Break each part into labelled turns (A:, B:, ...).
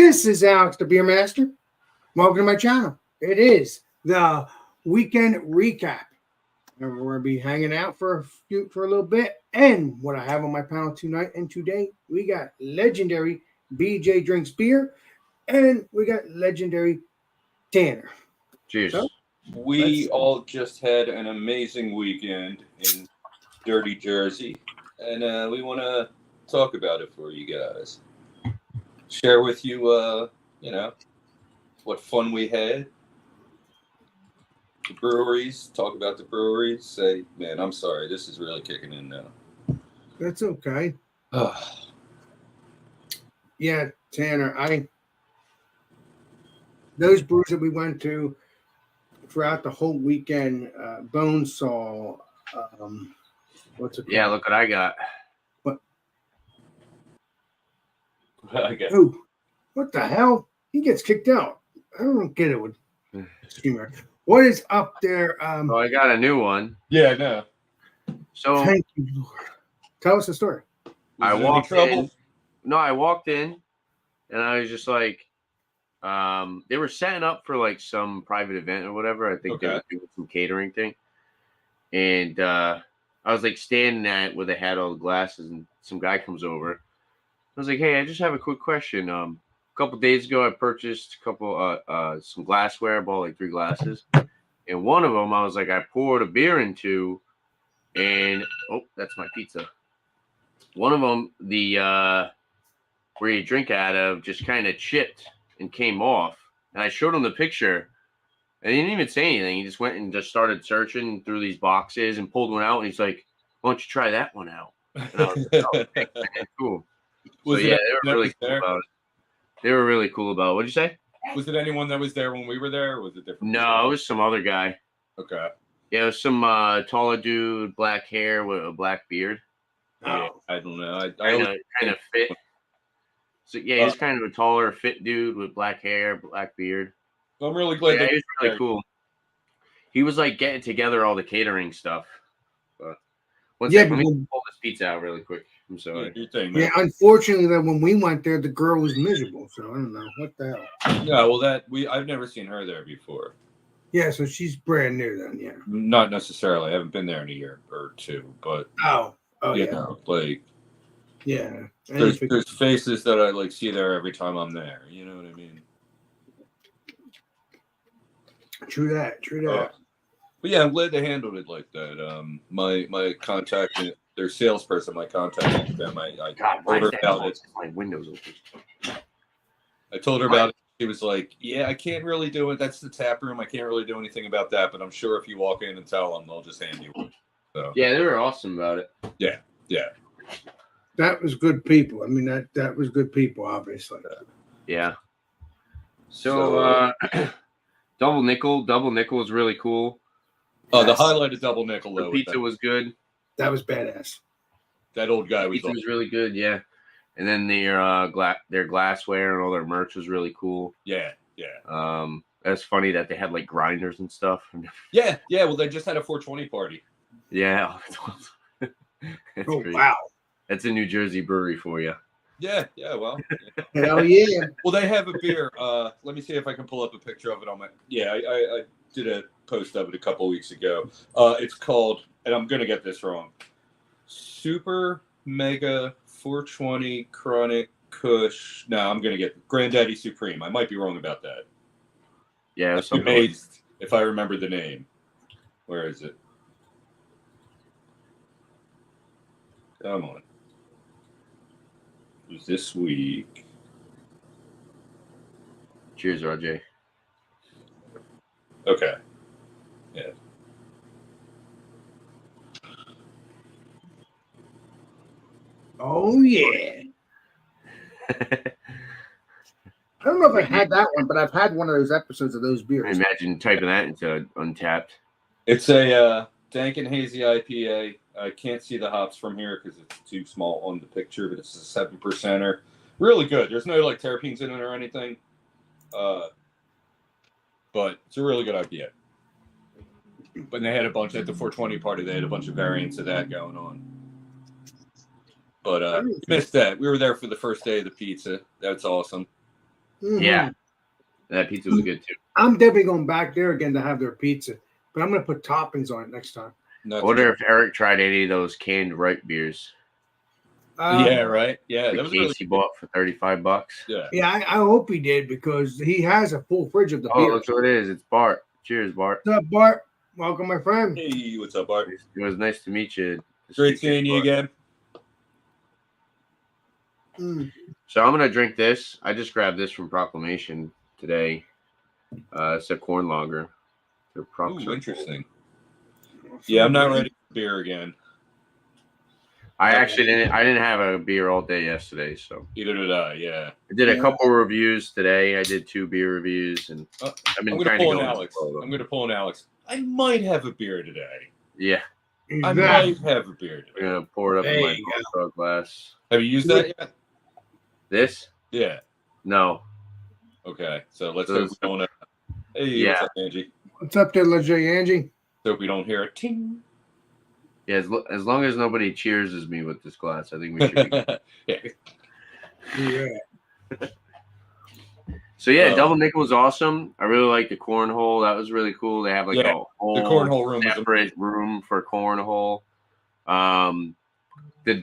A: This is Alex, the Beer Master. Welcome to my channel. It is the weekend recap. And we're going to be hanging out for a little bit. And what I have on my panel tonight and today, we got legendary BJ Drinks Beer, and we got legendary Tanner.
B: Cheers.
A: So,
C: we all just had an amazing weekend in Dirty Jersey, and we want to talk about it for you guys. Share with you, what fun we had. The breweries, talk about the breweries. Say, man, I'm sorry, this is really kicking in now.
A: that's okay. Yeah, Tanner, those brews that we went to throughout the whole weekend, Bonesaw, what's it called?
B: Yeah, look what I got.
C: I guess.
A: Oh, what the hell? He gets kicked out. I don't get it with streamer. What is up there?
B: Oh, I got a new one.
C: Yeah, no.
B: So
A: Thank you, Lord. Tell us the story.
B: I
C: Was it any
B: walked
C: trouble?
B: in. No, I walked in, and I was just like, they were setting up for like some private event or whatever. I think they
C: Okay.
B: were doing some catering thing, and I was like standing at where they had all the glasses, and some guy comes over. I was like, "Hey, I just have a quick question. A couple days ago, I purchased a couple some glassware. I bought like 3 glasses, and one of them I was like, I poured a beer into, and oh, that's my pizza. One of them, the where you drink out of, just kind of chipped and came off. And I showed him the picture, and he didn't even say anything. He just went and just started searching through these boxes and pulled one out. And he's like, "Why don't you try that one out?" And I was like, "Oh, thanks, man. Cool." So
C: Was
B: yeah,
C: it
B: they were really cool
C: there?
B: about it. They were really cool about it. What'd you say?
C: Was it anyone that was there when we were there, or was it different?
B: No, it was some other guy.
C: Okay.
B: Yeah, it was some taller dude, black hair with a black beard.
C: Yeah, I don't know. I
B: Kind
C: always
B: of fit. So yeah, he's kind of a taller, fit dude with black hair, black beard.
C: I'm really glad
B: Yeah, he was really cool. He was like getting together all the catering stuff. But one
A: Yeah,
B: second, let
A: but
B: me pull this pizza out really quick. I'm sorry.
C: your thing, man.
A: Yeah, unfortunately, that when we went there, the girl was miserable. So I don't know what the hell.
C: Yeah, well, I've never seen her there before.
A: Yeah, so she's brand new then. Yeah.
C: Not necessarily. I haven't been there in a year or two, but
A: Oh,
C: you
A: yeah,
C: know, like
A: yeah.
C: there's faces that I like see there every time I'm there. You know what I mean?
A: True that. True that.
C: But yeah, I'm glad they handled it like that. My contact, their salesperson, my contact them. I
B: God, why
C: told her
B: is that
C: about
B: close?
C: it.
B: My window's open.
C: I told her about it. She was like, "Yeah, I can't really do it. That's the tap room. I can't really do anything about that. But I'm sure if you walk in and tell them, they'll just hand you one." So
B: Yeah, they were awesome about it.
C: yeah.
A: That was good people. I mean, that was good people, obviously.
B: Yeah. So double nickel was really cool.
C: The
A: Yes.
C: highlight of double nickel
B: The
C: though.
B: pizza was good.
A: That was badass.
C: That old guy was.
B: Pizza was really good, yeah. And then their glassware and all their merch was really cool.
C: Yeah.
B: That's funny that they had like grinders and stuff.
C: Yeah. Well, they just had a 420 party.
B: Yeah. That's
A: Oh,
B: great.
A: wow.
B: That's a New Jersey brewery for you.
C: Yeah. Well.
A: Hell yeah.
C: Well, they have a beer. Let me see if I can pull up a picture of it on my. Yeah, I did a post of it a couple weeks ago. It's called, and I'm gonna get this wrong. Super Mega 420 Chronic Kush. No, I'm gonna get Granddaddy Supreme. I might be wrong about that.
B: Yeah, it
C: I'd
B: was
C: be
B: something like-
C: amazed if I remember the name. Where is it? Come on. It was this week.
B: Cheers, RJ.
C: Okay. Yeah.
A: Oh yeah. I don't know if I had that one, but I've had one of those episodes of those
B: I
A: beers.
B: imagine typing that into Untapped.
C: It's a dank and hazy IPA. I can't see the hops from here because it's too small on the picture, but it's a 7%er. Really good. There's no like terpenes in it or anything. But it's a really good IPA. But they had a bunch at the 420 party. They had a bunch of variants of that going on. But missed that. We were there for the first day of the pizza. That's awesome.
A: Mhm.
B: Yeah, that pizza was good too.
A: I'm definitely going back there again to have their pizza, but I'm going to put toppings on it next time.
B: I wonder if Eric tried any of those canned ripe beers.
C: Yeah, right. Yeah,
B: The
C: that was
B: case
C: really
B: he bought for $35.
C: Yeah.
A: Yeah, I hope he did because he has a full fridge of the
B: Oh,
A: beer.
B: look who it is. It's Bart. Cheers, Bart.
A: What's up, Bart? Welcome, my friend.
C: Hey, what's up, Art?
B: It was nice to meet you.
C: Great seeing you again.
A: Mm.
B: So I'm gonna drink this. I just grabbed this from Proclamation today. It's a corn lager.
C: Ooh, interesting. Yeah, I'm not ready for beer again.
B: I actually didn't. I didn't have a beer all day yesterday, so
C: Either did I. Yeah.
B: I did a couple reviews today. I did 2 beer reviews, and I've been
C: I'm gonna
B: kind
C: pull
B: of
C: an
B: going
C: Alex.
B: slow,
C: I'm gonna pull an Alex. I might have a beer today.
B: Yeah,
C: I might have a beer
B: I'm
C: today.
B: gonna pour it up in
A: There
B: my
A: you
B: bulldog glass.
C: Have you used that yet?
B: This?
C: Yeah.
B: No.
C: Okay. So let's
B: So
C: hope
B: it's-
C: we don't. Hey,
B: Yeah.
C: what's up, Angie?
A: What's up there, Legend Angie?
C: Hope we don't hear a ting.
B: Yeah, as long as nobody cheerses me with this glass, I think we should be good.
C: Yeah.
A: Yeah.
B: So yeah, Double Nickel was awesome. I really like the cornhole. That was really cool. They have like
C: Yeah,
B: a whole
C: the cornhole room was
B: separate room for cornhole.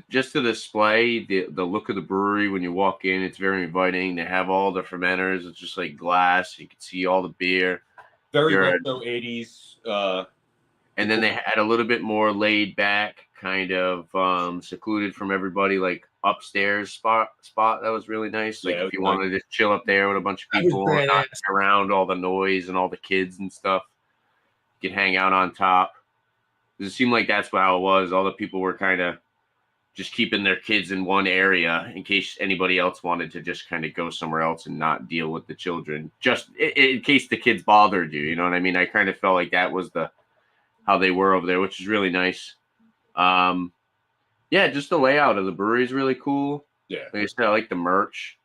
B: Just to display the look of the brewery when you walk in, it's very inviting. They have all the fermenters. It's just like glass. You can see all the beer.
C: Very
B: You're-
C: retro 80s.
B: And then they had a little bit more laid back, kind of secluded from everybody, like upstairs spot. That was really nice. Like
C: Yeah,
B: if you
C: it was
B: wanted to chill up there with a bunch of
A: That was
B: people, and not
A: badass.
B: around all the noise and all the kids and stuff, you could hang out on top. It seemed like that's how it was. All the people were kind of just keeping their kids in one area in case anybody else wanted to just kind of go somewhere else and not deal with the children, just in case the kids bothered you. You know what I mean? I kind of felt like that was how they were over there, which is really nice. Yeah, just the layout of the brewery is really cool.
C: Yeah.
B: Like I said, I like the merch.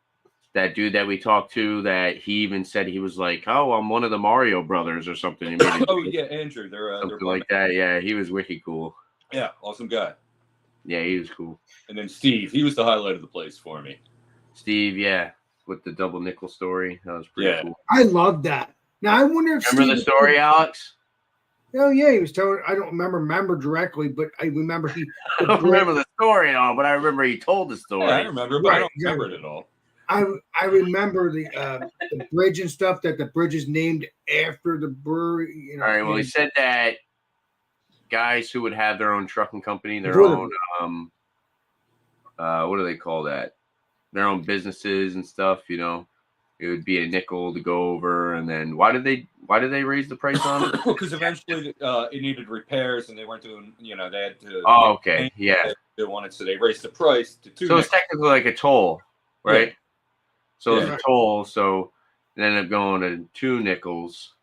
B: That dude that we talked to, that he even said he was like, "Oh, I'm one of the Mario brothers" or something. He made
C: Oh yeah, Andrew. They're
B: something like that. Yeah, he was wicked cool.
C: Yeah, awesome guy.
B: Yeah, he was cool.
C: And then Steve, he was the highlight of the place for me.
B: Steve, yeah, with the Double Nickel story, that was pretty
C: Yeah.
B: cool.
A: I love that. Now I wonder if
B: Remember the story, Alex?
A: Oh yeah, he was telling. I don't remember directly, but I remember he.
B: I don't remember the story at all, but I remember he told the story.
C: Yeah, I remember, but I
A: Right,
C: don't remember it at all.
A: I remember the bridge and stuff, that the bridge is named after the brewery. You know,
B: All right. Well, he
A: and-
B: said that guys who would have their own trucking company, their
A: Good.
B: own what do they call that? Their own businesses and stuff. You know, it would be a nickel to go over, and then why did they raise the price on it?
C: Because eventually it needed repairs, and they weren't doing. You know, they had to.
B: Oh, okay, yeah.
C: They wanted, so they raised the price to $2.
B: So it's technically like a toll, right?
C: Yeah.
B: So
C: Yeah.
B: it's a toll. So it ended up going to 2 nickels.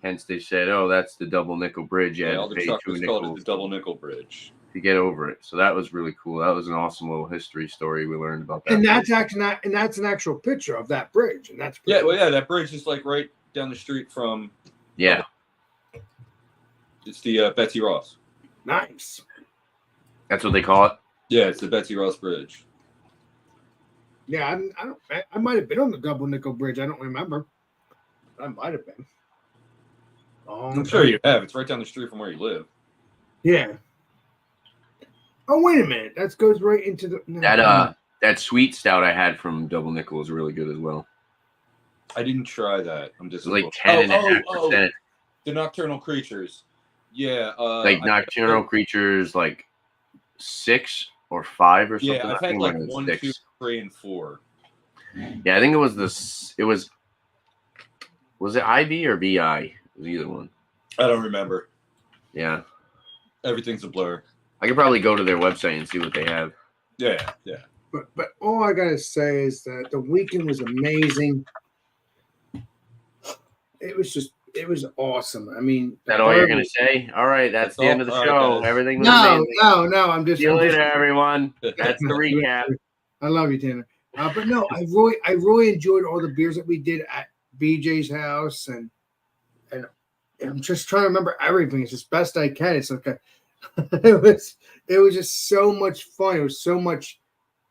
B: Hence, they said, "Oh, that's the Double Nickel Bridge." You
C: Yeah,
B: had
C: all
B: to
C: the
B: pay
C: truckers
B: 2
C: called it
B: nickels
C: the Double Nickel Bridge.
B: to get over it. So that was really cool. That was an awesome little history story we learned about that.
A: and that's
B: place.
A: actually not, and that's an actual picture of that bridge, and that's
C: Yeah, well, yeah, that bridge is like right down the street from.
B: Yeah.
C: It's the Betsy Ross.
A: nice.
B: That's what they call it.
C: Yeah, it's the Betsy Ross Bridge.
A: Yeah, I might have been on the Double Nickel Bridge. I don't remember. I might have been.
C: I'm sure you have. It's right down the street from where you live.
A: Yeah. Oh wait a minute, that goes right into the
B: That sweet stout I had from Double Nickel was really good as well.
C: I didn't try that. I'm
B: It
C: just
B: was like 10.5%.
C: The Nocturnal Creatures. Yeah.
B: Like Nocturnal Creatures, like 6 or 5 or something.
C: Yeah, I've
B: I
C: had
B: think
C: like
B: it was
C: 1, 2, 3, and 4.
B: Yeah, I think it was this. It was it IB or BI? It was either one.
C: I don't remember.
B: Yeah,
C: Everything's a blur.
B: I could probably go to their website and see what they have.
C: Yeah, yeah.
A: But all I gotta say is that the weekend was amazing. It was awesome. I mean,
B: Is that all you're gonna say? All right, that's the end of the
C: all right,
B: show.
C: guys.
B: Everything was
A: No,
B: amazing.
A: no, I'm just.
B: See you
A: I'm just-
B: later, everyone. That's the recap.
A: I love you, Tanner. But no, I really enjoyed all the beers that we did at BJ's house, and I'm just trying to remember everything as best I can. It's okay. it was just so much fun. It was so much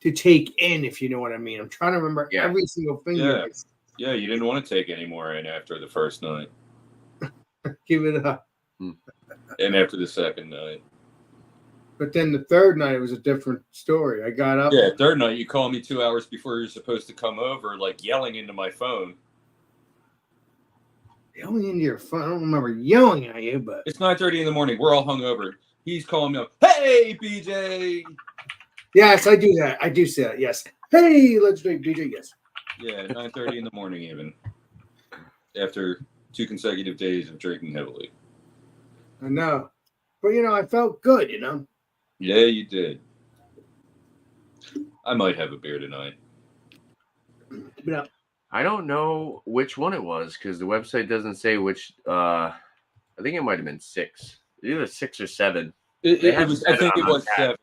A: to take in, if you know what I mean. I'm trying to remember
B: Yeah.
A: every single thing.
C: Yeah. Yeah, you didn't want to take any more in after the first night
A: Give it up.
C: and after the second night.
A: But then the third night it was a different story. I got up.
C: Yeah, third night you called me 2 hours before you're supposed to come over, like yelling into my phone.
A: Yelling into your phone. I don't remember yelling at you, but
C: It's 9:30 in the morning. We're all hungover. He's calling me up. Hey, BJ.
A: yes, I do that. I do say that. Yes. Hey, let's drink DJ. Yes.
C: Yeah, 9:30 in the morning even. After 2 consecutive days of drinking heavily.
A: I know. But I felt good,
C: Yeah, you did. I might have a beer tonight.
A: Yeah.
B: I don't know which one it was because the website doesn't say which. I think it might have been 6. Either 6 or 7.
C: It was. I think it was 7.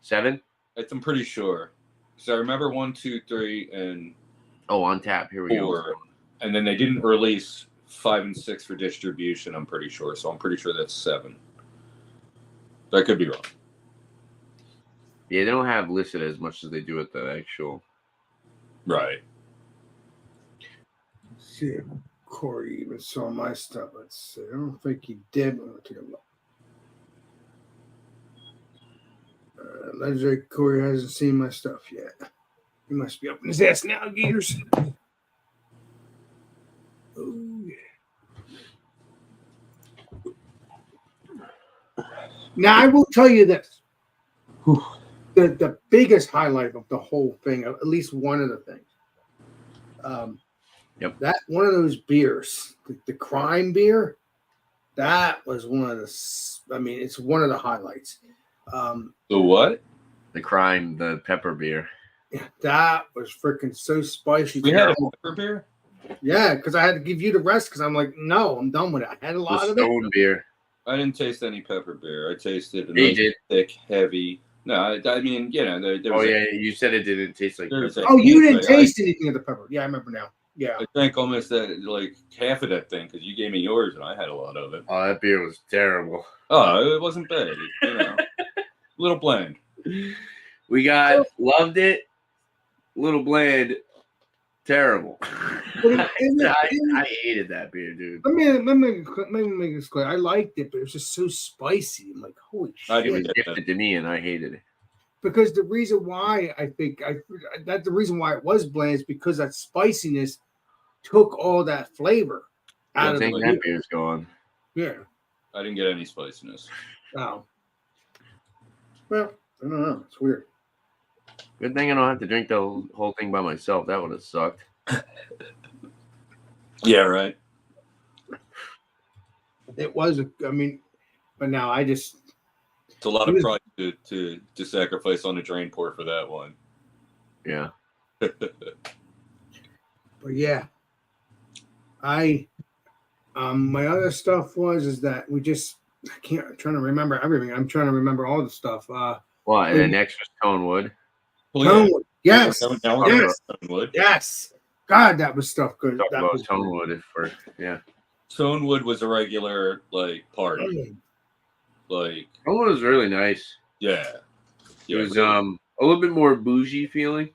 B: 7?
C: I'm pretty sure. So I remember 1, 2, 3, and
B: Oh, on tap. Here we
C: 4.
B: go.
C: And then they didn't release 5 and 6 for distribution, I'm pretty sure. So I'm pretty sure that's 7. But I could be wrong.
B: Yeah, they don't have listed as much as they do at the actual.
C: Right.
A: Let's see if Corey even saw my stuff. Let's see. I don't think he did. Let me take a look. Legendary Corey hasn't seen my stuff yet. He must be up in his ass now, Gators. Oh, yeah. Now, I will tell you this. The biggest highlight of the whole thing, at least one of the things, that one of those beers, the crime beer, that was one of the, it's one of the highlights.
C: The what?
B: The crime, the pepper beer.
A: Yeah, that was freaking so spicy.
C: We had a pepper beer?
A: Yeah, because I had to give you the rest because I'm like, no, I'm done with it. I had a lot
B: The
A: of it.
B: stone beer.
C: I didn't taste any pepper beer. I tasted a
B: You
C: nice,
B: did.
C: thick, heavy. No, I mean, there
B: Oh
C: was
B: yeah, you said it didn't taste like
C: There's
B: pepper.
C: a-
A: Oh, you didn't
C: I-
A: taste anything of the pepper. Yeah, I remember now. Yeah.
C: I drank almost like half of that thing because you gave me yours and I had a lot of it.
B: Oh, that beer was terrible.
C: Oh, it wasn't bad. A little bland.
B: We got loved it. Little bland, terrible. I hated that beer, dude.
A: Let me make this clear. I liked it, but it was just so spicy. I'm like, holy
C: I
B: It was
A: shit.
C: didn't.
B: gifted to me, and I hated it.
A: Because the reason why the reason why it was bland is because that spiciness took all that flavor
B: I
A: out of
B: think
A: the
B: that
A: beer.
B: beer's gone.
A: Yeah.
C: I didn't get any spiciness.
A: Oh. Well, I don't know. It's weird.
B: Good thing I don't have to drink the whole thing by myself. That would have sucked.
C: Yeah, right.
A: It was. But now I just.
C: It's a lot of pride to sacrifice on the drain pour for that one.
B: Yeah.
A: But yeah, my other stuff is that I'm trying to remember everything. I'm trying to remember all the stuff.
B: Well, and then next was Tonewood.
C: Well,
A: Tonewood. Yes.
C: Now we're
A: Yes.
C: on Tonewood.
A: Yes. God, that was stuff good.
B: Talk
A: That
B: about
A: was
B: Tonewood
C: Tonewood was a regular party.
A: good.
B: Tonewood was really nice.
C: Yeah.
B: It was a little bit more bougie feeling.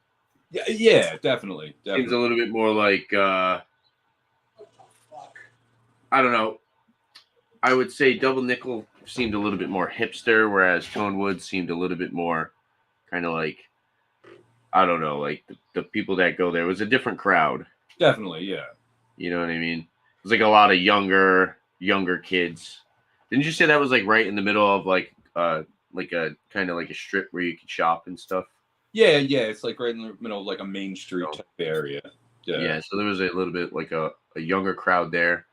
C: Yeah, definitely.
B: Seems a little bit more like I don't know. I would say Double Nickel seemed a little bit more hipster, whereas Tonewood seemed a little bit more kind of like, I don't know, like the people that go there. It was a different crowd.
C: Definitely, yeah.
B: You know what I mean? It was like a lot of younger kids. Didn't you say that was like right in the middle of like a kind of like a strip where you could shop and stuff?
C: Yeah. It's like right in the middle of like a main street type area.
B: Yeah, so there was a little bit like a younger crowd there.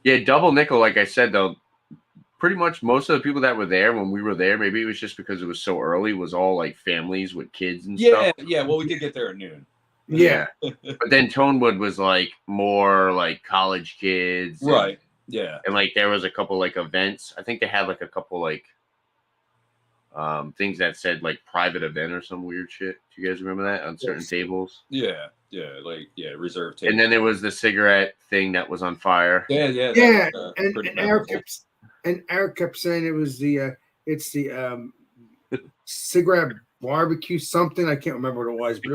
B: Yeah, Double Nickel, like I said, though, pretty much most of the people that were there when we were there, maybe it was just because it was so early, was all like families with kids and stuff.
C: Yeah. Well, we did get there at noon.
A: Yeah.
B: But then Tonewood was like more like college kids.
C: Right. Yeah.
B: And like there was a couple like events. I think they had like a couple like things that said like private event or some weird shit. Do you guys remember that on certain tables?
C: Yeah. Reserve table.
B: And then there was the cigarette thing that was on fire.
C: Yeah.
A: Yeah.
C: And
A: And Eric kept saying it was the cigarette barbecue something. I can't remember what it was, but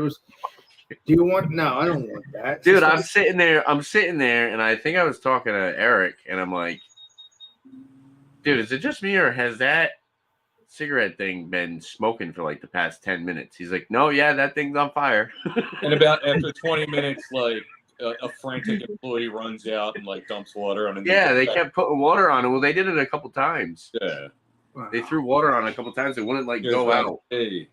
A: Do you want? No, I don't want that,
B: Dude, I'm sitting there, and I think I was talking to Eric, and I'm like, dude, is it just me, or has that cigarette thing been smoking for like the past 10 minutes? He's like, no, yeah, that thing's on fire.
C: And about after 20 minutes, like a frantic employee runs out and like dumps water on it.
B: Yeah, they kept putting water on it. Well, they did it a couple times.
C: Yeah.
A: Wow.
B: They threw water on it a couple times. It wouldn't like go out.
C: Hey,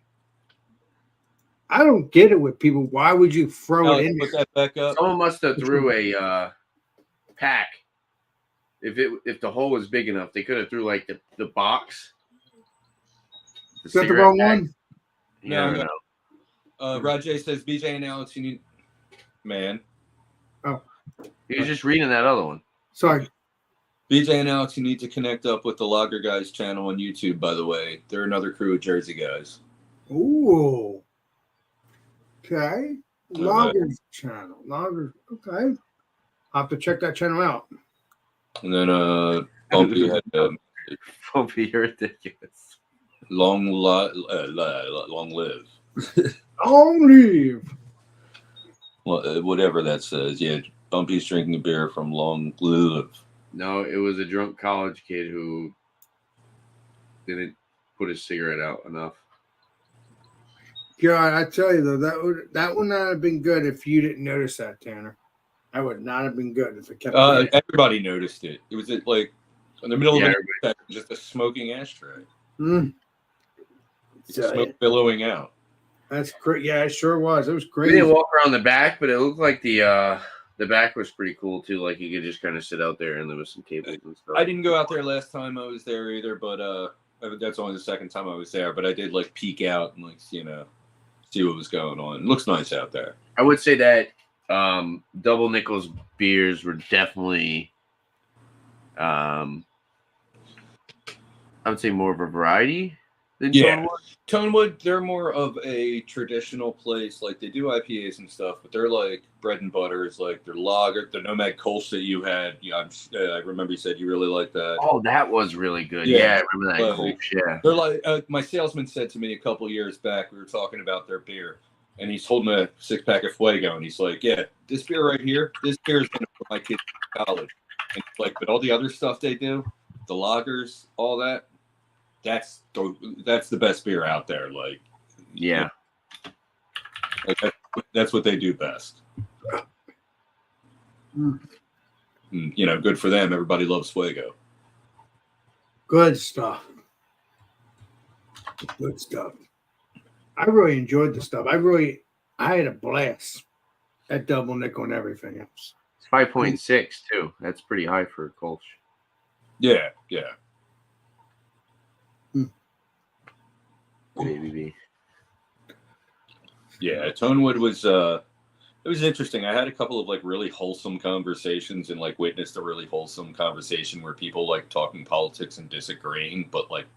A: I don't get it with people. Why would you throw it in?
C: put that back up.
B: Someone must have threw a pack. If the hole was big enough, they could have threw like the box.
A: Is that the wrong
B: pack.
A: one?
B: Yeah, I don't know.
C: Rajay says, BJ and Alex, you need. Man.
B: He was just reading that other one.
A: Sorry.
C: BJ and Alex, you need to connect up with the Lager Guys channel on YouTube, by the way. They're another crew of Jersey guys.
A: Ooh. Okay. Loggers channel. Loggers. Okay. I'll have to check that channel out.
C: And then Bumpy had
B: Bumpy, you're ridiculous.
C: long live.
A: Long live.
C: Well, whatever that says. Yeah, Bumpy's drinking a beer from Long Live.
B: No, it was a drunk college kid who didn't put his cigarette out enough.
A: God, I tell you though, that would not have been good if you didn't notice that, Tanner. That would not have been good if it kept.
C: Everybody noticed it. It was like in the middle of
B: Yeah,
C: just a smoking ashtray.
A: Mm.
C: Smoke billowing out.
A: That's great. Yeah, it sure was. It was
B: We
A: crazy.
B: didn't walk around the back, but it looked like the back was pretty cool too. Like you could just kind of sit out there, and there was some cables and stuff.
C: I didn't go out there last time I was there either, but that's only the second time I was there. But I did like peek out and like see what was going on. It looks nice out there.
B: I would say that Double Nickels beers were definitely, I would say more of a variety than Tonewood.
C: Tonewood, they're more of a traditional place. Like they do IPAs and stuff, but they're like bread and butter. It's like their lager, the Nomad Kolsch that you had. Yeah, I remember you said you really liked that.
B: Oh, that was really good. Yeah, I remember that Kolsch. Yeah,
C: they're like my salesman said to me a couple years back. We were talking about their beer, and he's holding a 6-pack of Fuego, and he's like, "Yeah, this beer right here, this beer is gonna put my kids in college." And like, but all the other stuff they do, the lagers, all that. That's the best beer out there. Like,
B: yeah,
C: that's what they do best.
A: Mm.
C: You know, good for them. Everybody loves Fuego.
A: Good stuff. Good stuff. I really enjoyed the stuff. I had a blast at Double Nickel and everything else.
B: it's 5.6 too. That's pretty high for a Kolsch.
C: Yeah.
B: ABV.
C: Yeah, Tonewood was it was interesting. I had a couple of like really wholesome conversations and like witnessed a really wholesome conversation where people like talking politics and disagreeing, but like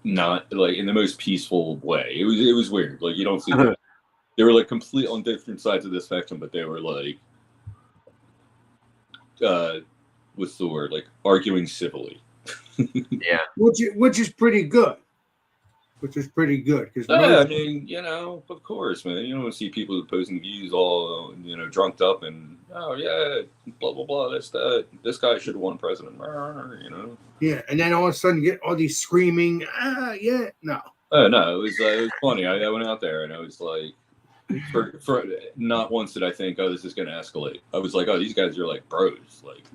C: not like in the most peaceful way. It was weird. Like you don't see that. They were like complete on different sides of the spectrum, but they were like what's the word? Like arguing civilly.
B: Yeah.
A: Which is pretty good. Because
C: I mean, you know, of course, man. You don't want to see people opposing views all, you know, drunked up and oh yeah, blah blah blah. This guy should have won president. You know.
A: Yeah, and then all of a sudden you get all these screaming. Yeah, no.
C: Oh no, it was funny. I went out there and I was like, for not once did I think, oh, this is going to escalate. I was like, oh, these guys are like bros, like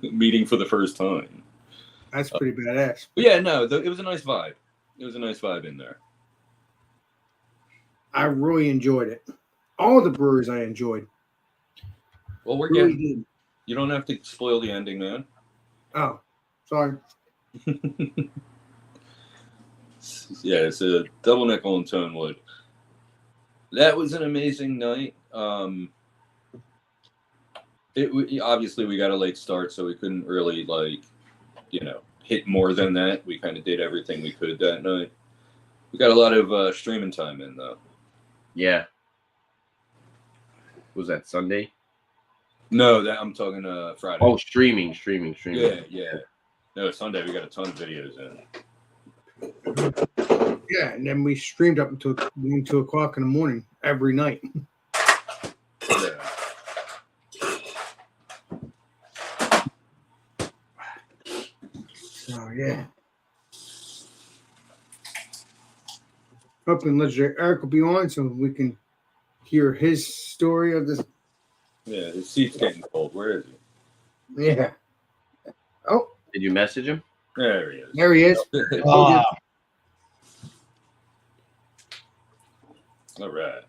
C: meeting for the first time.
A: That's pretty badass.
C: But yeah, no, it was a nice vibe. It was a nice vibe in there.
A: I really enjoyed it. All the breweries I enjoyed.
C: Well, we're
A: Really
C: getting.
A: did.
C: You don't have to spoil the ending, man.
A: Oh, sorry.
C: Yeah, it's a Double Nickel and Tonewood. That was an amazing night. Obviously we got a late start, so we couldn't really hit more than that. We kind of did everything we could that night. We got a lot of streaming time in though.
B: Yeah. Was that Sunday?
C: No, that I'm talking Friday.
B: Oh, streaming.
C: Yeah. No, Sunday we got a ton of videos in.
A: Yeah, and then we streamed up until 2 o'clock in the morning every night.
C: Yeah.
A: So yeah. Hoping Legendary Eric will be on so we can hear his story of this.
C: Yeah, his seat's getting cold. Where is he?
A: Yeah. Oh,
B: Did you message him?
C: There he is.
A: there he is.
D: Oh,
C: All right.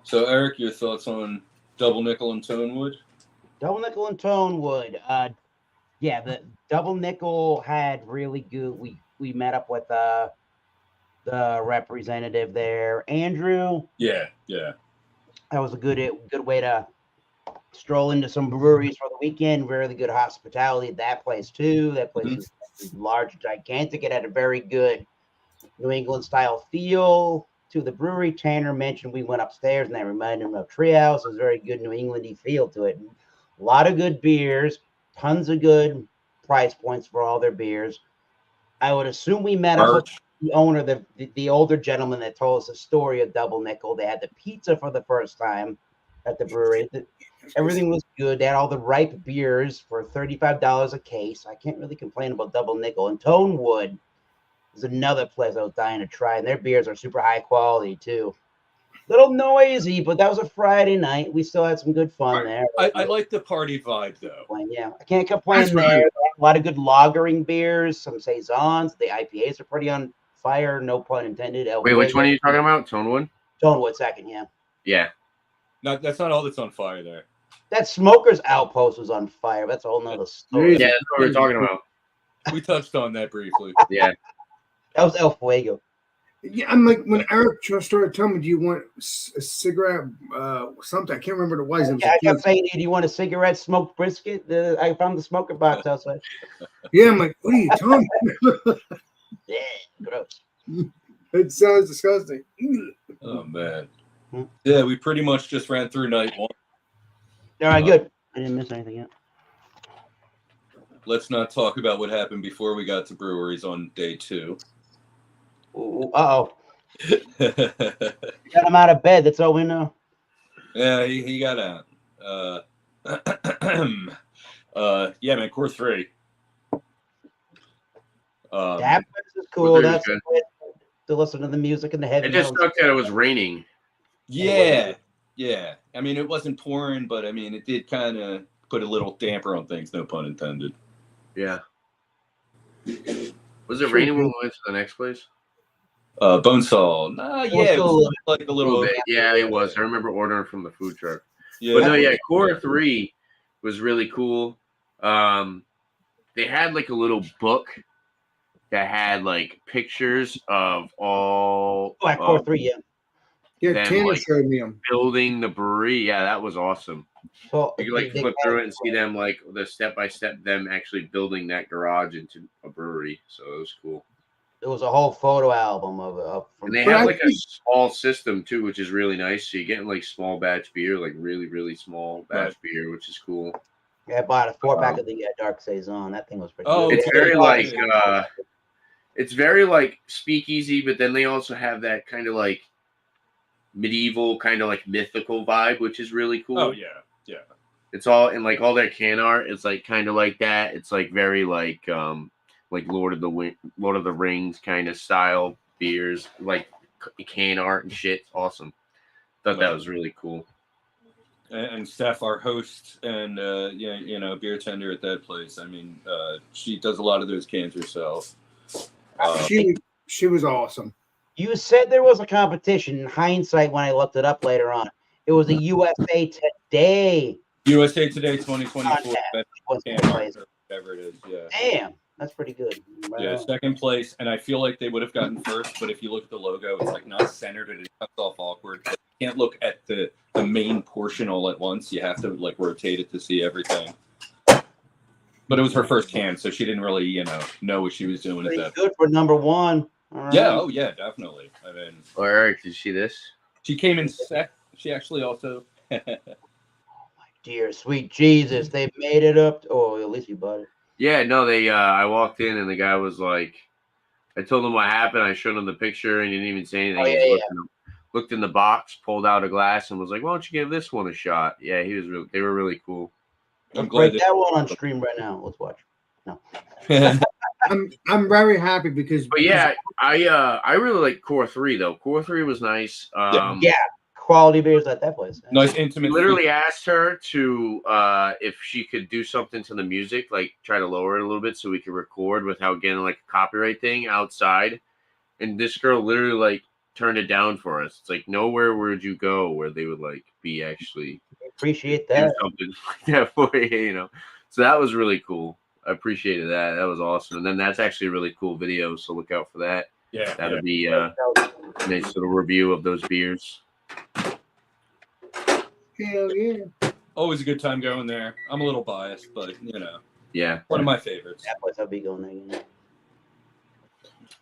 C: So, Eric, your thoughts on Double Nickel and Tonewood?
D: Double Nickel and Tonewood. Yeah, the Double Nickel had really good. We met up with the representative there, Andrew.
C: Yeah.
D: That was a good way to stroll into some breweries for the weekend. Really good hospitality at that place too. That place is large, gigantic. It had a very good New England style feel to the brewery. Tanner mentioned we went upstairs and that reminded him of Treehouse. It was a very good New Englandy feel to it. A lot of good beers, tons of good price points for all their beers. I would assume we met up with the owner, the older gentleman that told us the story of Double Nickel. They had the pizza for the first time at the brewery. Everything was good. They had all the ripe beers for $35 a case. I can't really complain about Double Nickel. And Tonewood is another place I was dying to try, and their beers are super high quality too. Little noisy, but that was a Friday night. We still had some good fun there.
C: I like the party vibe, though.
D: Yeah, I can't complain
A: That's
D: there.
A: right.
D: They have a lot of good lagering beers, some saisons. The IPAs are pretty on fire, no pun intended.
B: Wait, which one are you talking about? Tonewood?
D: Tonewood second, yeah.
B: Yeah.
C: No, that's not all that's on fire there.
D: That Smoker's Outpost was on fire. That's a whole nother story.
B: Yeah, that's what we're talking about.
C: We touched on that briefly.
B: Yeah.
D: That was El Fuego.
A: Yeah, I'm like when Eric just started telling me, "Do you want a cigarette?" Something I can't remember what it was. It was
D: Yeah, I
A: a
D: kept
A: few-
D: saying, "Do you want a cigarette, smoked brisket?" I found the smoker box outside.
A: Yeah, I'm like, "What are you talking about?"
D: Yeah, gross.
A: It sounds disgusting.
C: Oh, man. Yeah, we pretty much just ran through night one.
D: All right, good. I didn't miss anything yet.
C: Let's not talk about what happened before we got to breweries on day 2.
D: Uh-oh. Got him out of bed. That's all we know.
C: Yeah, he got out. Yeah, man, Core 3.
D: That place is cool.
B: Well, there's
D: That's
B: good.
D: good to listen to the music and the heavy
B: It just
D: metal.
B: sucked that it was raining.
C: Yeah. I mean, it wasn't pouring, but I mean, it did kind of put a little damper on things, no pun intended.
B: Yeah. Was it raining when we went to the next place?
C: Bonesaw. Yeah, it was like a
B: A
C: little
B: little bit. Yeah, it was. I remember ordering from the food truck.
C: Yeah,
B: But no, yeah, Core 3 was really cool. They had like a little book that had like pictures of all
D: Core 3, yeah.
A: Yeah,
B: Then,
A: Tanner
B: like,
A: showed me them.
B: building the brewery. Yeah, that was awesome.
D: So
B: You could like
D: they
B: flip
D: had-
B: through it and see them like the step by step them actually building that garage into a brewery. So it was cool.
D: There was a whole photo album of
B: And they
A: But
B: have
A: I
B: like a
A: think-
B: small system too, which is really nice. So you're getting like small batch beer, like really, really small batch beer, which is cool.
D: I bought a 4-pack of the Dark Saison. That thing was pretty
C: Oh,
D: good.
B: It's very like speakeasy, but then they also have that kind of like medieval, kind of like mythical vibe, which is really cool.
C: Oh, yeah.
B: It's all in like all their can art. It's like kind of like that. It's like very like Lord of the Rings kind of style beers, like can art and shit. It's awesome. Thought that was really cool.
C: And Steph, our host and beer tender at that place. I mean, she does a lot of those cans herself.
A: She was awesome.
D: You said there was a competition. In hindsight, when I looked it up later on, it was a USA Today.
C: USA Today 2024.
D: Was
C: Can
D: second
C: art,
D: place.
C: or whatever it is. Yeah.
D: Damn, that's pretty good.
C: Yeah, second place, and I feel like they would have gotten first, but if you look at the logo, it's like not centered and it cuts off awkward. Like, you can't look at the main portion all at once. You have to like rotate it to see everything. But it was her first can, so she didn't really, know what she was doing at
D: Pretty
C: that.
D: good for number one. All right.
C: Yeah, oh yeah, definitely. I mean,
B: Oh, Eric, did you see this?
C: she came in sec. She actually also.
D: Dear sweet Jesus, they made it up. At least you bought it.
B: Yeah, no, they. I walked in and the guy was like, I told him what happened. I showed him the picture, and he didn't even say anything.
D: Oh,
B: He
D: yeah,
B: just
D: yeah.
B: looked in the box, pulled out a glass, and was like, "Why don't you give this one a shot?" Yeah, he was. They were really cool.
C: I'm
D: Let's
C: glad
D: break that one on stream right now. Let's watch. No.
C: that.
A: I'm very happy because
B: But yeah, I really like Core 3 though. Core 3 was nice.
D: Yeah. Quality beers at that place.
C: Nice
B: We
C: intimate.
B: literally asked her to if she could do something to the music, like try to lower it a little bit so we could record without getting like a copyright thing outside. And this girl literally like turned it down for us. It's like nowhere would you go where they would like be actually
D: Appreciate
B: do
D: that.
B: something like that for you, you know. So that was really cool. I appreciated that. That was awesome. And then that's actually a really cool video. So look out for that.
C: Yeah.
B: That'll be a nice little review of those beers.
A: hell yeah.
C: Always a good time going there. I'm a little biased, but
B: Yeah.
C: one of my favorites.
D: That place I'll be going there. You know.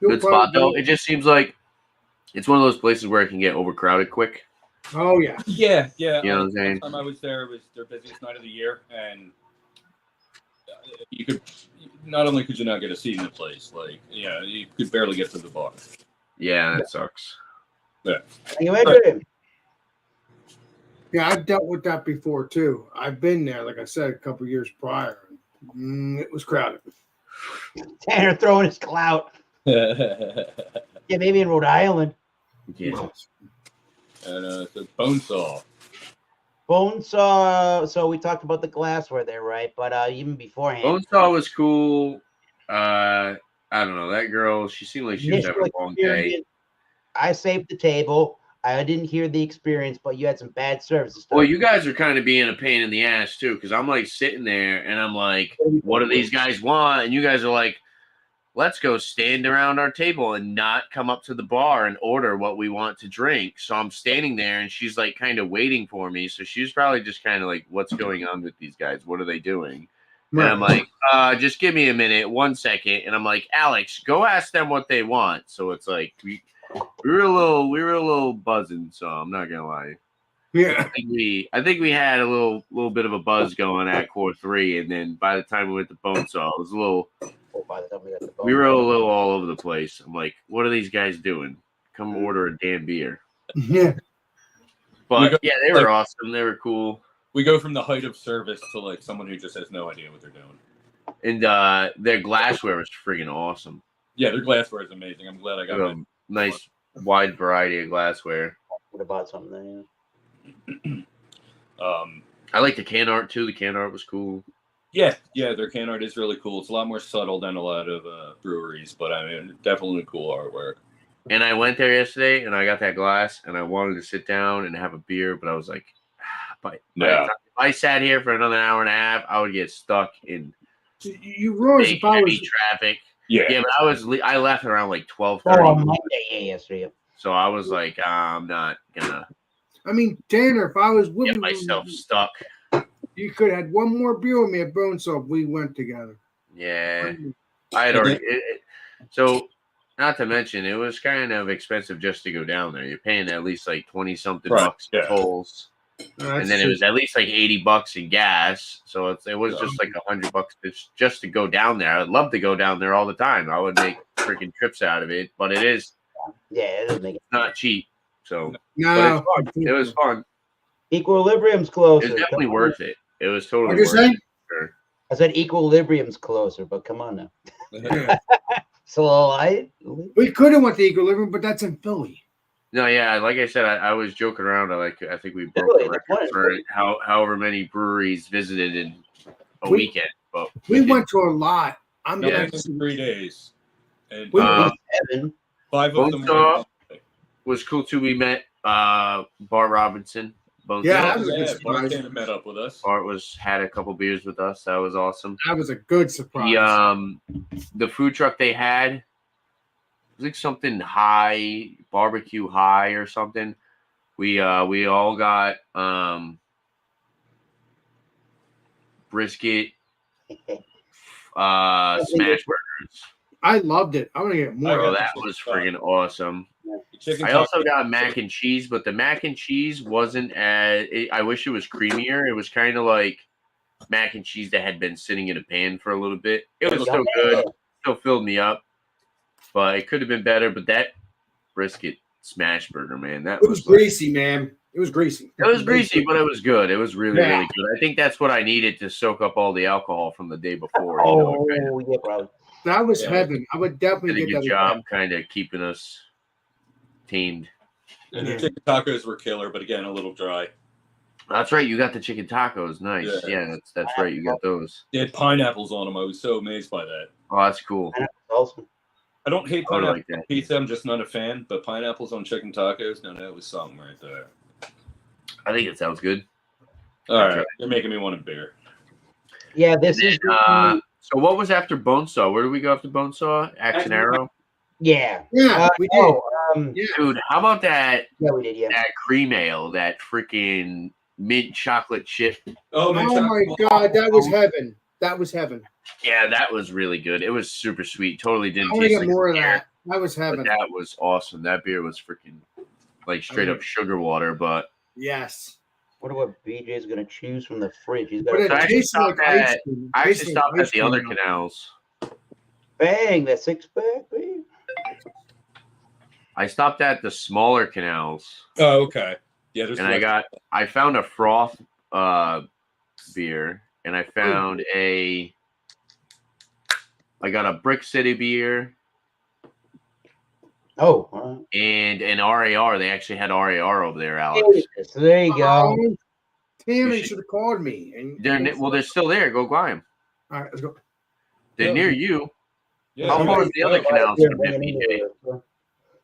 A: You'll
B: Good spot though.
A: probably-
B: It just seems like it's one of those places where it can get overcrowded quick.
A: Oh yeah.
C: Yeah.
B: You know what I'm saying?
C: Last time I was there, it was their busiest night of the year, and you could not only could you not get a seat in the place, like you could barely get to the bar.
B: Yeah, that sucks.
D: Thank you, Adrian.
A: Yeah, I've dealt with that before too. I've been there, like I said, a couple years prior. It was crowded.
D: Tanner throwing his clout.
C: And
D: Yeah, maybe in Rhode Island.
B: Yeah.
C: so Bonesaw.
D: Bonesaw. So we talked about the glassware there, right? But even beforehand,
B: Bonesaw was cool. I don't know. That girl, she seemed like she was having a long day.
D: experience, I saved the table. I didn't hear the experience, but you had some bad service and stuff.
B: Well, you guys are kind of being a pain in the ass too, because I'm like sitting there and I'm like, what do these guys want? And you guys are like, let's go stand around our table and not come up to the bar and order what we want to drink. So I'm standing there and she's like kind of waiting for me. So she's probably just kind of like, what's going on with these guys? What are they doing? And I'm like, just give me a minute, 1 second. And I'm like, Alex, go ask them what they want. So it's like we were a little buzzing, so I'm not gonna lie.
A: Yeah.
B: I think we had a little bit of a buzz going at Core 3, and then by the time we went to Bonesaw, it was a little.
D: By the time we got the
B: We were a little all over the place. I'm like, what are these guys doing? Come order a damn beer.
A: Yeah.
B: But yeah, they were awesome. They were cool.
C: We go from the height of service to like someone who just has no idea what they're doing.
B: And their glassware was friggin' awesome.
C: Yeah, their glassware is amazing. I'm glad I got it.
B: Nice wide variety of glassware.
D: Would have bought something there.
B: I like the can art too. The can art was cool.
C: Yeah, their can art is really cool. It's a lot more subtle than a lot of breweries, but I mean, definitely cool artwork.
B: And I went there yesterday, and I got that glass, and I wanted to sit down and have a beer, but I was like, but if I sat here for another hour and a half, I would get stuck in
A: You realize if I
B: heavy
A: was
B: traffic.
C: Yeah,
B: Yeah, but I left around like 12:30.
D: Oh, on Monday, yeah, yesterday.
B: So I was like, I'm not gonna
A: I mean, Tanner, if I was with
B: get
A: you,
B: myself stuck.
A: you could have had one more beer with me at Bonesaw if we went together.
B: Yeah, I had already. So, not to mention, it was kind of expensive just to go down there. You're paying at least like 20 something
C: Right,
B: bucks in
C: yeah.
B: tolls, and then it was at least like $80 in gas. So it was just like $100 just to go down there. I'd love to go down there all the time. I would make freaking trips out of it, but it is
D: Yeah, it doesn't make it.
B: not cheap. So,
A: No,
B: but it was fun.
D: Equilibrium's
B: It
D: closer.
B: was definitely
D: Come on.
B: worth it. It was totally
A: What'd you
B: worth
A: say?
B: it. Sure.
D: I said equilibrium's closer, but come on now.
A: Yeah.
D: So I
A: We could have went to Equilibrium, but that's in Philly.
B: No, yeah, like I said, I was joking around. I think we broke
D: Really?
B: the record for however many breweries visited in a
A: We-
B: weekend. But
A: We
B: did.
A: went to a lot. I'm
C: yeah,
A: not.
C: it's 3 days, and
A: We-
D: Evan.
C: 5 of them.
B: Bonesaw was cool too. We met Bart Robinson. Bonesaw.
A: Yeah, that was a good
C: Bart
A: surprise.
C: came and met up with us.
B: Bart had a couple beers with us. That was awesome.
A: That was a good surprise.
B: The food truck they had was like something high, barbecue high or something. We all got brisket, smash burgers.
A: I loved it. I want to get more.
B: Bro,
A: of
B: that was friggin' awesome.
C: Chicken
B: I also
C: taco-
B: got mac and cheese, but the mac and cheese wasn't as. I wish it was creamier. It was kind of like mac and cheese that had been sitting in a pan for a little bit. It was still good. Still filled me up. but it could have been better. But that brisket smash burger, man, that
A: It was
B: was like,
A: greasy, man. It was greasy.
B: it was greasy, but it was good. It was really,
A: Yeah.
B: really good. I think that's what I needed to soak up all the alcohol from the day before. You know, it kind
D: Oh, yeah, bro.
A: That was
C: Yeah.
A: heaven. I would
B: of
A: definitely
B: did a
A: get
B: good
A: that
B: job,
A: again.
B: kind of keeping us tamed.
C: And
D: Mhm.
C: the chicken tacos were killer, but again, a little dry.
B: That's right. You got the chicken tacos. Nice.
C: Yeah.
B: Yeah, that's right. You got those.
C: They had pineapples on them. I was so amazed by that.
B: Oh, that's cool.
D: And also,
C: I don't hate
B: I would
C: pineapple
B: like that.
C: pizza. I'm just not a fan. But pineapples on chicken tacos, no, that was something right there.
B: I think it sounds good.
C: All
B: That's
C: right,
B: right.
C: you're making me want a beer.
D: yeah, this is
B: So what was after Bonesaw? Where do we go after Bonesaw? Axe and Arrow?
D: yeah.
A: Yeah, we did.
D: Yeah,
B: Dude, how about that
D: we did. Yeah.
B: cream ale, that freaking mint chocolate chip?
C: Oh,
A: Oh my God, that was heaven. That was heaven.
B: Yeah, that was really good. It was super sweet. Totally
A: I
B: didn't
A: want to
B: taste
A: get
B: like
A: more of
B: beer,
A: that. That was
B: but
A: heaven.
B: that was awesome. That beer was freaking like straight up sugar water, but
A: Yes.
D: Wonder what BJ's gonna choose from the fridge. He's got
A: But
D: a
A: it
B: I actually
A: tasted like
B: stopped
A: ice
B: at-
A: cream.
B: I
A: Tasted
B: actually stopped
A: like
B: at
A: ice
B: the other
A: cream.
B: canals.
D: bang that 6-pack, baby.
B: I stopped at the smaller canals.
C: Oh, okay. Yeah, there's.
B: And I found a froth beer, and I found I got a Brick City beer
D: Oh, all
B: and an RAR. They actually had RAR over there,
D: right.
B: Alex.
D: So there you go.
A: Oh, damn,
B: You
A: he
B: should-
A: should have called me. And
B: They're still there. Go buy them.
A: all right, let's go.
B: They're
C: Yeah.
B: near you.
C: Yeah,
B: How
C: they're-
B: far is the other canals from
D: Bring it
B: BJ?
D: into the-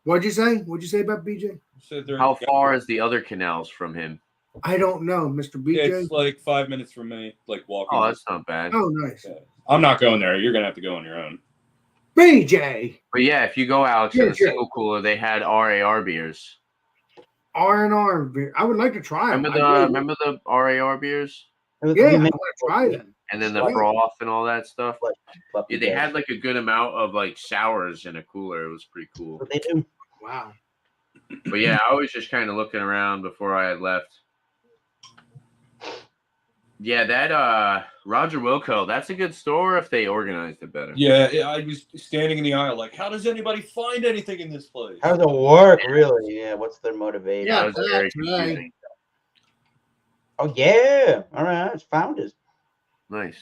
A: What'd you say? What'd you say about BJ?
C: said they're-
B: How far is the other canals from him?
A: I don't know, Mr.
C: Yeah,
A: BJ.
C: it's like 5 minutes from me, like walking.
B: Oh, that's not bad.
A: Oh, nice.
C: Yeah. I'm not going there. You're gonna have to go on your own.
A: BJ,
B: But yeah, if you go, Alex,
A: Yeah,
B: to the
A: sure.
B: single cooler, they had RAR beers.
A: R&R beer. I would like to try them.
B: Remember the RAR beers?
A: Yeah, I
D: You
A: want to try them.
B: And then the
A: Sweet.
B: froth and all that stuff.
D: Puppy
B: Yeah, they
D: dog.
B: had like a good amount of like sours in a cooler. It was pretty cool.
D: What they do?
A: Wow.
B: But yeah, I was just kind of looking around before I had left. Yeah, that Roger Wilco, that's a good store if they organized it better.
C: Yeah, I was standing in the aisle, like, how does anybody find anything in this place?
D: How does it work, really? Yeah, what's their motivation?
A: Yeah.
B: That was very
A: that's right.
B: confusing.
D: Oh, yeah. All right, it's founders.
B: Nice.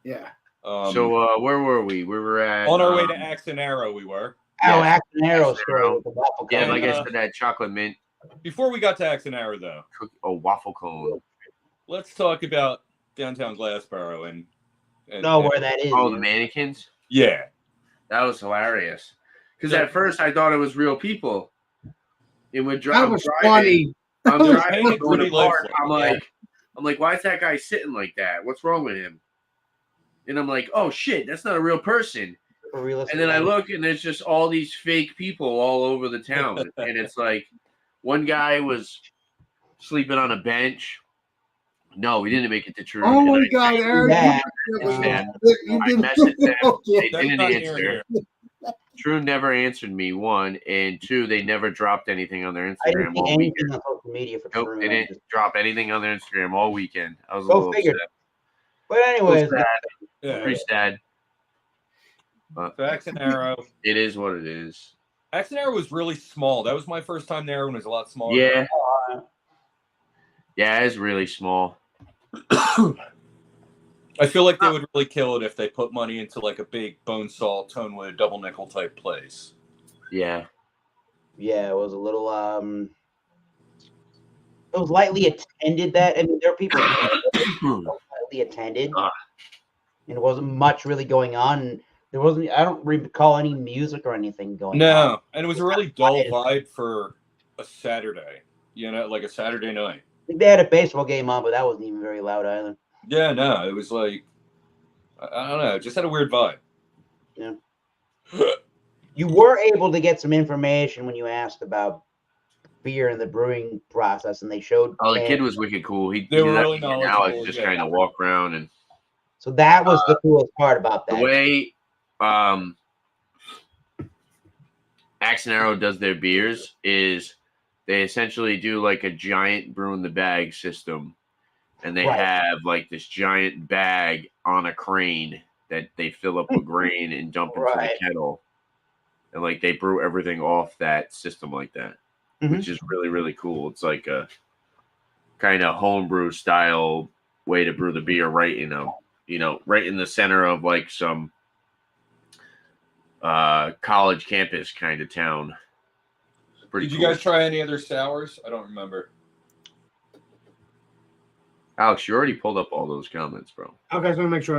A: Yeah.
B: So where were we? We were at
C: on our way to Axe and Arrow, we were.
D: Oh,
B: Yeah.
D: Axe and Arrow
B: Axe and
D: story
B: Arrow.
D: with the waffle
B: Yeah,
D: cone.
B: like I said, that chocolate mint
C: Before we got to Axe and Arrow, though,
B: waffle cone.
C: let's talk about downtown Glassboro and
D: know where that is.
B: Oh, the
D: yeah.
B: mannequins.
C: yeah.
B: That was hilarious. Because
C: Yeah.
B: at first I thought it was real people. It would drive.
A: That was funny.
B: I'm
A: That was
B: driving
C: funny.
B: going to
C: Pretty
B: park.
C: lifelike.
B: I'm like, why is that guy sitting like that? What's wrong with him? And I'm like, oh shit, that's not a real person.
D: For realistic
B: And then I
D: ones.
B: look, and there's just all these fake people all over the town. And it's like, one guy was sleeping on a bench. No, we didn't make it to True.
A: Oh
B: And
A: my
B: I-
A: God, Aaron.
D: Yeah.
A: You
B: I
A: did
B: messaged them. They
C: That's
B: didn't
C: not
B: answer.
C: here.
B: True never answered me, one. And two, they never dropped anything on their
D: I didn't
B: Instagram
D: see
B: all
D: anything
B: weekend.
D: on social media for
B: Nope,
D: True.
B: they
D: I
B: didn't
D: just-
B: drop anything on their Instagram all weekend. I was a
D: Go
B: little
D: figure.
B: upset.
D: But anyways,
B: It was sad.
C: Yeah.
B: Pretty sad.
C: So Axe and Arrow.
B: It is what it is.
C: Axe and Arrow was really small. That was my first time there when it was a lot smaller.
B: Yeah. Yeah, it's really small.
C: I feel like they would really kill it if they put money into like a big bone salt, tonewood, double nickel type place.
B: Yeah.
D: yeah, it was a little it was lightly attended. That I mean, there are people lightly attended,
B: Ah.
D: and there wasn't much really going on. There wasn't. I don't recall any music or anything going on.
C: No, and it was a really dull vibe for a Saturday. You know, like a Saturday night.
D: I think they had a baseball game on, but that wasn't even very loud either.
C: Yeah, no, it was like I don't know, it just had a weird vibe.
D: You were able to get some information when you asked about beer and the brewing process, and they showed.
B: Oh, the
D: cans.
B: kid was wicked cool.
C: They were
B: let
C: really
B: me and
C: knowledgeable,
B: Alex just
C: yeah.
B: kind of walk around, and
D: So that was the coolest part about
B: the
D: that.
B: way Axe and Arrow does their beers is they essentially do like a giant brew in the bag system, and they
D: Right.
B: have like this giant bag on a crane that they fill up with grain and dump into
D: Right.
B: the kettle. and like they brew everything off that system like that, which is really really cool. It's like a kind of homebrew style way to brew the beer, right right in the center of like some college campus kind of town.
C: Did you guys try any other sours? I don't remember.
B: Alex, you already pulled up all those comments, bro.
A: Okay, so make sure.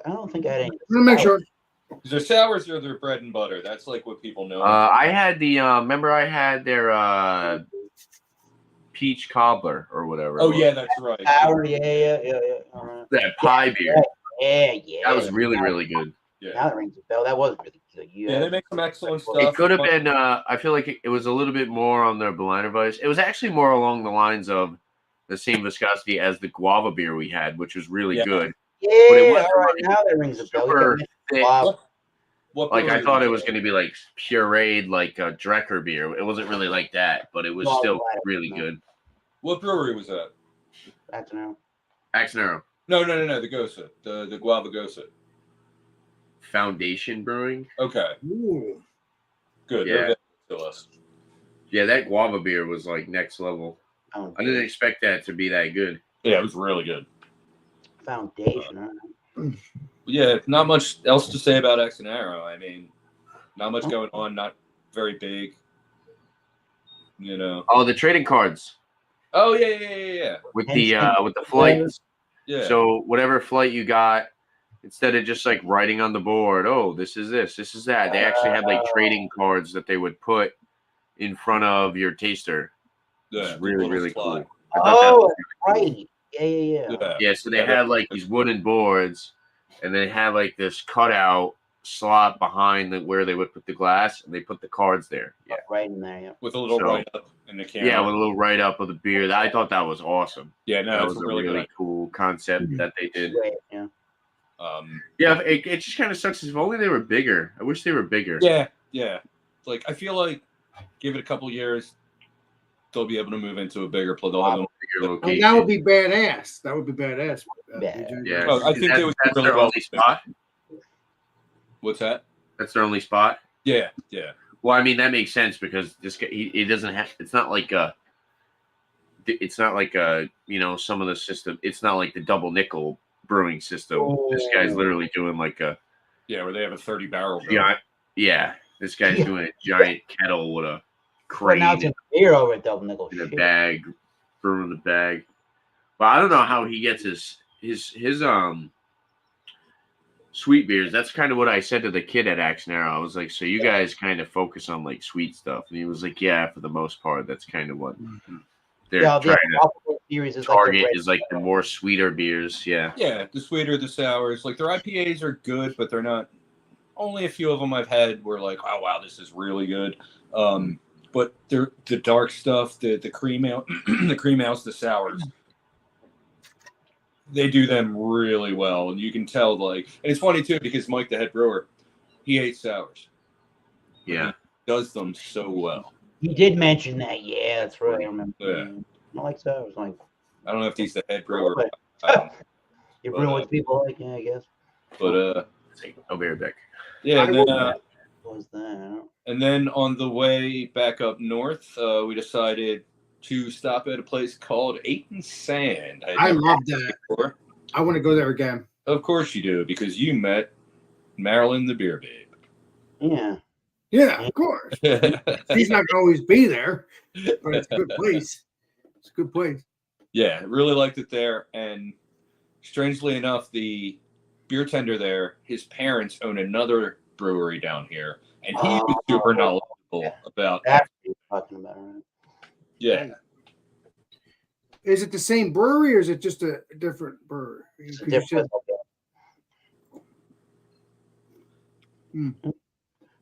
D: I don't think I had any.
A: Make sure.
C: Is there sours or their bread and butter? That's like what people know.
B: I had the remember I had their peach cobbler or whatever.
C: Oh yeah, that's right.
D: Sour, yeah.
B: That pie beer.
D: Yeah.
B: That was really really good.
C: Yeah.
D: Now that rings a bell. That was really good.
C: Yeah, they make some excellent stuff.
B: It could have been. I feel like it was a little bit more on their Berliner Weiss. It was actually more along the lines of the same viscosity as the guava beer we had, which was really good.
D: Yeah,
B: But it wasn't
D: all right.
B: like
D: Now that rings a bell.
B: super thick.
C: What
B: Like I
C: brewery
B: thought it
C: was
B: was going to be like pureed, like a Drecker beer. It wasn't really like that, but it was
D: No,
B: still
D: right.
B: really good.
C: What brewery was that?
D: That's now.
B: Axnero
C: No, the Gosa, the Guava Gosa.
B: Foundation Brewing.
C: Okay,
A: Ooh.
C: good.
B: Yeah.
C: To us.
B: Yeah, that guava beer was like next level.
D: Oh,
B: I didn't expect that to be that good.
C: Yeah, it was really good.
D: Foundation. Huh?
C: Yeah, not much else to say about X and Arrow. I mean, not much going on. Not very big. You know.
B: Oh, the trading cards
C: Oh yeah.
B: with the flights.
C: Yeah.
B: So whatever flight you got, instead of just like writing on the board, oh, this is that, they actually had like trading cards that they would put in front of your taster.
C: Yeah,
B: It's really, really
C: slide.
B: cool. I thought that was
D: right. Yeah.
B: Yeah, so they had like these wooden boards, and they had like this cutout slot behind where they would put the glass, and they put the cards there. Yeah,
D: Right in there. Yeah.
C: With a little
B: So-
C: write up in the camera.
B: yeah, with a little write up of the beer. I thought that was awesome.
C: Yeah, no,
B: That
C: it's
B: was
C: a
B: a
C: really
B: really
C: good.
B: cool concept that they did.
D: Great. Yeah.
B: Yeah, it just kind of sucks. If only they were bigger. I wish they were bigger.
C: Yeah. Like I feel like give it a couple years, they'll be able to move into a bigger play. They'll have
B: Bigger
A: And
B: location.
A: that would be badass. That would be badass.
B: Yeah,
C: Oh, I think they would
B: that's
C: do
B: their
C: really well.
B: only spot.
C: What's that?
B: That's their only spot.
C: Yeah.
B: Well, I mean that makes sense because this guy he doesn't have. It's not like a some of the system. It's not like the double nickel brewing system. This guy's literally doing like a
C: Yeah, where they have a 30 barrel.
B: giant. Yeah, this guy's doing a giant kettle with a crane
D: Now it's a beer over at Double Nickel.
B: in a
D: Shit.
B: bag, brewing the bag. But I don't know how he gets his sweet beers. That's kind of what I said to the kid at Axnero. I was like, so you guys kind of focus on like sweet stuff, and he was like, yeah, for the most part, that's kind of what they're trying to
D: Alcohol series is
B: target
D: like
B: is like the more sweeter beers. Yeah.
C: Yeah, the sweeter, the sours. Like their IPAs are good, but they're not. Only a few of them I've had were like, oh wow, this is really good. But they're the dark stuff, the cream ale, the cream ales, the sours. They do them really well, and you can tell. Like, and it's funny too because Mike, the head brewer, he hates sours.
B: Yeah.
C: Does them so well.
D: He did mention that. Yeah, that's right. I remember.
C: Yeah.
D: I like that. I was like,
C: I don't know if he's the head brewer.
D: you bring what people like, yeah, I guess.
C: But
B: I'll be right back.
C: yeah, and then,
D: What was that?
C: and then on the way back up north, we decided to stop at a place called Eight and Sand.
A: I love that.
C: Before.
A: I want to go there again.
C: Of course you do, because you met Marilyn the Beer Babe.
D: Yeah.
A: Yeah, of course. He's not going to always be there, but it's a good place. It's a good place.
C: Yeah, really liked it there. And strangely enough, the beer tender there, his parents own another brewery down here, and he was super knowledgeable about.
D: That's what you're talking about, right?
C: Yeah,
A: Is it the same brewery or is it just a different brewery?
D: It's a
A: 'Cause you
D: different.
A: Hmm.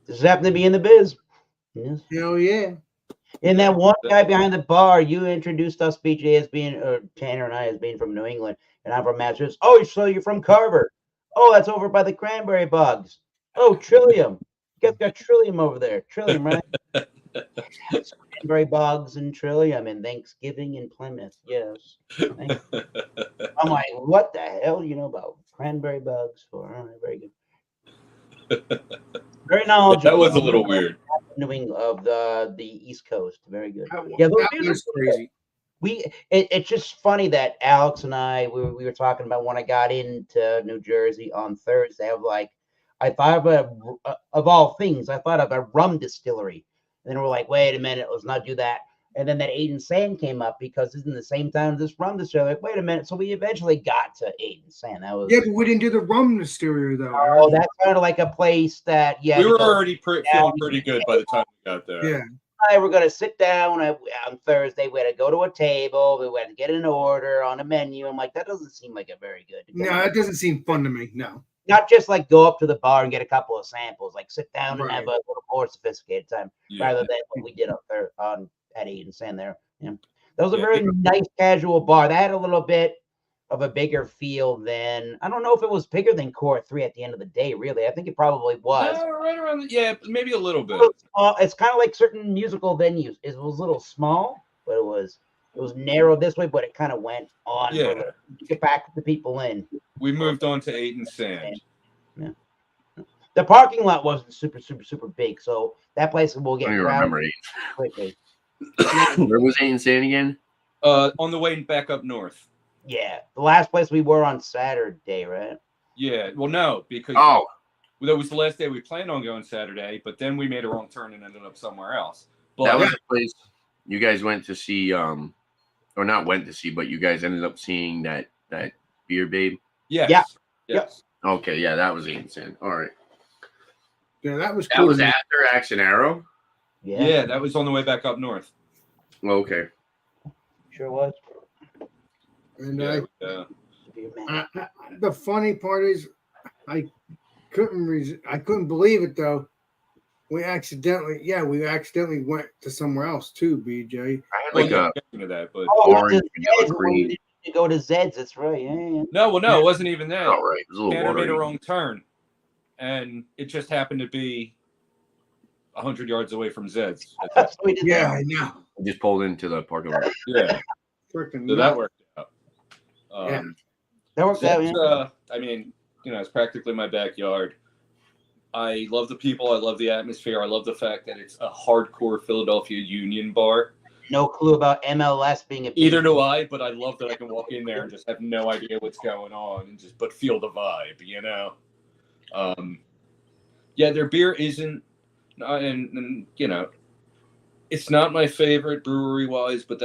D: This happened to be in the biz. Yes.
A: Hell yeah.
D: And that one guy behind the bar, you introduced us, BJ, as being, or Tanner and I, as being from New England, and I'm from Massachusetts. Oh, so you're from Carver. Oh, that's over by the cranberry bogs. Oh, Trillium. You guys got Trillium over there. Trillium, right? Cranberry bogs and Trillium and Thanksgiving in Plymouth. Yes. I'm like, what the hell you know about cranberry bogs for? All right, very good. Very knowledgeable.
C: That was a little weird.
D: New England of the East Coast. Very good.
A: That,
D: Yeah, those
A: that
D: beers are
A: was crazy.
D: It's just funny that Alex and I we were talking about when I got into New Jersey on Thursday. I thought of all things, I thought of a rum distillery, and then we're like, wait a minute, let's not do that. And then that Aiden Sand came up because it's in the same town as this rum distillery. Like, wait a minute, so we eventually got to Aiden Sand. That was
A: Yeah, but we didn't do the rum distillery though.
D: oh, that's kind of like a place that
C: We were
D: because
C: already feeling pretty good by the time we got there.
A: Yeah.
D: I were going to sit down on Thursday. We had to go to a table. We had to get an order on a menu. I'm like, that doesn't seem like a very good.
A: No, that doesn't seem fun to me. No.
D: Not just like go up to the bar and get a couple of samples. Like sit down and have a
A: Right.
D: little more sophisticated time
C: Yeah.
D: rather than what we did up there at Aiden Sand there. Yeah. That was a
C: Yeah.
D: very nice casual bar. That had a little bit of a bigger feel than I don't know if it was bigger than Core 3 at the end of the day, really. I think it probably was.
C: Right around, maybe a little bit.
D: It's kind of like certain musical venues. It was a little small, but it was narrow this way, but it kind of went on.
C: Yeah.
D: To get back the people in.
C: We moved on to Aiden Sand.
D: Yeah. The parking lot wasn't super big, so that place will
B: I
D: get
B: don't even
D: crowded
B: remember
D: quickly.
B: Aiden. Where was Aiden Sand again?
C: On the way back up north.
D: Yeah, the last place we were on Saturday, right?
C: Yeah. Well, no, because
B: Oh,
C: that was the last day we planned on going Saturday, but then we made a wrong turn and ended up somewhere else. But
B: that was the place you guys went to see. Or not went to see, but you guys ended up seeing that Beer Babe.
C: yes.
D: Yeah.
C: Yes.
B: Okay, yeah, that was Aiden Sand. All right,
A: Yeah, that was
B: that
A: cool.
B: was after Axe and Arrow.
C: Yeah, that was on the way back up north.
B: Okay.
D: Sure was.
A: And
C: Yeah.
A: the funny part is, I couldn't believe it though. We accidentally went to somewhere else too, BJ.
B: I had
C: Well,
B: like
C: yeah,
B: a
C: getting to that, but
D: Oh,
B: orange
D: to
B: vanilla
D: Zed's,
B: cream.
D: when you go to Zed's, that's right. Yeah.
C: no, it wasn't even that.
B: Oh, right. It was a little
C: Tanner made a
B: watery.
C: wrong turn, and it just happened to be 100 yards away from Zed's.
D: So we did
A: Yeah,
D: that.
A: I know.
B: I just pulled into the parking lot.
C: Yeah,
A: Freaking
C: so that worked out.
A: Yeah.
D: That worked out.
C: Zed's,
D: Yeah.
C: I mean, it's practically my backyard. I love the people. I love the atmosphere. I love the fact that it's a hardcore Philadelphia Union bar.
D: No clue about MLS being a big
C: Either do I, but I love that I can walk in there and just have no idea what's going on and but feel the vibe, Yeah, their beer isn't, and it's not my favorite brewery wise, but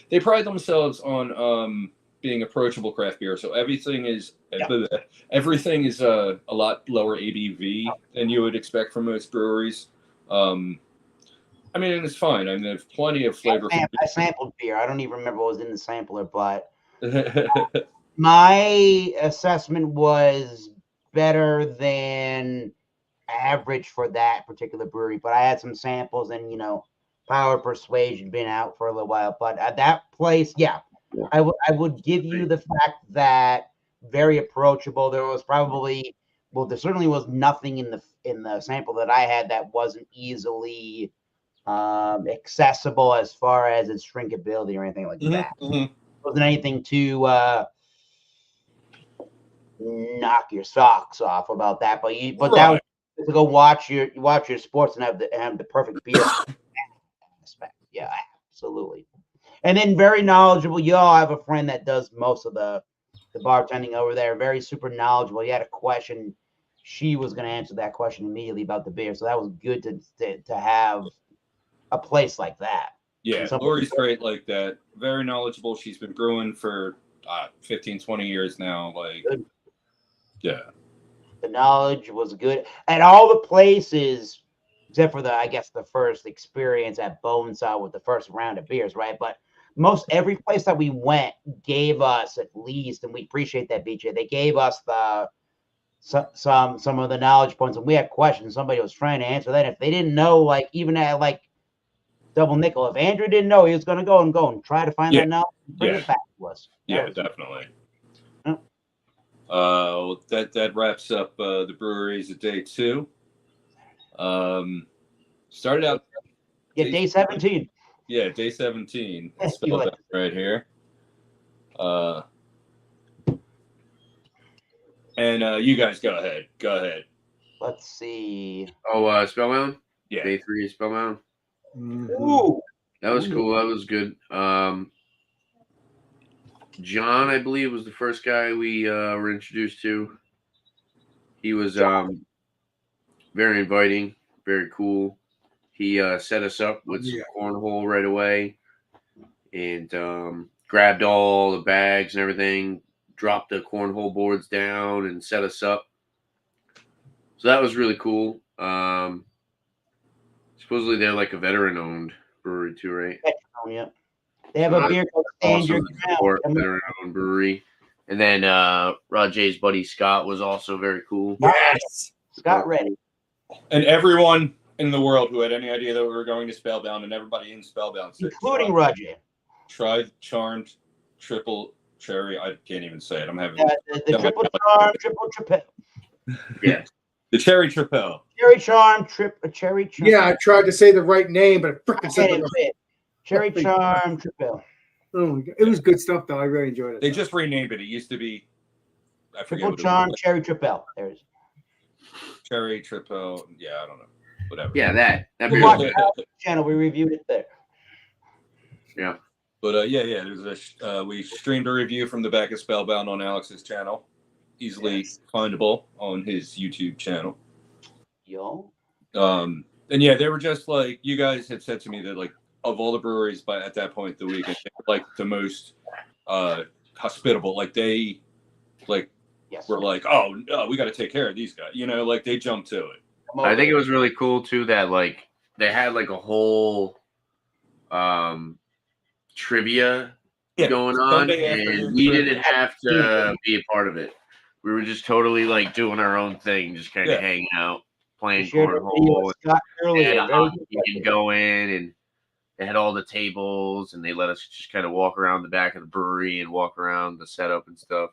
C: they pride themselves on being approachable craft beer. So everything is a lot lower ABV than you would expect from most breweries. And it's fine. there's plenty of flavor.
D: I sampled beer. I don't even remember what was in the sampler, but my assessment was better than average for that particular brewery. But I had some samples, and Power of Persuasion been out for a little while. But at that place, yeah, I would give you the fact that very approachable. There certainly was nothing in the sample that I had that wasn't easily accessible as far as its drinkability or anything like that.
C: Mhm.
D: Wasn't anything to knock your socks off about that, but that was to go watch your sports and have the perfect beer. Yeah, absolutely. And then very knowledgeable. I have a friend that does most of the bartending over there. Very super knowledgeable. He had a question. She was going to answer that question immediately about the beer. So that was good to have a place like that.
C: Yeah, Lori's great like that. Very knowledgeable. She's been brewing for 15, 20 years now.
D: Good.
C: Yeah.
D: The knowledge was good at all the places, except for the first experience at Bonesaw with the first round of beers, right? But most every place that we went gave us at least, and we appreciate that, BJ. They gave us some of the knowledge points, and we had questions. Somebody was trying to answer that. If they didn't know, even at double nickel, if Andrew didn't know, he was going to go and try to find that knowledge and bring it back to us.
C: Definitely. That wraps up the breweries of day 2. Started out.
D: Day 17.
C: Yeah, day 17. It's spelled out right here. And you guys go ahead.
D: Let's see.
B: Oh, Spellbound.
C: Yeah.
B: Day 3 of Spellbound.
A: Mhm.
D: Ooh,
B: That was
D: Ooh.
B: cool. That was good. John, I believe, was the first guy we were introduced to. He was very inviting, very cool. He set us up with some
A: Yeah.
B: cornhole right away, and grabbed all the bags and everything, dropped the cornhole boards down, and set us up. So that was really cool. Supposedly they're like a veteran-owned brewery too, right?
D: Oh, yeah. They have a beer called Stand
B: Also
D: Your
B: to support
D: Ground.
B: veteran-owned brewery. And then Rajay's buddy Scott was also very cool.
A: Yes.
D: Scott Reddy.
C: And everyone in the world who had any idea that we were going to Spellbound, and everybody in Spellbound said,
D: Including Roger.
C: tried Charmed Triple Cherry. I can't even say it. I'm having
D: The triple charm, triple.
B: Yeah.
C: the Cherry Tripel.
D: Cherry charm, cherry charm.
A: Yeah, I tried to say the right name, but I frickin'
D: I
A: said
D: can't
A: the
D: even
A: wrong.
D: say it. Cherry charm, triple.
A: Oh my God. It was good stuff, though. I really enjoyed it.
C: They just renamed it. It used to be, I forget
D: Triple
C: what it
D: charm,
C: was.
D: cherry triple. There it is.
C: Cherry Tripel. Yeah, I don't know. Whatever.
B: Yeah, that
D: You
B: beer
D: watch
B: was
D: our channel, we reviewed it there.
B: yeah.
C: But yeah, there's we streamed a review from the back of Spellbound on Alex's channel, easily findable on his YouTube channel.
D: Yo.
C: And yeah, they were just like, you guys had said to me that like of all the breweries, but at that point the weekend, they were like the most hospitable. Like they
D: Yes.
C: were like, oh no, we got to take care of these guys. You know, like they jumped to it.
B: I think it was really cool too that like they had like a whole trivia going on,
C: Sunday afternoon
B: and we
C: trivia.
B: didn't have to be a part of it. We were just totally like doing our own thing, just kind of hanging out, playing
D: shared a video
B: cornhole.
D: with Scott
B: They had
D: earlier.
B: a
D: Very
B: hockey game going, and they had all the tables, and they let us just kind of walk around the back of the brewery and walk around the setup and stuff.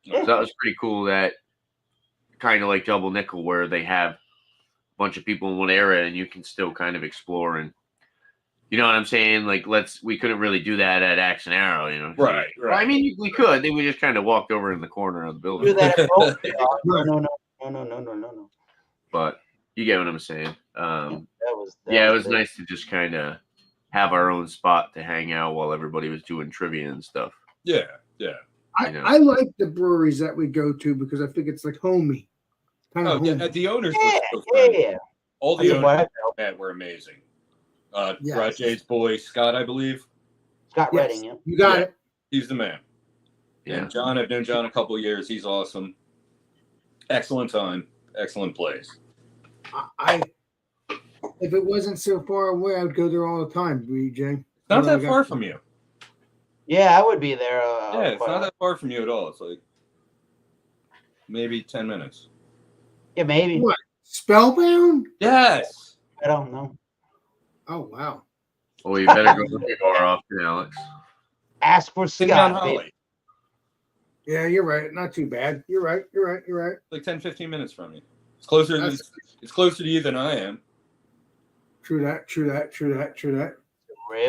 B: So that was pretty cool. That kind of like Double Nickel, where they have a bunch of people in one area, and you can still kind of explore and. You know what I'm saying? Like, we couldn't really do that at Axe and Arrow, you know?
C: Right.
B: Well, I mean, we could. Then we just kind of walked over in the corner of the
D: Do
B: building.
D: that at both. No.
B: But you get what I'm saying.
D: That was
B: It was nice to just kind of have our own spot to hang out while everybody was doing trivia and stuff.
C: Yeah.
A: I like the breweries that we go to because I think it's like homey. Kind of
C: Oh, yeah.
A: homey.
C: The owners were so friendly.
D: Yeah.
C: All
D: That's
C: the
D: what I
C: owners
D: felt.
C: met were amazing.
A: Yes.
C: Rajay's boy Scott, I believe,
D: Scott
A: Yes.
D: Redding, yeah.
A: You got
C: Yeah.
A: it.
C: he's the man.
B: Yeah.
C: And John, I've known John a couple of years. He's awesome. Excellent time. Excellent place.
A: I if it wasn't so far away, I would go there all the time, BJ.
C: Not
A: Well, I
C: that
A: got-
C: far from you.
D: Yeah, I would be there.
C: Yeah, it's not that far from you at all. It's like maybe 10 minutes.
D: Yeah, maybe.
A: What? Spellbound?
C: Yes.
D: I don't know.
A: Oh wow.
B: Well, you better go to the bar often, Alex.
D: Ask for
C: Sitting on
D: Scott. baby.
C: Holly.
A: Yeah, you're right. Not too bad. You're right.
C: Like 10, 15 minutes from you. It's closer. It's closer to you than I am.
A: True that.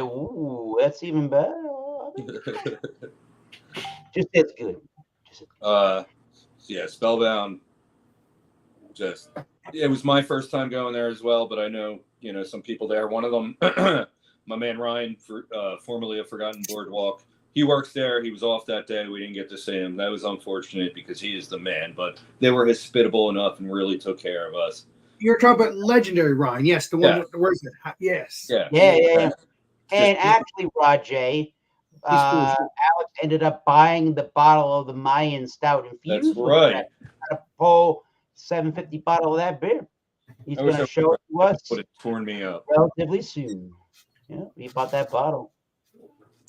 D: Ooh, that's even better. Just it's good.
C: Yeah, Spellbound. Just it was my first time going there as well, but I know some people there. One of them, my man Ryan, formerly of Forgotten Boardwalk. He works there. He was off that day. We didn't get to see him. That was unfortunate because he is the man. But they were hospitable enough and really took care of us.
A: You're talking about legendary Ryan. Yes, the one
C: Yeah.
A: with the words. Yes.
D: Yeah. And actually, Rajay,
A: cool.
D: Alex ended up buying the bottle of the Mayan Stout infused.
C: That's
D: with
C: right.
D: that. A full 750 bottle of that beer. He's
C: I wish
D: going
C: I
D: to show it to us
C: Would have torn me up.
D: relatively soon. Yeah, he bought that bottle.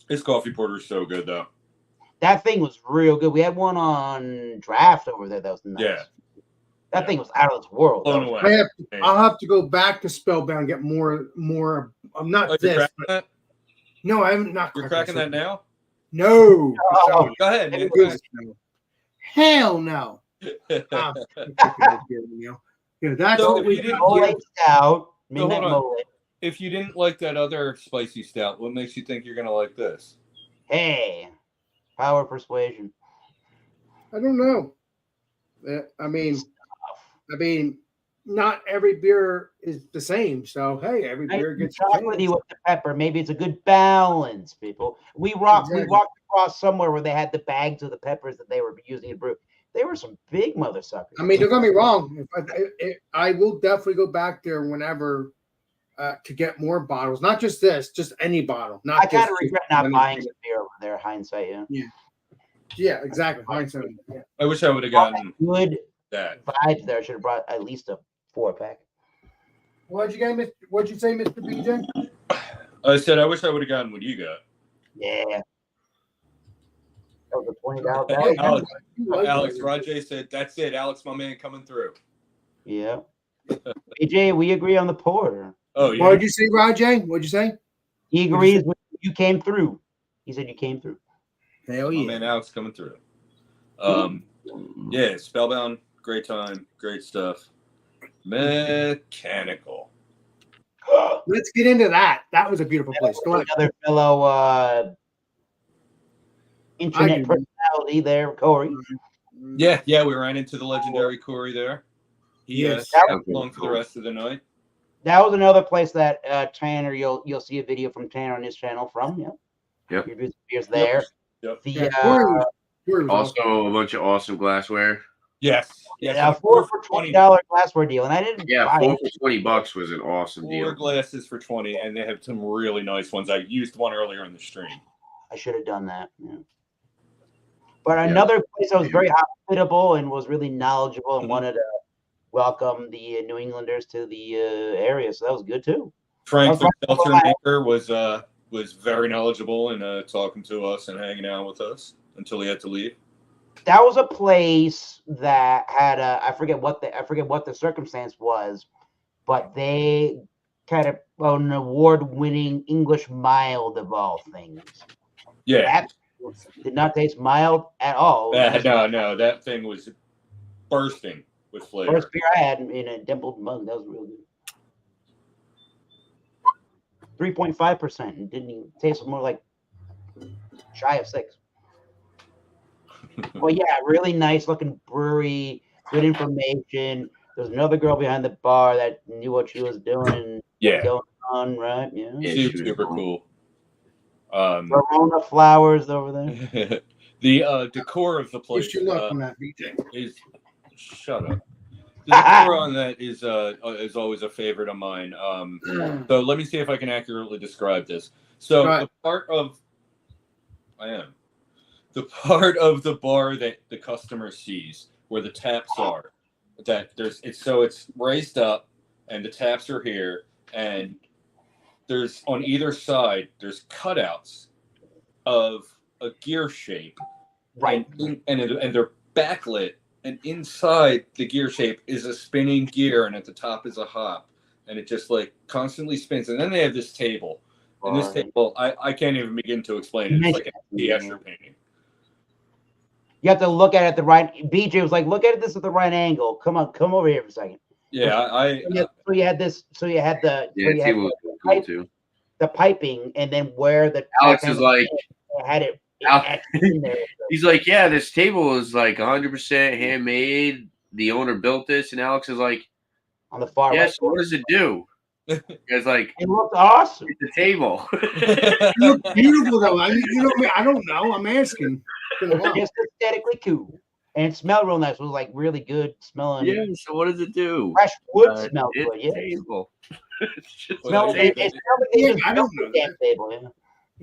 C: His coffee porter is so good though.
D: That thing was real good. We had one on draft over there. That was nice.
C: Yeah.
D: That thing was out of this world.
C: Blown
D: That was-
C: away.
A: I'll have to go back to Spellbound and get more. I'm not
C: Oh, you're
A: this.
C: cracking
A: But,
C: that?
A: no, I'm not.
C: You're cracking that now?
A: No.
D: Oh,
C: Go ahead. man.
A: No. Hell no. Ah, yeah, that's
C: So
A: what
C: if
A: we
C: you didn't-
D: Mullet Stout, midnight
C: hold on.
D: mullet.
C: If you didn't like that other spicy stout, what makes you think you're gonna like this?
D: Hey, power persuasion.
A: I don't know. I mean, not every beer is the same. So hey, every
D: Nice
A: beer
D: and
A: gets
D: chocolatey
A: changed.
D: with the pepper. Maybe it's a good balance, people. We walked
A: Exactly.
D: across somewhere where they had the bags of the peppers that they were using to brew. They were some big mother suckers.
A: I mean, don't get me wrong. I will definitely go back there whenever to get more bottles. Not just this, just any bottle. Not
D: I kind
A: just
D: of regret not buying some beer over there. Hindsight, yeah.
A: Yeah, exactly. Hindsight. Yeah.
C: I wish I would have gotten
D: Good
C: that.
D: vibes there. Should have brought at least a 4-pack.
A: What'd you get? What'd you say, Mr. BJ?
C: I said I wish I would have gotten what you got.
D: Yeah. That was a $20
C: Hey,
D: bag.
C: Alex Rajay said, "That's it, Alex, my man, coming through."
D: Yeah. AJ, we agree on the porter.
C: Oh yeah.
A: What'd you say, Rajay? What'd you say?
D: He
A: What'd you
D: agrees with you came through. He said you came through.
A: Hell
C: My
A: yeah.
C: man Alex coming through. Yeah, Spellbound, great time, great stuff. Mechanical.
A: Let's get into that. That was a beautiful place. Go ahead.
D: Another fellow internet
A: do.
D: personality there, Corey.
C: Yeah, we ran into the legendary Corey there. He
A: Yes.
C: stayed along for the rest of the night.
D: That was another place that Tanner, you'll see a video from Tanner on his channel from. Yeah.
B: Yep.
D: He reviews beers there.
C: Yep.
D: The
A: Yeah, Corey was awesome.
B: Also, a bunch of awesome glassware.
C: Yes.
D: $4 for $20 glassware deal, and I didn't
B: Yeah,
D: buy
B: $4
D: it.
B: for $20 was an awesome
C: 4
B: deal.
C: glasses for 20, and they have some really nice ones. I used one earlier in the stream.
D: I should have done that. Yeah. But another place that was very hospitable and was really knowledgeable and wanted to welcome the New Englanders to the area, so that was good too.
C: Frank
D: That's
C: the Seltzer Maker was very knowledgeable and talking to us and hanging out with us until he had to leave.
D: That was a place that had I forget what the circumstance was, but they kind of an award-winning English mild of all things.
C: Yeah.
D: That did not taste mild at all.
C: No, that thing was bursting with flavor.
D: First beer I had in a dimpled mug. That was real good. 3.5%. And didn't even taste more like shy of 6. Well, yeah, really nice looking brewery. Good information. There's another girl behind the bar that knew what she was doing.
C: Yeah.
D: Going on, right? Yeah.
B: Yeah.
C: Super cool.
D: Verona flowers over there.
C: The decor of the place
A: Wish you luck on that, BJ.
C: is shut up. The decor on that is always a favorite of mine. So let me see if I can accurately describe this. So
A: Right.
C: the part of the bar that the customer sees, where the taps are, that it's raised up, and the taps are here, and there's on either side there's cutouts of a gear shape,
D: Right.
C: and they're backlit, and inside the gear shape is a spinning gear, and at the top is a hop, and it just like constantly spins. And then they have this table, and this table I can't even begin to explain it. It's like a Escher painting.
D: You have to look at it the right. BJ was like, "Look at this at the right angle. Come over here for a second."
C: Yeah,
D: So you had this. So you had the.
B: Yeah,
D: so you had
B: table was
D: the,
B: cool
D: pipe,
B: too.
D: the piping, and then where the
B: Alex is like,
D: had it
B: Alex-
D: in there.
B: he's like, yeah, this table is like 100% handmade. The owner built this, and Alex is like,
D: On the far
B: yeah.
D: right.
B: So what does it do? It's like
D: It looked awesome.
B: it's a table.
A: You look beautiful though. I mean, you know me. I don't know. I'm asking.
D: Just aesthetically cool, and it smelled real nice. It was like really good smelling.
B: Yeah. So what does it do?
D: Fresh wood smelled
B: It's
D: good.
B: a
D: Yeah.
B: table. It's just
C: Well,
B: a
D: Smelled,
B: table.
D: it smelled like they
A: Yeah,
D: just
A: I don't
D: built
A: know
D: the damn table. Yeah.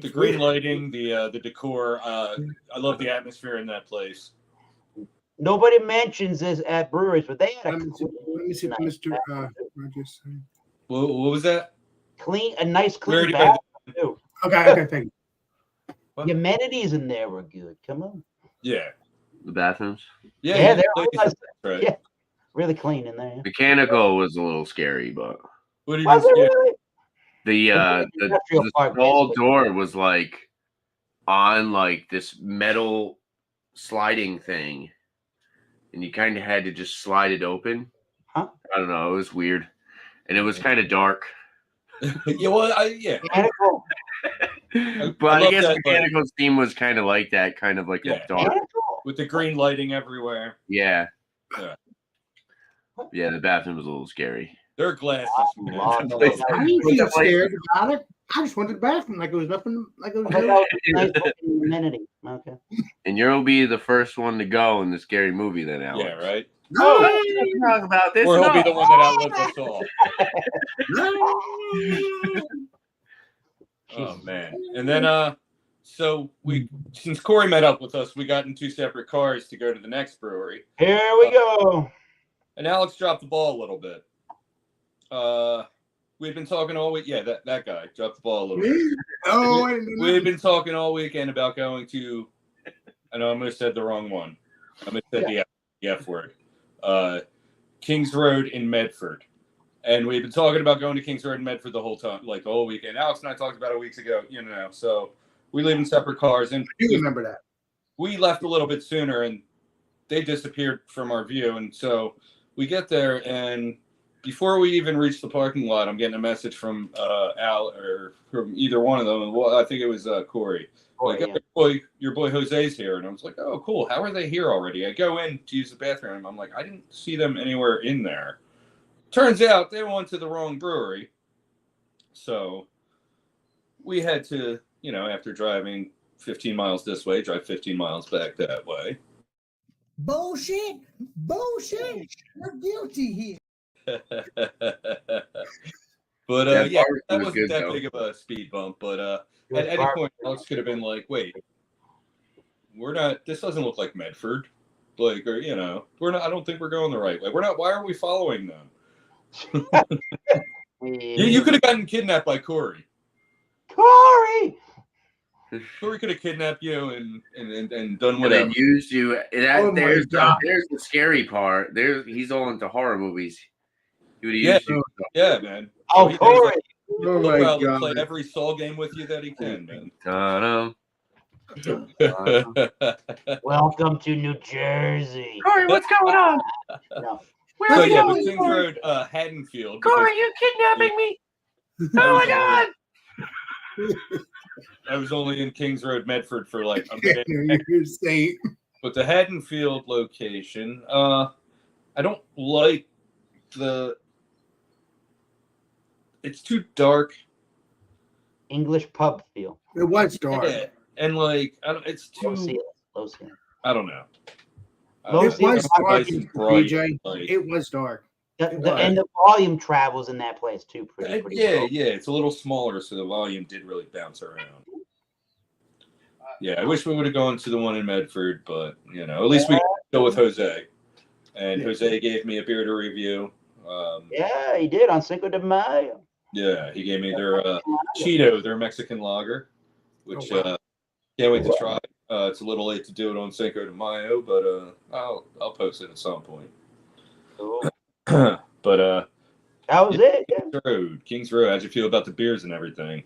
C: the green lighting, the decor. I love the atmosphere in that place.
D: Nobody mentions this at breweries, but they had
A: Let me see what Mr. Rogers saying.
C: What was that?
D: a nice
C: We
D: clean
C: already
D: bathroom too.
A: Okay, thank you.
D: The amenities in there were good. Come on.
C: Yeah.
B: The bathrooms.
D: Yeah, they're
C: the place
D: really
C: is right.
D: Yeah. Really clean in there.
B: Mechanical was a little scary, but
C: What do you
D: Was it
C: mean?
D: really?
B: the
D: Industrial park,
B: small
D: basically.
B: door was like on like this metal sliding thing, and you kind of had to just slide it open.
D: Huh?
B: I don't know. It was weird, and it was kind of dark.
C: Yeah, well, yeah.
D: Mechanical.
B: But I
C: love
B: guess
C: that,
B: Mechanical's theme was kind of like that, kind of like
C: Yeah.
B: a dark.
D: Mechanical.
C: With the green lighting everywhere.
B: Yeah. Yeah, the bathroom was a little scary.
C: Their glasses. man.
D: Lord,
B: That place-
A: I didn't
B: What's
A: feel
B: that place?
A: scared about it. I just went to the bathroom like it was nothing. Like it was.
D: I thought that was a nice fucking amenity. Okay.
B: And you'll be the first one to go in the scary movie then, Alex.
C: Yeah, right.
A: No,
B: Talk about this.
C: Or he'll be
B: no.
C: the one that outlives us all.
A: no.
C: Oh man. And then so we since Corey met up with us, we got in 2 separate cars to go to the next brewery.
D: Here we go.
C: And Alex dropped the ball a little bit. We've been talking all week. Yeah, that guy dropped the ball a little bit.
A: Me? Oh, I didn't know.
C: We've been talking all weekend about going to. I know I almost said the wrong one. I almost said the F word. Kings Road in Medford. And we've been talking about going to Kings Road in Medford the whole time, like the whole weekend. Alex and I talked about it weeks ago, so we live in separate cars. And
A: I do remember that.
C: we left a little bit sooner and they disappeared from our view. And so we get there, and before we even reach the parking lot, I'm getting a message from Al or from either one of them. Well, I think it was Corey. Like,
D: Oh, yeah.
C: your boy Jose's here. And I was like, oh, cool. How are they here already? I go in to use the bathroom. I'm like, I didn't see them anywhere in there. Turns out they went to the wrong brewery. So we had to, after driving 15 miles this way, drive 15 miles back that way.
E: Bullshit! Bullshit! We're guilty here.
C: But
B: Yeah,
C: that
B: was
C: wasn't
B: good,
C: that
B: though.
C: big of a speed bump. But
D: It was
C: at any
D: bar-
C: point, Alex could have been like, "Wait, we're not. This doesn't look like Medford. Like, or we're not. I don't think we're going the right way. We're not. Why are we following them? You could have gotten kidnapped by Corey.
D: Corey.
C: Corey could have kidnapped you and done
B: And
C: whatever.
B: then used you.
A: Oh my God.
B: There's the scary part. He's all into horror movies. He would have
C: Yeah.
B: used you.
C: Yeah, man.
D: Oh,
C: he
D: Corey.
A: Oh
C: Look,
A: my
C: I'll play
A: God.
C: every Saul game with you that he can, man.
B: Ta-dum.
D: Welcome to New Jersey.
B: Corey, what's going on?
D: No.
B: Where
C: So
B: are we
C: yeah,
B: going?
C: but Kings Road, Haddonfield.
B: Corey, you kidnapping me? Oh my God!
C: I was only in Kings Road, Medford for like a minute.
A: You're saying
C: But the Haddonfield location, I don't like it's too dark.
D: English pub feel.
A: it was dark.
C: Yeah, and like it's
D: Low
C: too.
D: ceiling. Low ceiling.
C: I don't know.
D: Low
A: It
D: ceiling.
A: was dark,
C: Nice and bright,
A: DJ.
C: like-
A: It was dark.
D: And the volume travels in that place too. Pretty
C: yeah,
D: well.
C: yeah, it's a little smaller, so the volume did really bounce around. Yeah, I wish we would have gone to the one in Medford, but at least we could go with Jose. And Jose gave me a beer to review.
D: Yeah, he did on Cinco de Mayo.
C: Yeah, he gave me their Cheeto, their Mexican lager, which
A: Oh, wow.
C: can't wait to try. It's a little late to do it on Cinco de Mayo, but I'll post it at some point.
D: Cool.
C: But
D: That was it. Yeah.
C: Kings Road. How'd you feel about the beers and everything?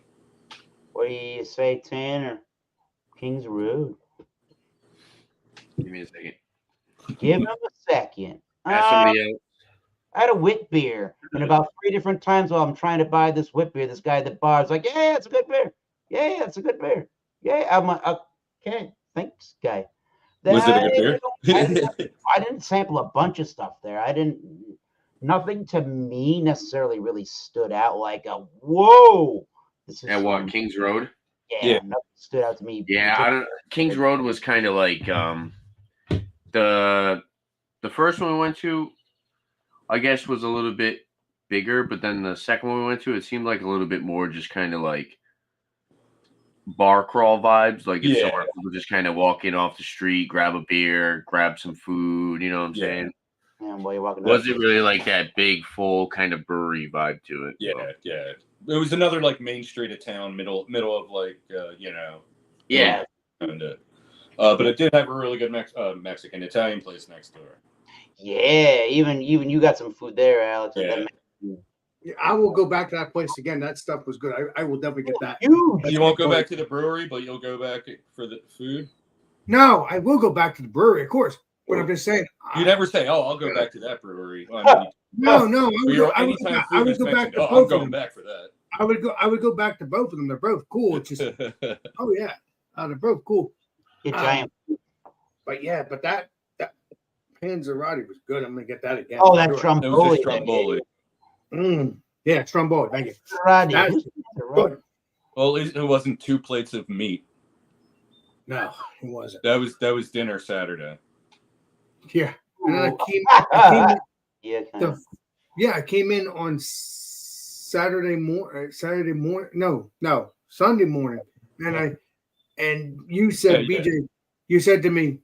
D: What do you say, Tanner? Kings Road.
B: Give me a second.
D: Give him a second.
B: Ask somebody else.
D: I had a wit beer, and about 3 different times while I'm trying to buy this wit beer, this guy at the bar is like, "Yeah, it's a good beer. Yeah, it's a good beer. Yeah." I'm like, "Okay, thanks, guy." Then
C: Was it a good beer?
D: I didn't sample a bunch of stuff there. Nothing to me necessarily really stood out like a whoa. This is
B: At what?
D: some-
B: Kings Road?
D: Yeah, nothing stood out to me.
B: Yeah, Kings Road was kind of like the first one we went to, I guess, was a little bit bigger, but then the second one we went to, it seemed like a little bit more just kind of like bar crawl vibes. Like it's somewhere people just kind of walk in off the street, grab a beer, grab some food. You know what I'm saying?
D: Yeah, while you're walking.
B: Wasn't really like that big, full kind of brewery vibe to it.
C: Yeah. It was another like main street of town, middle of like
B: Yeah.
C: kinda. But it did have a really good Mexican Italian place next door.
D: Yeah, even you got some food there, Alex.
C: Yeah.
A: Yeah, I will go back to that place again. That stuff was good. I will definitely get that.
D: Huge.
C: You won't go back to the brewery, but you'll go back for the food.
A: No, I will go back to the brewery, of course. But I'm just saying.
C: You never say, "Oh, I'll go back to that brewery." Well, I mean,
A: No, I would go,
C: anytime
A: I
C: food
A: would
C: is
A: go back
C: mentioned,
A: to
C: I'm
A: both of
C: going
A: them.
C: back for that.
A: I would go back to both of them. They're both cool. It's just oh yeah, they're both cool.
D: Italian.
A: But yeah, but that Panzerotti was good. I'm gonna get that again.
D: Oh, that's
A: Sure.
C: It was a
D: Stromboli.
C: Stromboli.
A: Yeah, Stromboli. Thank you.
D: Rodney.
A: That's
D: Who's Panzerotti?
A: good.
C: Well, at least it wasn't 2 plates of meat.
A: No, it wasn't.
C: That was dinner Saturday.
A: Yeah, and then I came
D: Yeah, kind
A: the
D: of.
A: yeah, I came in on Sunday morning, and you said,
C: Yeah.
A: BJ, you said to me,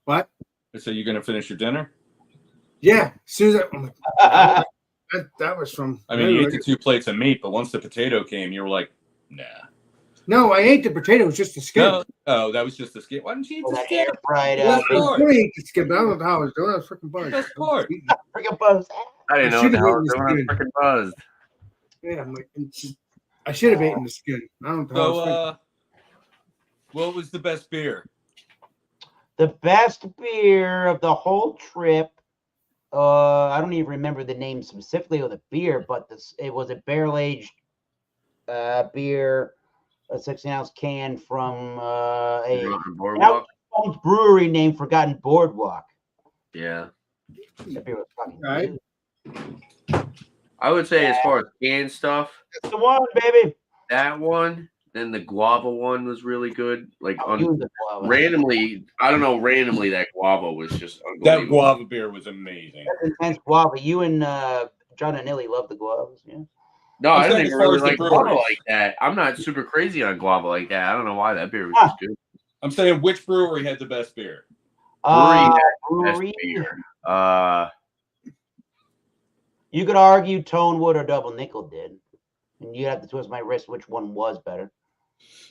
A: what?
C: So you're gonna finish your dinner?
A: Yeah, Susan. I'm like, that was from.
C: I mean, you ate the 2 plates of meat, but once the potato came, you were like, nah.
A: No, I ate the potatoes, just the skin.
C: No, oh, that was just the skin. Why didn't you eat
D: Oh,
C: the
D: that
C: skin?
D: air fried
A: Well,
C: Of course.
A: I ate the skin, but I don't know how I was doing. I was freaking buzzed.
C: Best part.
D: freaking buzz.
B: I didn't
A: I
B: know what the
A: should've
B: hell I
A: eaten
B: was
A: the
B: doing. I was
A: skin.
B: freaking buzzed.
A: Yeah, I'm like, I should have eaten the skin. I don't know. How I was thinking.
C: So, what was the best beer?
D: The best beer of the whole trip. I don't even remember the name specifically of the beer, but it was a barrel aged beer, a 16-ounce can from a
B: Mountain Boardwalk.
D: brewery named Forgotten Boardwalk.
B: Yeah.
D: That beer was fucking
A: Right.
D: good.
B: I would say as far as canned stuff,
D: That's the one, baby.
B: that one, then the guava one was really good. Like
D: Oh, you and the guava.
B: randomly, I don't know, randomly that guava was just
C: That
B: unbelievable.
C: guava beer was amazing.
D: That's intense guava. You and John and Nilly love the guavas, yeah.
B: No,
C: I'm
B: I don't
C: saying
B: even
C: as far
B: really
C: as the
B: like guava
C: breweries.
B: like that. I'm not super crazy on guava like that. I don't know why that beer was
D: Huh.
B: just good.
C: I'm saying which brewery had the best beer?
D: Brewery.
B: Best beer.
D: You could argue Tonewood or Double Nickel did. And you'd have to twist my wrist which one was better.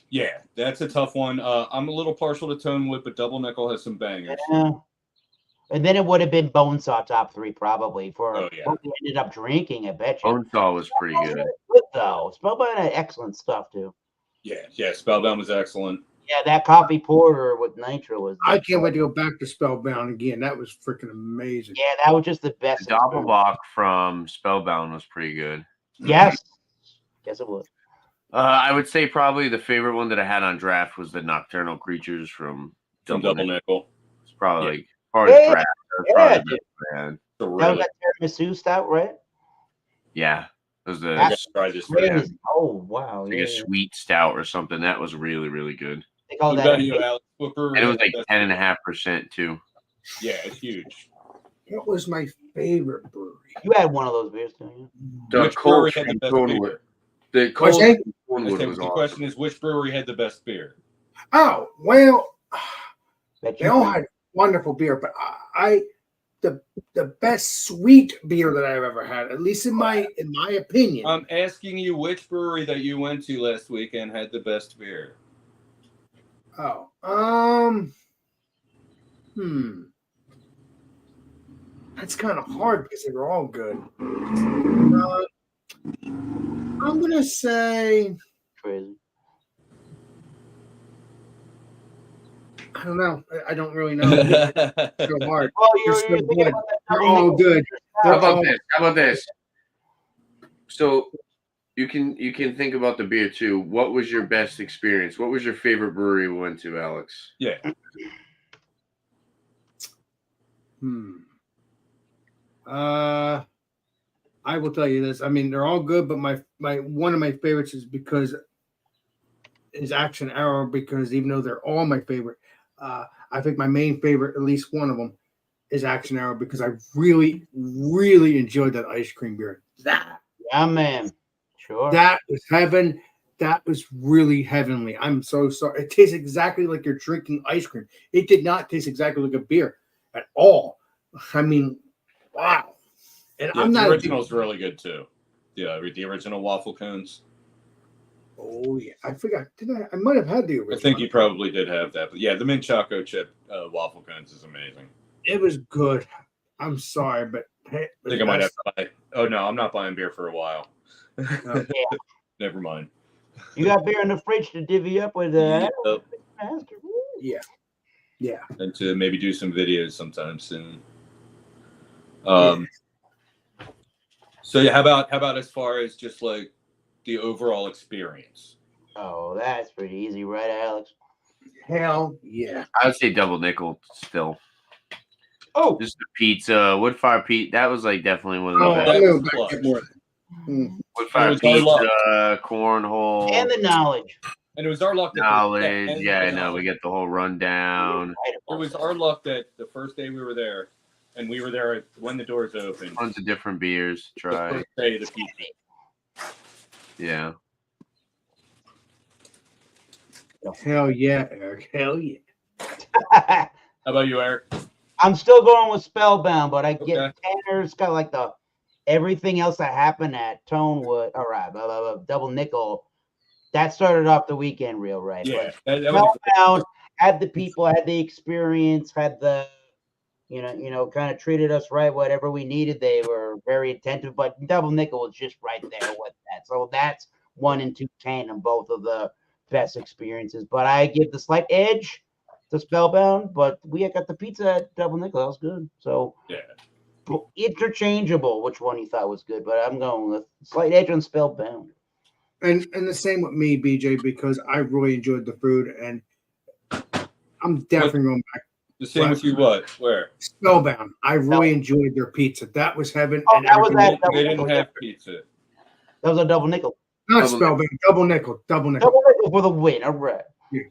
C: Yeah, that's a tough one. I'm a little partial to Tonewood, but Double Nickel has some bangers.
D: Yeah. And then it would have been Bonesaw top 3 probably for
C: Oh, yeah.
D: what we ended up drinking, I bet you.
B: Bonesaw was pretty good.
D: Good though. Spellbound had excellent stuff too.
C: Yeah, Spellbound was excellent.
D: Yeah, that coffee porter with nitro was.
A: I can't wait to go back to Spellbound again. That was freaking amazing.
D: Yeah, that was just the
B: The
D: best.
B: Doppelbock from Spellbound was pretty good.
D: Yes. Yes, it was.
B: I would say probably the favorite one that I had on draft was the Nocturnal Creatures from
C: From
B: Double
C: Double
B: Nickel.
C: Nickel.
B: It's probably like part of
D: Yeah,
B: draft. That's
D: yeah,
B: probably the
D: dude.
B: best, man.
C: It's a
D: That was
C: really
D: that tiramisu stout, right?
B: Yeah, it was
C: I
B: a,
C: gotta
B: like
C: try this.
B: Yeah.
D: Crazy. Oh wow. Yeah.
B: a sweet stout or something. That was really, really good.
D: They call
C: What
D: that
C: about
D: a
C: you, Alex? What brewery
B: And it was
C: had
B: like
C: the best
B: 10.5% too.
C: beer? Yeah, it's huge.
A: What was my favorite brewery?
D: You had one of those beers, too. Yeah?
B: The
C: Which
B: Cold
C: brewery had the
B: from
C: best
B: Tonewood.
C: beer?
B: The
A: What'd
B: Cold
A: you say?
B: from
C: I
B: Tonewood
C: said,
B: was
C: the
B: awesome.
C: question is, which brewery had the best beer?
A: Oh well,
D: Bet
A: they
D: you
A: all
D: did.
A: had wonderful beer, but the best sweet beer that I've ever had, at least in my opinion.
C: I'm asking you which brewery that you went to last weekend had the best beer.
A: That's kind of hard because they were all good. I'm gonna say
D: Crazy.
A: I don't know. I don't really know. It's so hard.
D: Well,
A: They're
D: you're
A: so
D: thinking
A: good.
D: about that
A: They're
D: double
A: all
D: nickel
A: good.
B: How
A: They're
B: about
A: all-
B: this? How about this? So you can think about the beer too. What was your best experience? What was your favorite brewery we went to, Alex?
C: Yeah.
A: I will tell you this. I mean, they're all good, but my one of my favorites is because is Action Arrow, because even though they're all my favorite, I think my main favorite, at least one of them, is Action Arrow because I really, really enjoyed that ice cream beer.
D: Yeah, man. Sure.
A: That was heaven. That was really heavenly. I'm so sorry. It tastes exactly like you're drinking ice cream. It did not taste exactly like a beer at all. I mean, wow. And
C: Yeah,
A: I'm
C: the
A: not.
C: original's really good too. Yeah, the original waffle cones.
A: Oh yeah, I forgot. I might have had the original.
C: I think you probably did have that, but yeah, the mint choco chip waffle cones is amazing.
A: It was good. I'm sorry, but hey,
C: I think I might have to buy. Oh no, I'm not buying beer for a while.
A: No.
C: Never mind.
D: You got beer in the fridge to divvy up with
C: Yep.
D: Master.
A: Yeah.
C: And to maybe do some videos sometime soon. So yeah, how about as far as just like the overall experience?
D: Oh, that's pretty easy, right, Alex?
A: Hell yeah.
B: I would say Double Nickel still.
C: Oh,
B: Just the pizza, wood fire pizza. That was like definitely one of the
A: Oh,
B: best.
A: I'm
C: that
A: gonna
C: was
A: back
C: clutch.
A: get more.
B: Wood fire
C: was our luck.
B: pizza, cornhole,
D: And the knowledge.
C: And it was our luck that
B: knowledge. Yeah, I know. We get the whole rundown.
D: Right
C: It
D: about
C: was
D: that.
C: our luck that the first day we were there, and we were there when the doors opened.
B: Tons of different beers.
C: The
B: Try.
C: first day of the pizza.
B: Yeah.
A: Hell yeah, Eric. Hell yeah.
C: How about you, Eric?
D: I'm still going with Spellbound, but I get
C: Okay.
D: Tanner's got like the everything else that happened at Tonewood, all right, Double Nickel. That started off the weekend real right.
C: Yeah,
D: But
C: that was
D: Spellbound had the people, had the experience, had the kind of treated us right, whatever we needed. They were very attentive, but Double Nickel was just right there with that. So that's 1 and 2 tandem, both of the best experiences. But I give the slight edge to Spellbound, but we got the pizza at Double Nickel. That was good. So
C: yeah.
D: interchangeable, which one you thought was good, but I'm going with slight edge on Spellbound.
A: And the same with me, BJ, because I really enjoyed the food, and I'm definitely going back.
C: The same with you. What? Where?
A: Spellbound. I really enjoyed their pizza. That was heaven.
D: Oh,
A: and
D: that was
A: everything.
D: that.
C: They didn't have pizza.
D: That was a Double Nickel.
A: Not
B: Double
A: Spellbound. Double nickel. Double nickel.
D: Double Nickel for the win. All right.
A: Yeah.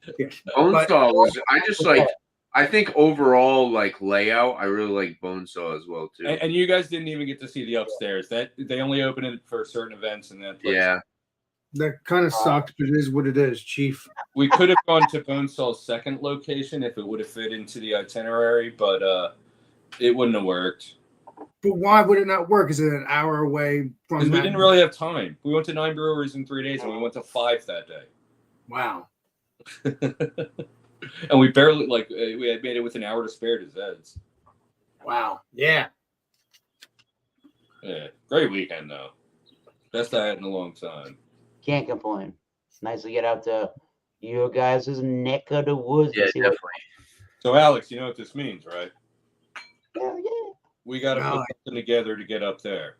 B: Bonesaw was. I just like. I think overall, like layout, I really like Bonesaw as well too.
C: And you guys didn't even get to see the upstairs. That they only open it for certain events, and that place.
B: Yeah.
A: That kind of sucks, but it is what it is, Chief.
C: We could have gone to Bonesaw's second location if it would have fit into the itinerary, but it wouldn't have worked.
A: But why would it not work? Is it an hour away from
C: Because we
A: that?
C: didn't really have time. We went to 9 breweries in 3 days, and we went to 5 that day.
A: Wow.
C: And we barely we had made it with an hour to spare to Zed's.
A: Wow. Yeah.
C: Yeah, great weekend though. Best I had in a long time.
D: Can't complain. It's nice to get out to you guys' neck of the woods.
B: Yeah,
D: to see
B: definitely.
C: So Alex, you know what this means, right?
D: Hell yeah.
C: We got to
A: Wow.
C: put something together to get up there.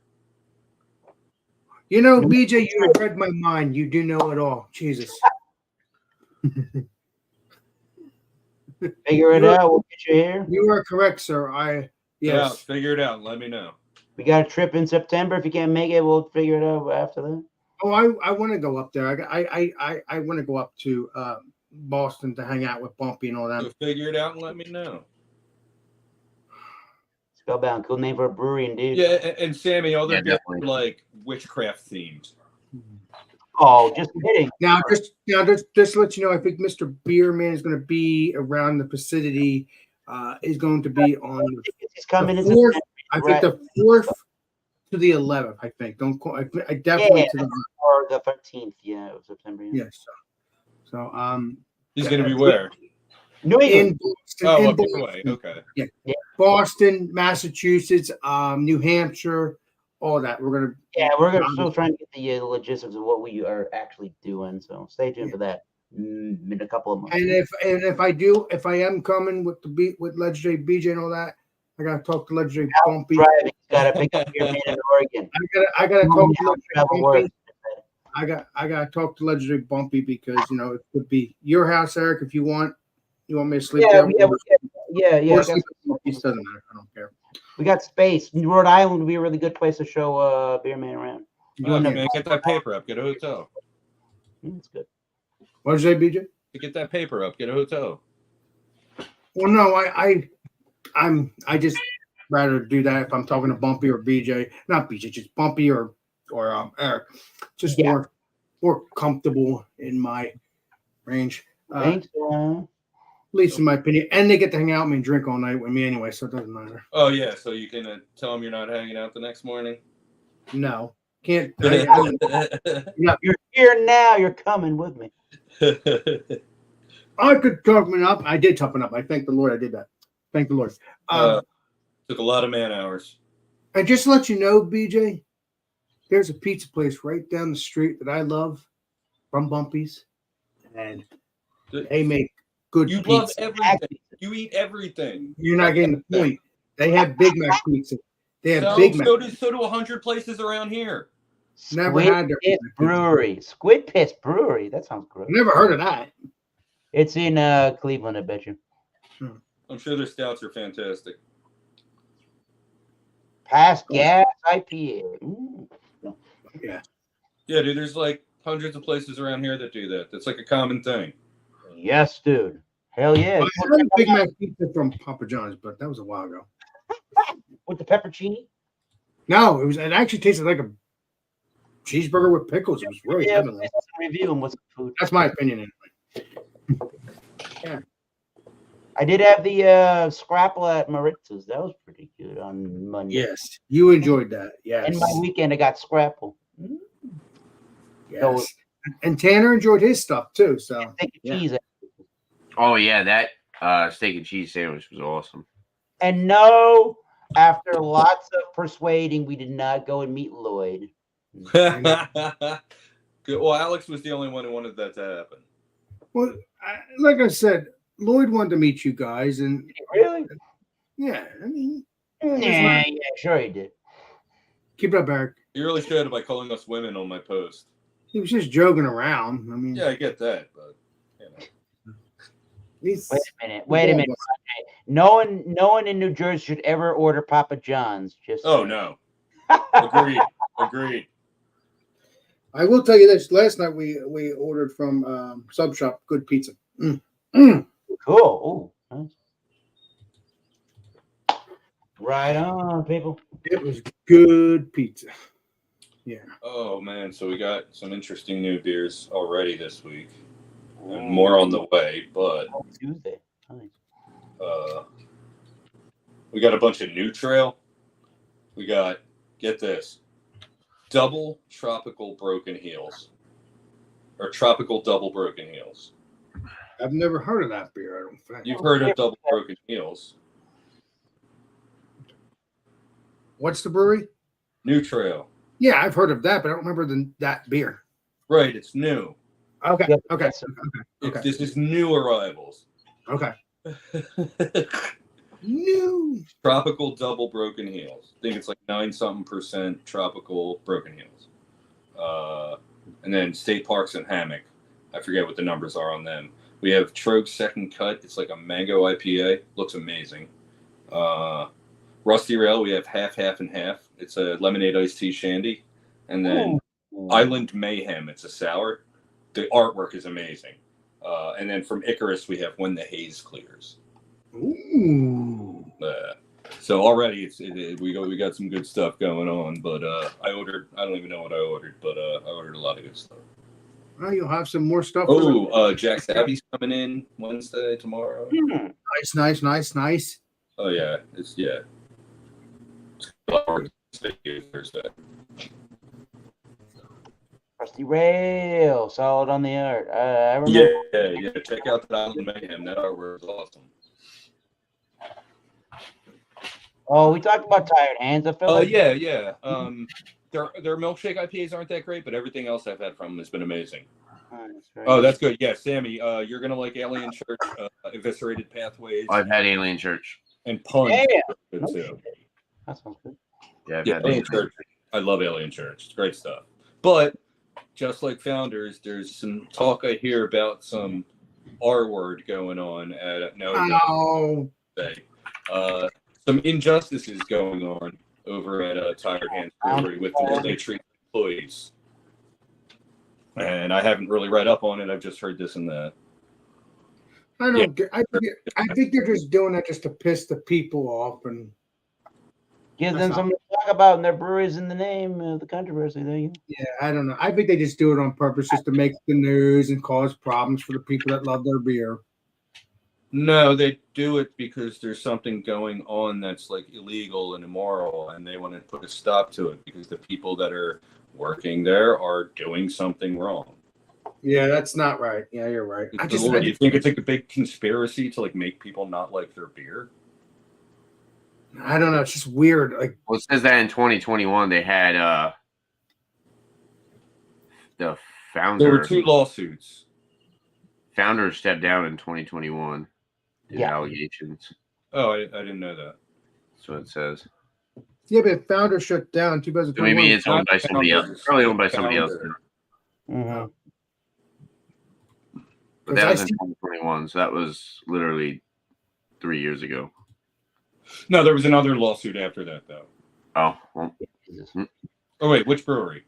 A: You know, BJ, you have read my mind. You do know it all. Jesus.
D: Figure it out. We'll get you here.
A: You are correct, sir.
C: Yeah,
A: Yes.
C: figure it out and let me know.
D: We got a trip in September. If you can't make it, we'll figure it out after that.
A: Oh, I want to go up there. I want to go up to Boston to hang out with Bumpy and all
C: So
A: that.
C: figure it out and let me know.
D: Spellbound, cool name for a brewery, dude.
C: Yeah, and Sammy, all their
B: Yeah,
C: beers
B: definitely.
C: are like witchcraft themed.
D: Oh, just kidding.
A: Now, just to let you know, I think Mr. Beerman is going to be around the vicinity. Is going to be on
D: He's coming in
A: the 4th. I
D: Right.
A: think the 4th to the 11th. I think. Don't call. I definitely
D: Yeah.
A: to the
D: or the 13th, of September. Yeah.
A: yes. So
C: He's going to be where?
D: New England.
A: in Boston,
C: Oh,
A: in
C: up your
A: Boston,
C: way. Okay.
A: Boston, Massachusetts, New Hampshire, all that. We're gonna.
D: Yeah, we're still trying to get the logistics of what we are actually doing. So stay tuned for that in a couple of months.
A: And if I am coming with with Legendary BJ and all that, I gotta talk to Legendary Bumpy.
D: Driving, got to pick up your man in Oregon.
A: I gotta talk to Legendary
D: Travel
A: Bumpy.
D: works.
A: I gotta talk to Legendary Bumpy because it could be your house, Eric, if you want. You want me to sleep
D: Yeah,
A: there?
D: yeah.
A: Or
D: I
A: sleep
D: got-
A: at Bumpy's, doesn't matter. I don't care.
D: We got space. Rhode Island would be a really good place to show Beer Man around. You
C: Oh,
D: wanna-
C: man, get that paper up. Get a hotel.
D: That's good.
A: What'd you say, BJ?
C: Get that paper up. Get a hotel.
A: Well, no, I just rather do that if I'm talking to Bumpy or BJ, not BJ, just Bumpy or Eric, just
D: Yeah.
A: more comfortable in my range.
D: Thanks.
A: At least in my opinion, and they get to hang out with me and drink all night with me anyway, so it doesn't matter.
C: Oh yeah, so you can tell them you're not hanging out the next morning.
A: No, can't.
D: You're here now. You're coming with me.
A: I could toughen up. I did toughen up. I thank the Lord. I did that. Thank the Lord.
C: Took a lot of man hours.
A: And just to let you know, BJ, there's a pizza place right down the street that I love from Bumpy's, and they make good
C: You
A: pizza.
C: love everything. You eat everything.
A: You're not getting the point. They have Big Mac pizza. They have
C: So,
A: Big Mac.
C: so do 100 places around here.
A: Never
D: Squid
A: had their
D: Piss Brewery. Squid Piss Brewery. That sounds great.
A: Never heard of that.
D: It's in Cleveland, I bet you.
C: I'm sure their stouts are fantastic.
D: Past Gas IPA. Ooh.
A: Yeah.
C: Yeah, dude. There's like hundreds of places around here that do that. That's like a common thing.
D: Yes, dude. Hell yeah.
A: I had a Big Mac pizza from Papa John's, but that was a while ago.
D: With the peppercini?
A: No, it actually tasted like a cheeseburger with pickles. It was really
D: Yeah,
A: heavenly.
D: review them with some food.
A: That's my opinion anyway.
D: I did have the scrapple at Maritza's. That was pretty good on Monday.
A: Yes, you enjoyed that. Yes,
D: And my weekend, I got scrapple.
A: yes. And Tanner enjoyed his stuff too. So
D: Steak and
A: yeah.
D: cheese.
B: Oh yeah, that steak and cheese sandwich was awesome.
D: And no, after lots of persuading, we did not go and meet Lloyd.
C: Good. Well, Alex was the only one who wanted that to happen.
A: Well, like I said, Lloyd wanted to meet you guys, and
D: Really?
A: yeah, I mean,
D: Yeah, sure he did.
A: keep it up, Eric.
C: You really should by calling us women on my post.
A: He was just joking around. I mean,
C: Yeah, I get that, but you know.
A: he's
D: Wait a minute. No one in New Jersey should ever order Papa John's. Just
C: Oh no. Agreed.
A: I will tell you this. Last night we ordered from Sub Shop. Good pizza. Mm.
D: Cool. Ooh, nice. Right on, people.
A: It was good pizza. Yeah.
C: Oh man, so we got some interesting new beers already this week. And more on the way, but
D: Tuesday. Nice.
C: we got a bunch of New Trail. We got, get this, double tropical broken heels. Or tropical double broken heels.
A: I've never heard of that beer. I don't think.
C: You've heard of double broken heels.
A: What's the brewery?
C: New Trail.
A: Yeah, I've heard of that, but I don't remember that beer.
C: Right, it's new.
A: Okay.
D: Yep.
A: Okay.
C: This is new arrivals.
A: Okay. New.
C: Tropical double broken heels. I think it's like 9% tropical broken heels. And then State Parks and Hammock. I forget what the numbers are on them. We have Trogue Second Cut. It's like a mango IPA. Looks amazing. Rusty Rail, we have half and half. It's a lemonade iced tea shandy. And then Island Mayhem, it's a sour. The artwork is amazing. And then from Icarus, we have When the Haze Clears.
A: Ooh.
C: So already we got some good stuff going on. But I don't even know what I ordered, but I ordered a lot of good stuff.
A: Well, you'll have some more stuff.
C: Jack Savvy's coming in Wednesday, tomorrow.
A: Nice.
C: Oh yeah, it's Thursday.
D: Rusty Rail, solid on the art. I remember.
C: Yeah. Check out that Island Mayhem. That artwork is awesome.
D: Oh, we talked about Tired Hands. I feel like
C: Yeah. Their milkshake IPAs aren't that great, but everything else I've had from them has been amazing.
D: That's right.
C: Oh, that's good. Yeah, Sammy, you're gonna like Alien Church, Eviscerated Pathways,
B: I've had Alien Church.
C: and Punch.
D: Yeah.
C: Good
D: No
C: too.
D: shit. That sounds good.
B: Yeah, I've
C: Yeah,
B: had
C: Alien Church. I love Alien Church. It's great stuff. But just like Founders, there's some talk I hear about some R word going on at
A: Oh.
C: some injustices going on over at Tired Hands Brewery with the way they treat employees. And I haven't really read up on it. I've just heard this and that.
A: I don't get. I think they're just doing that just to piss the people off, and
D: Give them
A: That's
D: something to talk about, and their breweries in the name of the controversy. There you go.
A: yeah, I don't know. I think they just do it on purpose, just to make the news and cause problems for the people that love their beer.
C: No, they do it because there's something going on that's like illegal and immoral, and they want to put a stop to it because the people that are working there are doing something wrong.
A: Yeah, that's not right. Yeah, you're right.
C: Do you think it's like a big conspiracy to like make people not like their beer?
A: I don't know. It's just weird. Like,
B: Well, it says that in 2021 they had the founder.
C: There were 2 lawsuits.
B: Founder stepped down in 2021. Did
D: Yeah.
B: allegations.
C: Oh, I didn't know that.
B: That's what it says.
A: yeah, but Founder shut down in
B: So
A: 2021.
B: maybe it's owned by somebody else. It's probably owned by somebody else.
C: Founder.
D: Mm-hmm.
B: But that was in 2021, so that was literally 3 years ago.
C: No, there was another lawsuit after that, though.
B: Oh, well,
D: Jesus.
C: Oh wait, which brewery?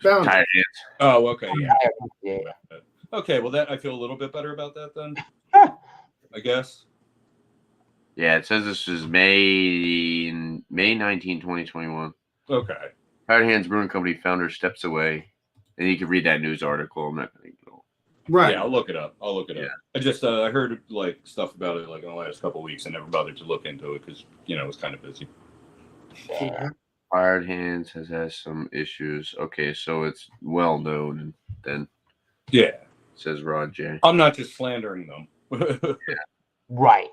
A: Found
B: tired
A: it.
B: hands.
C: Oh, okay, yeah.
D: Yeah.
C: Okay, well that I feel a little bit better about that then. I guess.
B: Yeah, it says this is May 19, 2021.
C: Okay.
B: Tired Hands Brewing Company founder steps away. And you can read that news article. I'm not going to go.
A: Right.
C: Yeah, I'll look it up.
B: Yeah.
C: I just I heard like stuff about it like in the last couple of weeks and never bothered to look into it because it was kind of busy.
A: Yeah.
B: Tired Hands has some issues. Okay, so it's well known. And then
C: Yeah,
B: says Rod J.
C: I'm not just slandering them.
D: Right.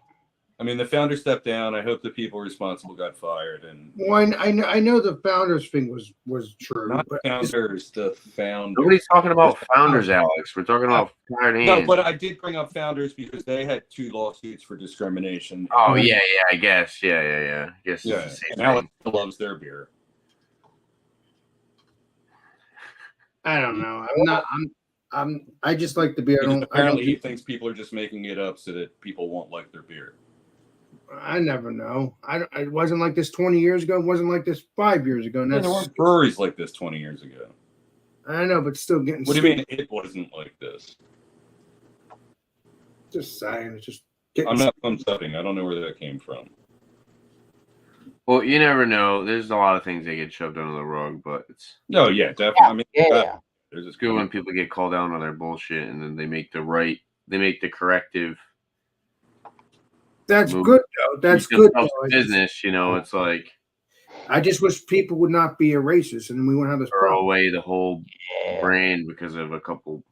C: I mean, the founder stepped down. I hope the people responsible got fired, and
A: Well, I know the founders thing was true,
C: not
A: but
C: founders, the founder.
B: Nobody's talking about founders, Alex. We're talking about Tired
C: No,
B: Hands.
C: but I did bring up founders because they had 2 lawsuits for discrimination.
B: Oh, yeah, I guess. Yeah. I guess
C: Yeah,
B: it's the same
C: and
B: thing.
C: Alex loves their beer.
A: I don't know. I just like the beer.
C: Because apparently, he thinks people are just making it up so that people won't like their beer.
A: I never know. It wasn't like this 20 years ago. It wasn't like this 5 years ago. And
C: There
A: that's,
C: weren't breweries like this 20 years ago.
A: I know, but still getting.
C: What do you mean it wasn't like this?
A: Just saying. It's just getting.
C: I'm not thumbs upping. I don't know where that came from.
B: Well, you never know. There's a lot of things that get shoved under the rug, but it's
C: No, yeah, definitely. I mean,
D: Yeah.
C: there's
B: it's good when people get called out on their bullshit and then they make the corrective.
A: That's
B: move.
A: good though. That's
B: Because
A: good.
B: it's
A: Though.
B: business, it's like
A: I just wish people would not be a racist, and then we wouldn't have this
B: throw
A: problem.
B: away the whole
D: Yeah.
B: brand because of a couple,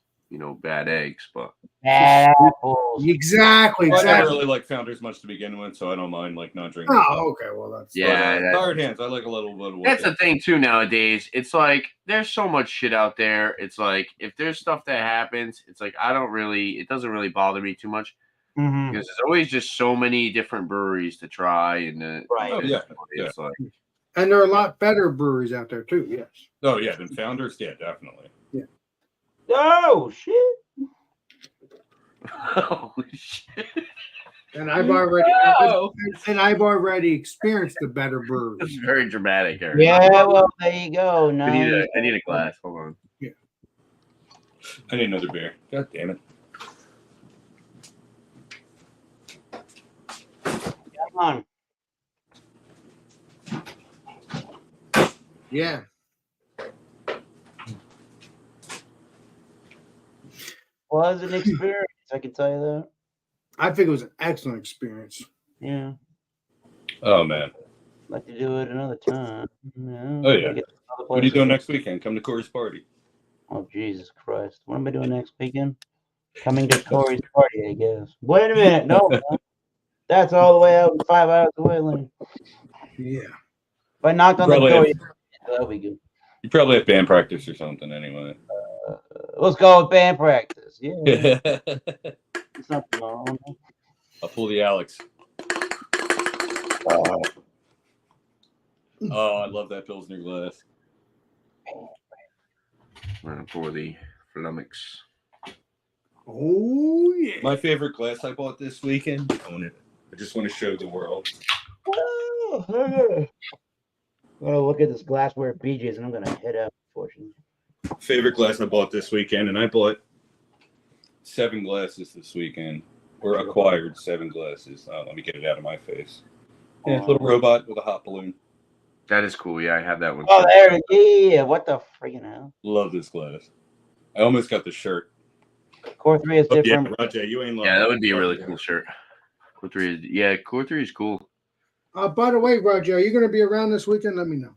B: bad eggs. But
D: Bad apples.
A: Exactly.
C: I never
A: Exactly.
C: really like founders much to begin with, so I don't mind like not drinking.
A: Oh, okay. Well, that's
B: yeah,
C: Tired Hands. I like a little bit of
B: that's the thing too nowadays. It's like there's so much shit out there. It's like if there's stuff that happens, it's like it doesn't really bother me too much
D: Mhm.
B: because there's always just so many different breweries to try and
D: Right.
C: Oh, yeah.
B: it's like
A: And there are a lot better breweries out there too. Yes.
C: Oh yeah, then founders, yeah, definitely.
D: Oh shit.
B: holy shit.
A: And I've already
D: No.
A: and I've already experienced the better breweries.
B: This is very dramatic, Eric.
D: Yeah, well, there you go.
B: I
D: Nice.
B: need a glass. Hold on.
C: I need another beer. God damn it.
D: Come on.
A: Yeah.
D: Was an experience, I can tell you that.
A: I think it was an excellent experience.
D: Yeah.
C: Oh man.
D: Like to do it another time.
C: Oh, yeah. What are you doing next weekend? Come to Corey's party.
D: Oh, Jesus Christ. What am I doing next weekend? Coming to Corey's party, I guess. Wait a minute. No. Man. That's all the way out 5 hours away, Lenny.
A: Yeah.
D: If I knocked on the
C: Probably
D: door,
C: have-
D: that'll be good.
C: You probably have band practice or something anyway.
D: Let's go with band practice. Yeah.
C: I'll
D: It's not tomorrow.
C: pull the Alex. Oh, I love that Pilsner glass.
B: For the flummox.
A: Oh yeah.
C: My favorite glass I bought this weekend. Own it. I just want to show the world.
D: Oh, I'm gonna look at this glassware BJ's and I'm gonna head out, unfortunately.
C: Favorite glass I bought this weekend, and I bought 7 glasses this weekend, or acquired 7 glasses. Let me get it out of my face. Yeah, little robot with a hot balloon.
B: That is cool. Yeah, I have that one.
D: Oh,
B: too.
D: there it is. Yeah, what the freaking hell?
C: Love this glass. I almost got the shirt.
D: Core 3 is
C: Oh, yeah,
D: different.
C: Roger, you ain't lying.
B: Yeah, that would be a really cool shirt. Core 3 is Core 3 is cool.
A: By the way, Roger, are you going to be around this weekend? Let me know.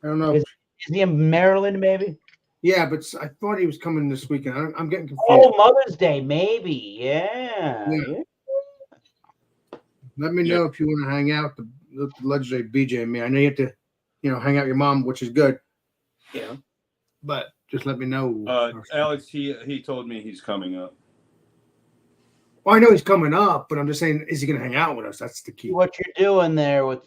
A: I don't know.
D: Is he in Maryland, maybe?
A: Yeah, but I thought he was coming this weekend. I'm getting confused.
D: Oh, Mother's Day, maybe. Yeah.
A: Yeah. Let me know if you want to hang out the legendary BJ and me. I know you have to, hang out with your mom, which is good. Yeah. But just let me know.
C: Alex, he told me he's coming up.
A: Well, I know he's coming up, but I'm just saying, is he going to hang out with us? That's the key.
D: What you're doing there with,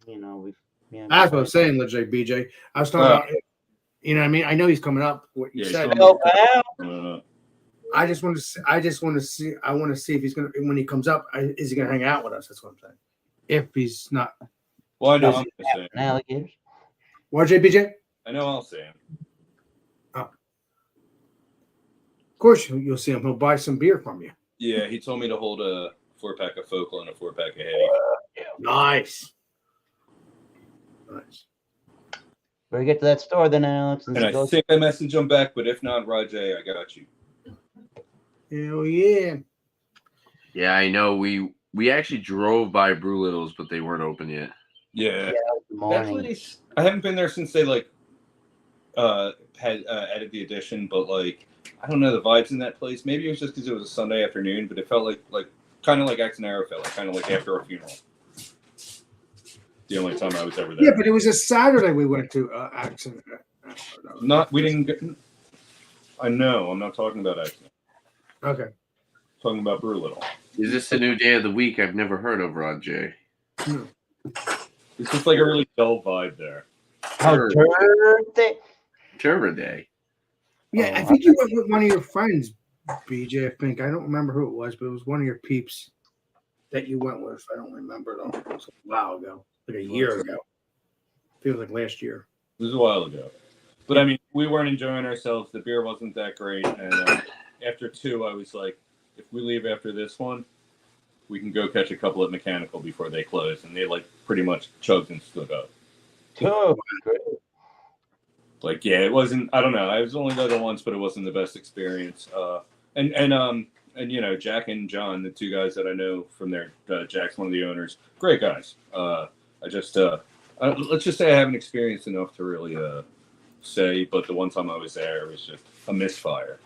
A: That's what I'm saying, legendary BJ. I was talking about, you know what I mean? I know he's coming up. What you
C: Yeah,
A: said.
C: he's
D: Help out.
C: I
A: I want to see if he's going to, when he comes up, is he going to hang out with us? That's what I'm saying. If he's not
C: Well, I know
D: Does
C: I'm the same.
D: alligators.
A: What, JBJ?
C: I know I'll say him.
A: Of course, you'll see him. He'll buy some beer from you.
C: Yeah, he told me to hold a 4-pack of Focal and a 4-pack of Hetty.
A: Nice. Nice.
D: Better get to that store then, Alex.
C: And I think I messaged him back, but if not, Rajay, I got you.
A: Hell yeah.
B: Yeah, I know. We actually drove by Brew Littles, but they weren't open yet.
C: Yeah.
D: Good
C: That
D: morning.
C: place, I haven't been there since they had added the addition, but I don't know the vibes in that place. Maybe it was just because it was a Sunday afternoon, but it felt like kind of like Axonero felt, kind of like after a funeral. The only time I was ever there.
A: Yeah, but it was a Saturday we went to Accent.
C: We didn't get. I know. I'm not talking about Axon.
A: Okay.
C: Talking about Brew Little.
B: Is this the new day of the week I've never heard of, Rod J?
C: It's just like a really dull vibe there.
D: How dirty.
B: Turbo Day.
A: Yeah, I
D: Oh,
A: think you went with one of your friends, BJ. I think. I don't remember who it was, but it was one of your peeps that you went with. I don't remember though. It was a while ago, like a year ago. Feels like last year.
C: It was a while ago. But I mean, we weren't enjoying ourselves. The beer wasn't that great. And after 2, I was like, if we leave after this one, we can go catch a couple at Mechanical before they close. And they pretty much chugged and stood up.
D: Oh, great.
C: Yeah, it wasn't. I don't know. I was only there once, but it wasn't the best experience. And you know, Jack and John, the 2 guys that I know from there. Jack's one of the owners. Great guys. Let's just say I haven't experienced enough to really say, but the one time I was there, it was just a misfire.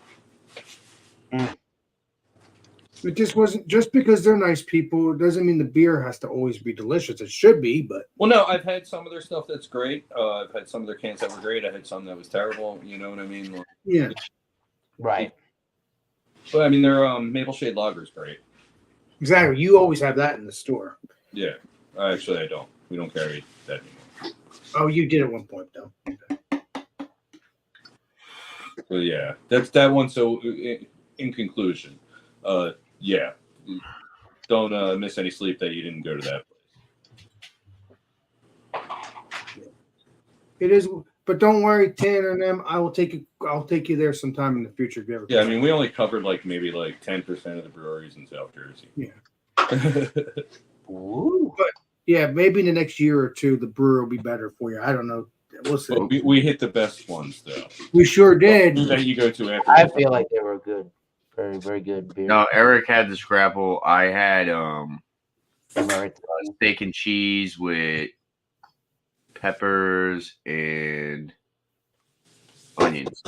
A: It just wasn't just because they're nice people. It doesn't mean the beer has to always be delicious. It should be, but
C: Well, no, I've had some of their stuff that's great. I've had some of their cans that were great. I had some that was terrible. You know what I mean?
A: yeah.
D: Right.
C: But I mean, their Maple Shade Lager is great.
A: Exactly. You always have that in the store.
C: Yeah, actually, I don't. We don't carry that anymore.
A: Oh, you did at one point though.
C: So yeah, that's that one. So in conclusion, yeah, don't miss any sleep that you didn't go to that place.
A: It is, but don't worry, Tanner and them. I'll take you there sometime in the future if you ever.
C: Yeah, I mean, we only covered maybe 10% of the breweries in South Jersey.
A: Yeah.
D: Ooh.
A: Yeah, maybe in the next year or 2, the brewer will be better for you. I don't know. We'll see.
C: But we hit the best ones though.
A: We sure did.
C: That you go to after.
D: I feel like they were good. Very, very good beer.
B: No, Eric had the Scrapple. I had
D: American.
B: steak and cheese with peppers and onions.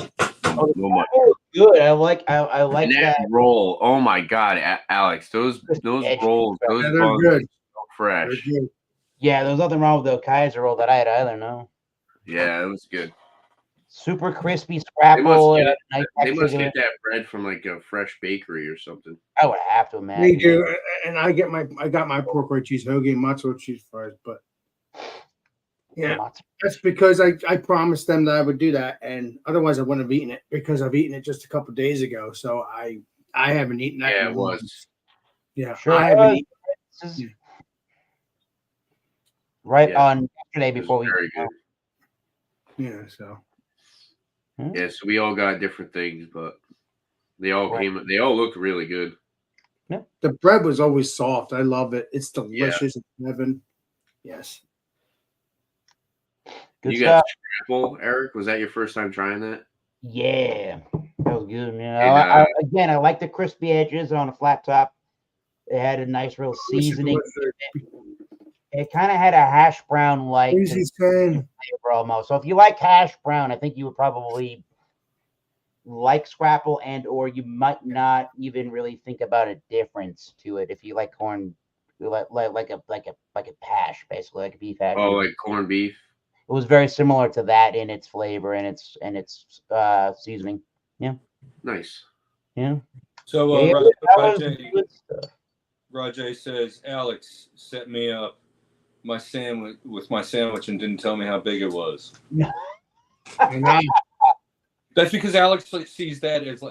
D: Oh,
B: No much.
D: Good. I like
B: And
D: that.
B: that roll. Oh my God, Alex, those
D: Edge.
B: rolls, those
A: Yeah, they're
B: buns
A: good.
B: are so fresh.
A: They're good.
D: Yeah, there's nothing wrong with the Kaiser roll that I had either. No.
B: Yeah, it was good.
D: Super crispy
B: They must
D: scrapple.
B: get,
D: and a nice
B: they must
D: texture to
B: get
D: it.
B: that bread from a fresh bakery or something.
D: I would have to imagine.
A: They do, and I got my pork rib cheese hoagie and mozzarella cheese fries, but yeah, that's because I promised them that I would do that, and otherwise I wouldn't have eaten it because I've eaten it just a couple of days ago. So I haven't eaten that.
B: Yeah,
A: in
B: it
A: a
B: was.
A: month. Yeah,
D: Sure
A: I haven't eaten.
D: This is
A: Yeah.
D: right
B: Yeah.
D: on yesterday
B: It was
D: before we.
B: very good.
A: Yeah, so
B: Yeah, so we all got different things, but they all
D: Right.
B: they all looked really good.
A: the bread was always soft. I love it. It's delicious. It's heaven. Yes.
D: Good
B: You
D: stuff.
B: got Scrapple, Eric? Was that your first time trying that?
D: Yeah, that was good. Yeah.
B: And,
D: Again, I like the crispy edges on a flat top. It had a nice real
A: Wish it
D: seasoning.
A: was
D: It kind of had a hash brown like
A: Easy saying.
D: flavor almost. So if you like hash brown, I think you would probably like Scrapple, and or you might not even really think about a difference to it if you like corn, like a hash, basically like a beef hash.
B: Oh, like corned beef?
D: It was very similar to that in its flavor and its seasoning.
B: Nice.
D: Yeah.
C: So
D: Yeah, that was
C: Rajay,
D: good stuff.
C: Rajay says Alex set me up my sandwich with my sandwich and didn't tell me how big it was.
A: And I,
C: That's because Alex sees that as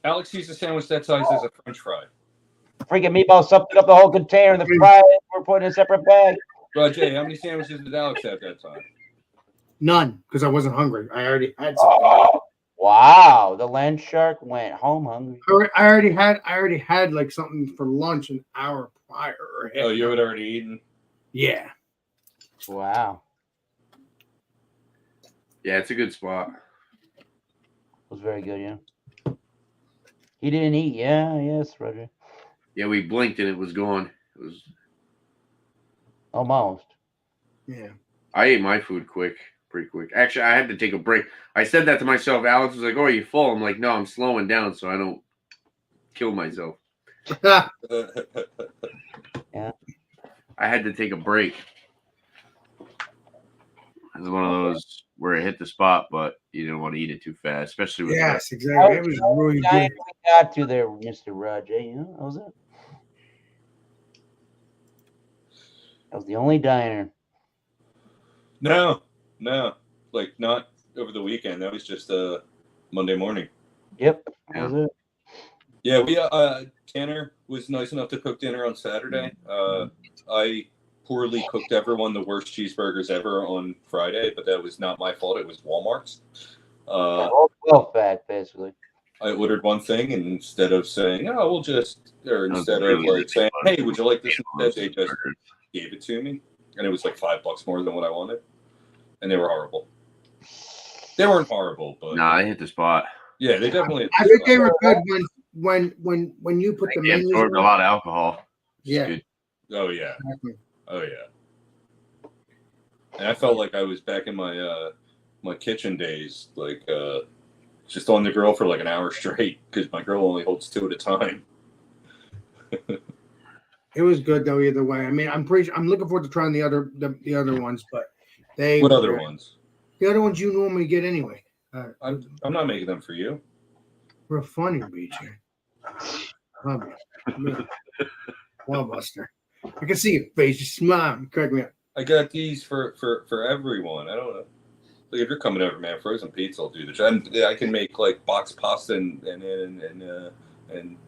C: Alex sees a sandwich that size as a French fry.
D: Freaking meatball sucked up the whole container. The fries were put in a separate bag.
C: Roger, how many sandwiches did Alex have that time?
A: None, because I wasn't hungry. I already had something.
D: Oh, wow, the land shark went home hungry.
A: I already had like something for lunch an hour prior. Or
C: Oh, you had already eaten?
A: Yeah.
D: Wow,
B: Yeah, it's a good spot.
D: was very good. Yeah, he didn't eat. Yeah, yes, Roger.
B: Yeah, we blinked and it was gone. It was.
D: Almost.
A: Yeah.
B: I ate my food pretty quick. Actually, I had to take a break. I said that to myself. Alex was like, "Oh, are you full?" I'm like, "No, I'm slowing down so I don't kill myself." I had to take a break. It was one of those where it hit the spot, but you didn't want to eat it too fast, especially with
A: Yes, exactly. It was really
D: Diner
A: good.
D: we got to there, Mr. Roger. Yeah, that was it. That was the only diner.
C: No, like not over the weekend. That was just Monday morning.
D: Yep, that was it.
C: Yeah, we Tanner was nice enough to cook dinner on Saturday. I poorly cooked everyone the worst cheeseburgers ever on Friday, but that was not my fault. It was Walmart's.
D: Well fat, basically.
C: I ordered one thing, and instead of saying, "Oh, we'll just," or
B: That was
C: instead
B: really
C: of like saying,
B: fun.
C: "Hey, would you like this?" instead, they just
B: Burgers.
C: gave it to me, and it was like $5 more than what I wanted, and they were horrible. They weren't horrible, but
B: Nah, I hit the spot.
C: yeah, they definitely.
A: I think they were good when you put the
B: They
A: menus
B: absorbed a
A: on.
B: lot of alcohol. It's
A: Yeah.
B: good.
C: Oh yeah,
A: Exactly.
C: oh yeah. And I felt like I was back in my my kitchen days, like just on the grill for like an hour straight because my grill only holds 2 at a time.
A: It was good though either way. I mean, I'm looking forward to trying the other ones, but they
C: What
A: were
C: other
A: good.
C: ones?
A: The other ones you normally get anyway.
C: I'm not making them for you.
A: We're funny, BJ. Love you. Wallbuster. I can see your face. You smile. You crack me up.
C: I got these for everyone. I don't know. Like if you're coming over, man, frozen pizza will do the job. I can make like box pasta and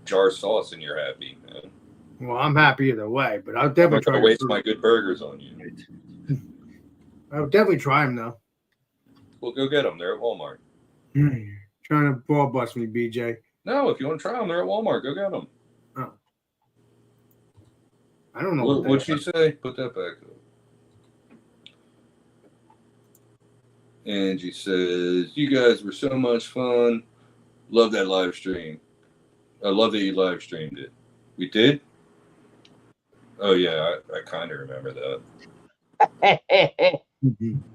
C: jar sauce, and you're happy, man.
A: Well, I'm happy either way, but I'll
C: I'm
A: definitely
C: not gonna
A: try.
C: waste my good burgers on you.
A: I'll definitely try them though.
C: Well, go get them. They're at Walmart.
A: Trying to ball bust me, BJ.
C: No, if you want to try them, they're at Walmart. Go get them.
A: I don't know.
C: What'd she say? Put that back up. Angie says, "You guys were so much fun. Love that live stream. I love that you live streamed it. We did? Oh, yeah, I kind of remember that.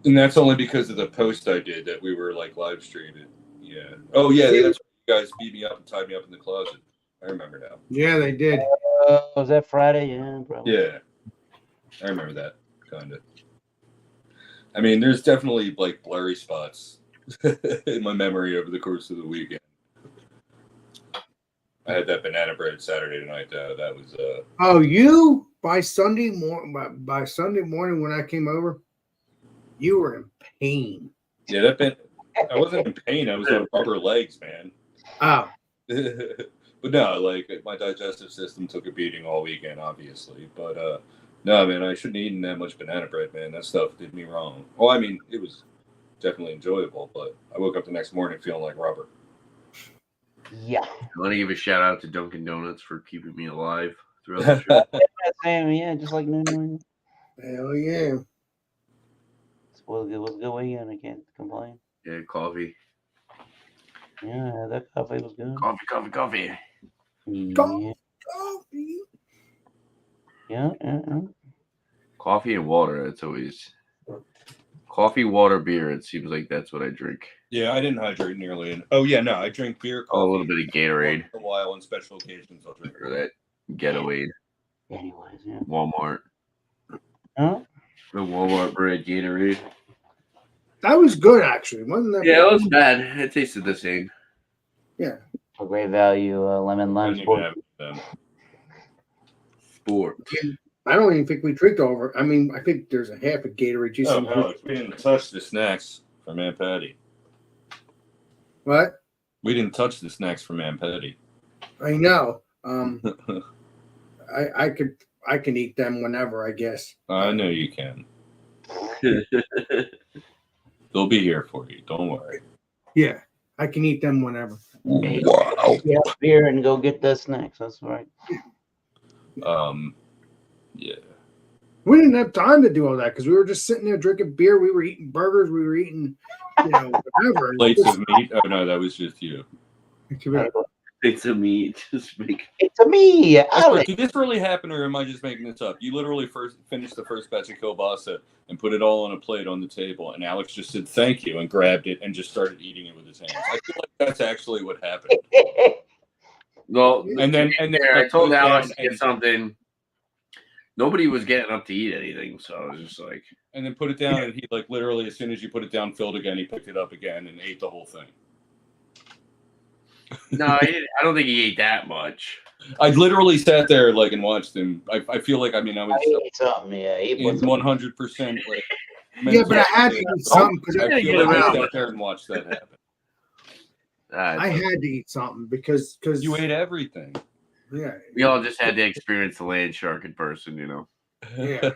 C: And that's only because of the post I did that we were like live streaming. Yeah. Oh, yeah, that's why you guys beat me up and tied me up in the closet. I remember now.
A: Yeah, they did.
D: Was that Friday? Yeah, probably.
C: Yeah. I remember that, kind of. I mean, there's definitely like blurry spots in my memory over the course of the weekend. I had that banana bread Saturday night. That was
A: Oh, you by Sunday morning when I came over, you were in pain.
C: yeah. I wasn't in pain. I was on rubber legs, man.
A: Oh,
C: But no, like my digestive system took a beating all weekend, obviously. But no, man, I shouldn't have eaten that much banana bread, man. That stuff did me wrong. Well, I mean, it was definitely enjoyable, but I woke up the next morning feeling like rubber.
D: Yeah.
B: I want to give a shout out to Dunkin' Donuts for keeping me alive throughout the show.
D: Same, yeah, just like no.
A: hell yeah.
D: It was a good weekend. I can't complain.
B: Yeah, coffee.
D: Yeah, that coffee was good.
B: Coffee.
D: Yeah,
A: Coffee.
D: yeah.
B: Coffee and water. That's always coffee, water, beer. It seems like that's what I drink.
C: Yeah, I didn't hydrate nearly. Oh yeah, no, I drink beer,
B: Oh, a
C: coffee.
B: little bit of Gatorade
C: For a while on special occasions. I'll drink
B: or that Getaway.
D: Anyways, yeah.
B: Walmart.
D: Huh?
B: The Walmart brand Gatorade.
A: That was good, actually. Wasn't that?
B: Yeah, it was bad. It tasted the same.
A: Yeah.
D: A great value, lemon
C: I
D: lime
C: didn't even
D: sport.
C: have them.
B: Sport.
A: I don't even think we tricked over. I mean, I think there's a half a Gatorade juice.
C: Oh,
A: in
C: Alex, we didn't touch the snacks from Aunt Patty.
A: What?
C: We didn't touch the snacks from Aunt Patty.
A: I know. I can eat them whenever, I guess.
C: I know you can. They'll be here for you. Don't worry.
A: Yeah, I can eat them whenever.
C: Wow.
D: Yeah, beer and go get the snacks. That's right.
C: Yeah.
A: We didn't have time to do all that because we were just sitting there drinking beer. We were eating burgers. We were eating, whatever.
C: Plates of meat. Oh no, that was just you.
B: It's a meat. Just make.
D: It's a me,
C: I swear,
D: Alex.
C: did this really happen, or am I just making this up? You literally finished the first batch of kielbasa and put it all on a plate on the table, and Alex just said thank you and grabbed it and just started eating it with his hands. I feel like that's actually what happened.
B: Well,
C: And then
B: I told
C: put
B: Alex
C: down
B: to get something. Nobody was getting up to eat anything, so I was just like,
C: and then put it down, and he like literally as soon as you put it down, filled again, he picked it up again and ate the whole thing.
B: no, I don't think he ate that much.
C: I literally sat there like and watched him. I feel like I
D: I
C: was
D: ate something, yeah. He
C: in
D: was
C: 100% like.
A: Yeah, but I had to eat something because
C: I
B: gotta
C: feel
B: get
C: like I
B: around.
C: sat there and watched that happen.
A: I had to eat something because
C: You ate everything.
A: Yeah,
B: We all just had to experience the land shark in person,
A: yeah.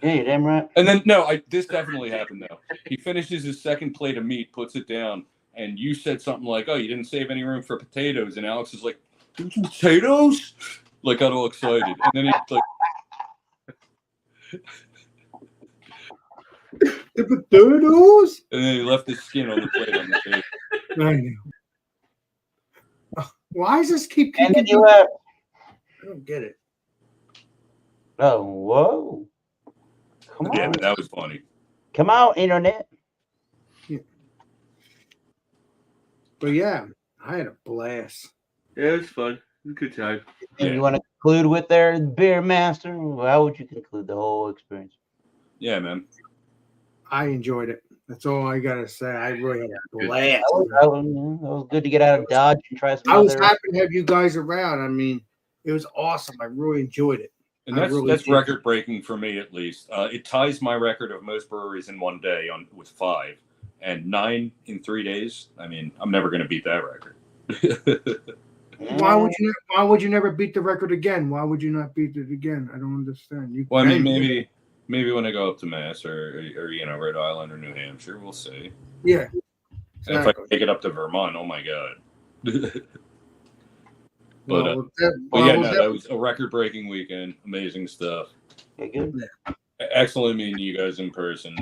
D: Yeah, you're damn right.
C: And then this definitely happened though. He finishes his second plate of meat, puts it down, and you said something like, "Oh, you didn't save any room for potatoes," and Alex is like, "Potatoes?" Like got all excited, and then he's like,
A: The potatoes.
C: and then he left his skin on the plate on the table.
A: I know. Why does this keep?
D: And then
A: kicking?
D: you
A: I don't get it.
D: oh, whoa. Come
C: Yeah,
D: on.
C: but that was funny.
D: Come out, internet.
A: But yeah, I had a blast.
B: Yeah, it was fun. It was a good time.
D: And
C: Yeah.
D: you want to conclude with their beer master? How would you conclude the whole experience?
C: Yeah, man.
A: I enjoyed it. That's all I gotta say. I really had a
B: Good.
A: blast.
D: That was good to get out of Dodge and try some
A: I was
D: other.
A: happy to have you guys around. I mean, it was awesome. I really enjoyed it.
C: And
A: I
C: that's
A: really
C: that's
A: did.
C: record breaking for me at least. It ties my record of most breweries in one day with 5 and 9 in 3 days. I mean, I'm never going to beat that record.
A: Why would you never beat the record again? Why would you not beat it again? I don't understand. You
C: Well, I mean,
A: can.
C: maybe when I go up to Mass or Rhode Island or New Hampshire, we'll see.
A: Yeah.
C: And if I can take it up to Vermont, oh my god. But that was a record-breaking weekend. Amazing stuff.
D: Yeah, good.
C: Excellent meeting you guys in person.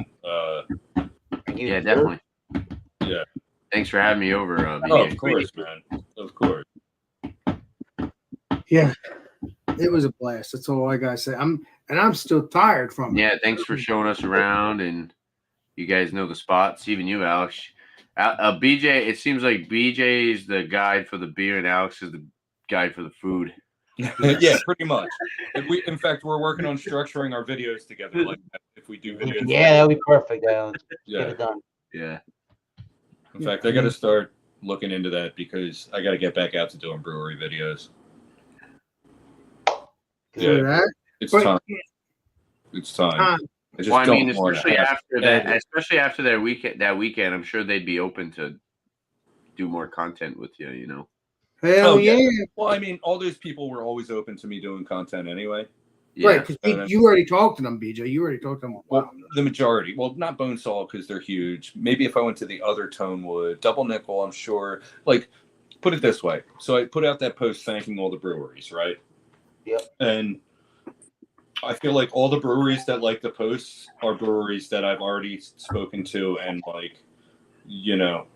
B: Yeah, definitely.
C: Yeah.
B: Thanks for having me over.
C: Oh,
B: BJ.
C: of course, man. Of course.
A: Yeah, it was a blast. That's all I gotta say. I'm still tired from it.
B: Yeah, thanks for showing us around, and you guys know the spots. Even you, Alex. BJ, it seems like BJ is the guide for the beer, and Alex is the guide for the food.
C: Yeah, pretty much. In fact, we're working on structuring our videos together like that. If we do videos,
D: Yeah, that would be perfect, Alex. Get
C: yeah.
D: it done.
B: Yeah.
C: In fact, I got to start looking into that because I got to get back out to doing brewery videos.
A: For
C: Yeah,
A: that.
C: it's
A: But-
C: time. It's time. I just
B: Well, I
C: don't
B: mean,
C: wanna
B: especially
C: have
B: after
C: to
B: that,
C: edit.
B: especially after that weekend, I'm sure they'd be open to do more content with you. You know.
A: Hell
C: Oh, yeah.
A: yeah.
C: Well, I mean, all those people were always open to me doing content anyway.
B: Yeah.
A: Right, because you already talked to them, BJ. You already talked to them.
C: Well, the majority. Well, not Bonesaw because they're huge. Maybe if I went to the other Tonewood, Double Nickel, I'm sure. Like, put it this way. So I put out that post thanking all the breweries, right?
D: Yep.
C: And I feel like all the breweries that like the posts are breweries that I've already spoken to and like,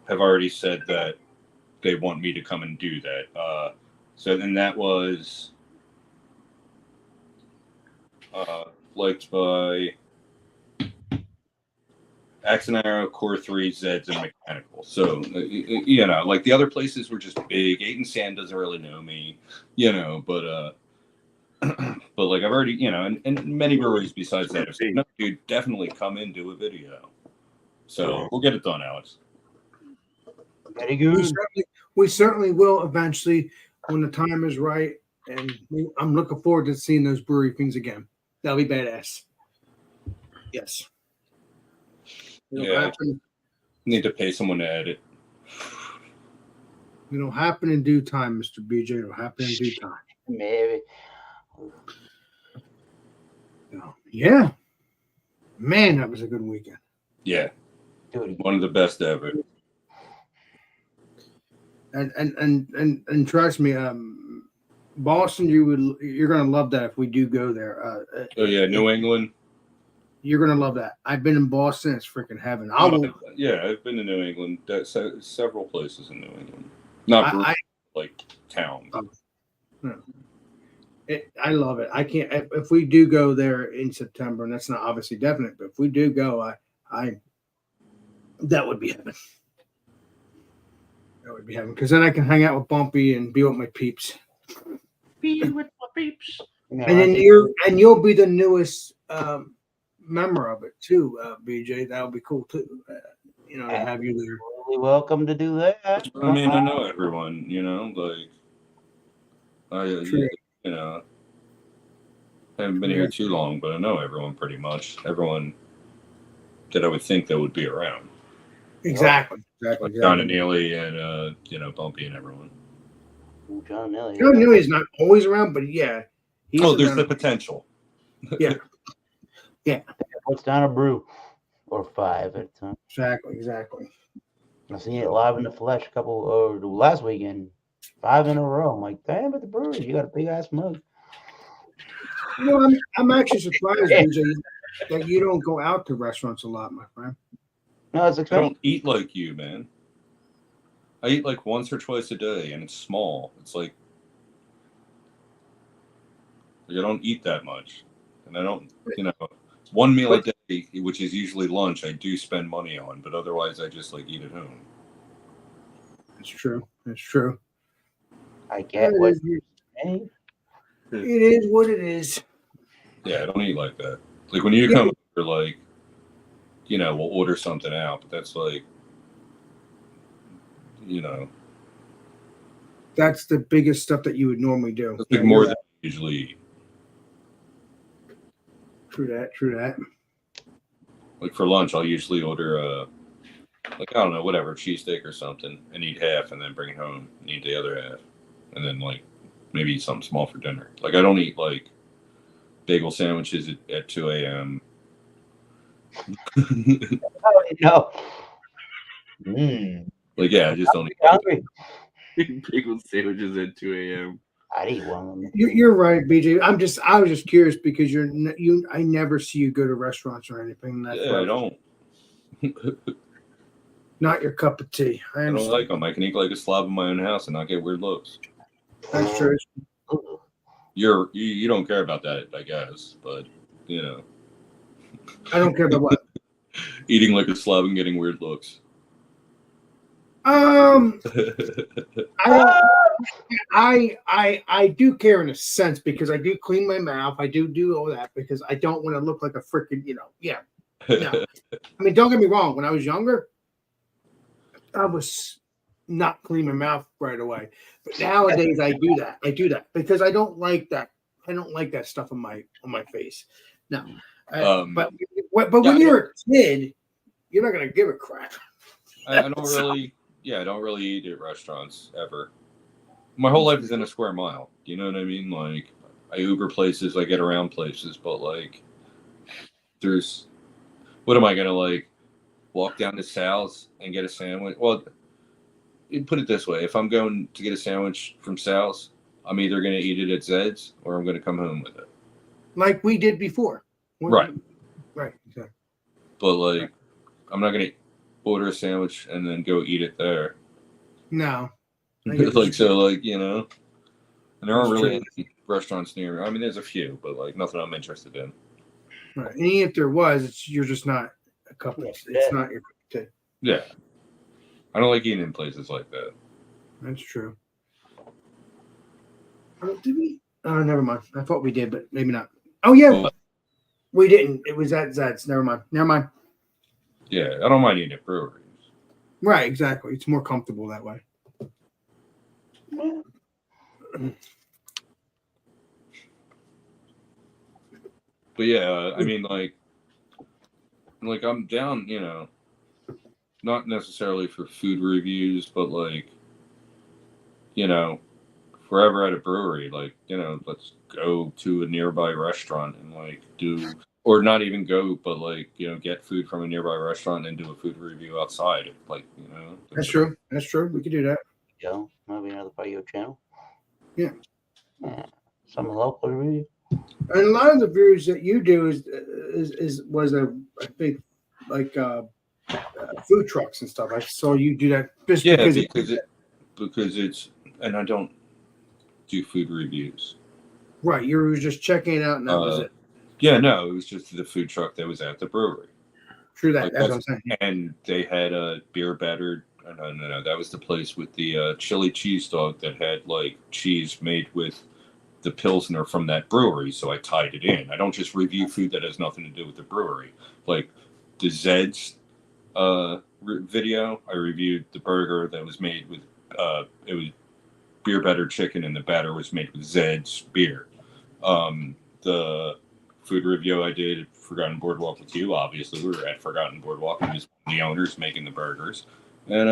C: have already said that they want me to come and do that. So then that was liked by Axe and Arrow, Core 3, Zeds, and Mechanical. So, like the other places were just big. 8 and Sand doesn't really know me, but but like I've already, and many breweries besides that have said, no, dude, definitely come in, do a video. So we'll get it done, Alex.
D: Very good.
A: We certainly will eventually when the time is right. And I'm looking forward to seeing those brewery things again. That'll be badass. Yes. It'll
C: Yeah.
A: happen.
C: Need to pay someone to edit.
A: It'll happen in due time, Mr. BJ. It'll happen in due time.
D: Maybe.
A: Yeah, man, that was a good weekend.
C: Yeah,
D: Dude,
C: one of the best ever.
A: And trust me, Boston, you're gonna love that if we do go there.
C: Oh yeah, New England.
A: You're gonna love that. I've been in Boston; it's freaking heaven.
C: Yeah, I've been to New England. Several places in New England. Not
A: I
C: like town.
A: I love it. I can't. If we do go there in September, and that's not obviously definite, but if we do go, I that would be heaven. That would be heaven because then I can hang out with Bumpy and be with my peeps.
B: Be with my peeps.
D: you know,
A: And then you'll be the newest member of it too, BJ. That'll be cool too. To have you there.
D: Absolutely welcome to do that.
C: I mean, I know everyone. Like
A: True.
C: haven't been here too long, but I know everyone pretty much. Everyone that I would think that would be around.
A: Exactly.
C: John and Neely and Bumpy and everyone.
D: John Nelly.
A: John Neely's not always around, but yeah. He's
C: There's
A: around.
C: the potential.
D: Puts down a brew or 5 at a time.
A: Exactly.
D: I seen it live in the flesh last weekend, 5 in a row. I'm like, damn it, the Brewers, you got a big ass mug.
A: I'm actually surprised, BJ, that you don't go out to restaurants a lot, my friend.
D: No, it's
C: I
D: expensive.
C: don't eat like you, man. I eat like once or twice a day, and it's small. It's like I don't eat that much, and I don't, one meal a day, which is usually lunch, I do spend money on, but otherwise I just eat at home.
A: It's true.
D: I get what you're saying.
A: It is what it is.
C: Yeah, I don't eat like that. Like when you come over, we'll order something out, but that's
A: That's the biggest stuff that you would normally do.
C: it's more than I usually eat.
A: True that.
C: Like for lunch, I'll usually order I don't know, whatever, cheesesteak or something, and eat half, and then bring it home and eat the other half, and then maybe eat something small for dinner. I don't eat bagel sandwiches at 2 a.m.
D: Oh, no.
C: I just don't eat.
D: Hungry.
B: Bagel sandwiches at 2 a.m.
D: I'd eat one of them.
A: You're right, BJ. I was just curious because I never see you go to restaurants or anything.
C: I don't.
A: Not your cup of tea. I
C: don't
A: understand.
C: like them. I can eat like a slob in my own house and not get weird looks.
A: That's true.
C: You don't care about that, I guess, but
A: I don't care about what.
C: Eating like a slob and getting weird looks.
A: I do care in a sense because I do clean my mouth. I do all that because I don't want to look like a freaking, No. I mean, don't get me wrong. When I was younger, I was not clean my mouth right away. But nowadays I do that. Because I don't like that. I don't like that stuff on my face. No. But when you're a kid, you're not gonna give a crap.
C: I don't really. Yeah, I don't really eat at restaurants ever. My whole life is in a square mile. Do you know what I mean? I Uber places, I get around places, but there's. What am I gonna walk down to Sal's and get a sandwich? Well, you put it this way: if I'm going to get a sandwich from Sal's, I'm either gonna eat it at Zed's or I'm gonna come home with it.
A: Like we did before.
C: Right.
A: Exactly.
C: But I'm not gonna order a sandwich and then go eat it there.
A: No.
C: And there aren't really any restaurants near me. I mean, there's a few, but nothing I'm interested in.
A: Right. And even if there was, you're just not a couple. It's not your cup of tea.
C: Yeah. I don't like eating in places like that.
A: That's true. Did we? Oh, never mind. I thought we did, but maybe not. Oh, yeah.
C: Well,
A: we didn't. It was at Zed's. Never mind.
C: Yeah, I don't mind eating at breweries.
A: Right, exactly. It's more comfortable that way.
C: But yeah, I mean, I'm down, not necessarily for food reviews, but we're ever at a brewery, like, let's go to a nearby restaurant and like do, or not even go, but like, get food from a nearby restaurant and do a food review outside. Like,
A: That's true. That's true. We could do that.
D: Joe, maybe another part of your channel.
A: Yeah.
D: Some local review.
A: And a lot of the brews that you do was I think like food trucks and stuff. I saw you do that just
C: because it's, and I don't do food reviews.
A: Right, you were just checking it out and that was it.
C: Yeah, no, it was just the food truck that was at the brewery.
A: True that.
C: Like,
A: that's what I'm saying.
C: And they had a beer battered. No, that was the place with the chili cheese dog that had like cheese made with the Pilsner from that brewery. So I tied it in. I don't just review food that has nothing to do with the brewery. Like the Zed's video, I reviewed the burger that was made with it was beer battered chicken, and the batter was made with Zed's beer. The food review I did at Forgotten Boardwalk with you, obviously we were at Forgotten Boardwalk, and just the owners making the burgers, and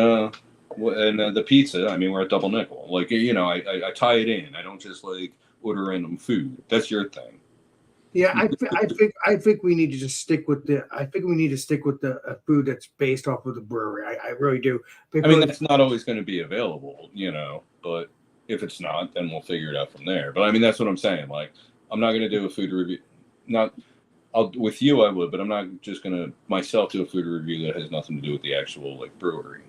C: the pizza. I mean, we're at Double Nickel. Like, I tie it in. I don't just like order random food. That's your thing.
A: Yeah, I think we need to just stick with the. I think we need to stick with the food that's based off of the brewery. I really do.
C: I mean, that's not always going to be available, but if it's not, then we'll figure it out from there. But I mean, that's what I'm saying. Like, I'm not going to do a food review. With you, I would, but I'm not just going to myself do a food review that has nothing to do with the actual like brewery.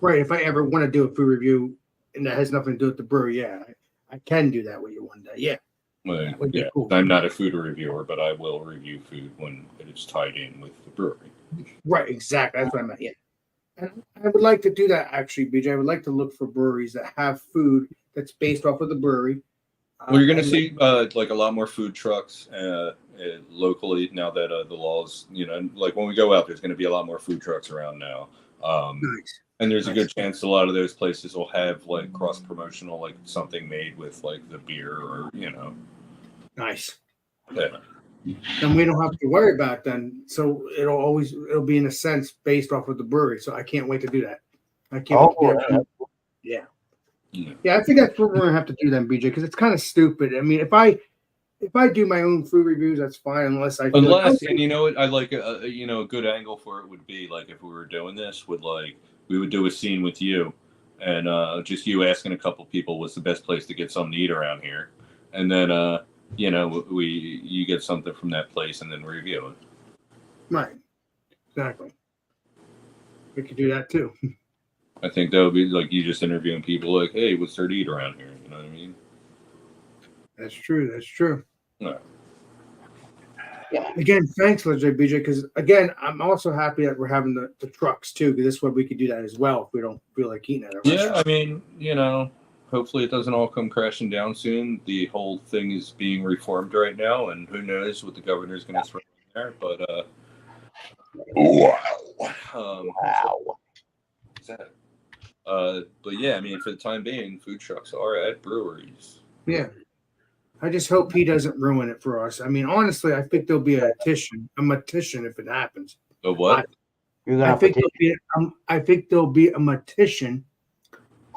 A: Right. If I ever want to do a food review and that has nothing to do with the brewery, yeah, I can do that with you one day. Yeah.
C: Well,
A: yeah. Cool.
C: I'm not a food reviewer, but I will review food when it is tied in with the brewery.
A: Right. Exactly. That's what I meant. Yeah. And I would like to do that actually, BJ. I would like to look for breweries that have food that's based off of the brewery.
C: Well, you're going to see like a lot more food trucks locally now that the laws, like when we go out, there's going to be a lot more food trucks around now.
A: Nice.
C: And there's a good chance a lot of those places will have like cross promotional, like something made with like the beer or,
A: Nice.
C: Yeah.
A: And we don't have to worry about it then. So it'll be in a sense based off of the brewery. So I can't wait to do that. I can't wait to do that. Yeah. Yeah, I think that's what we're gonna have to do then, BJ, because it's kind of stupid. I mean, if I do my own food reviews, that's fine, unless and
C: you know what, I like a good angle for it would be like if we were doing this with like we would do a scene with you and just you asking a couple people what's the best place to get something to eat around here, and then you get something from that place and then review it.
A: Right. Exactly. We could do that too.
C: I think that would be like you just interviewing people like, hey, what's there to eat around here? You know what I mean?
A: That's true. That's true.
C: No.
A: Yeah. Again, thanks, Legend BJ, because again, I'm also happy that we're having the trucks too, because this way we could do that as well if we don't feel like eating at a restaurant.
C: Yeah, I mean, hopefully it doesn't all come crashing down soon. The whole thing is being reformed right now, and who knows what the governor's going to throw in there. But
D: Wow.
C: What's that? But yeah, I mean, for the time being, food trucks are at breweries.
A: Yeah. I just hope he doesn't ruin it for us. I mean, honestly, I think there'll be a petition if it happens.
C: A what?
A: I think there'll be a petition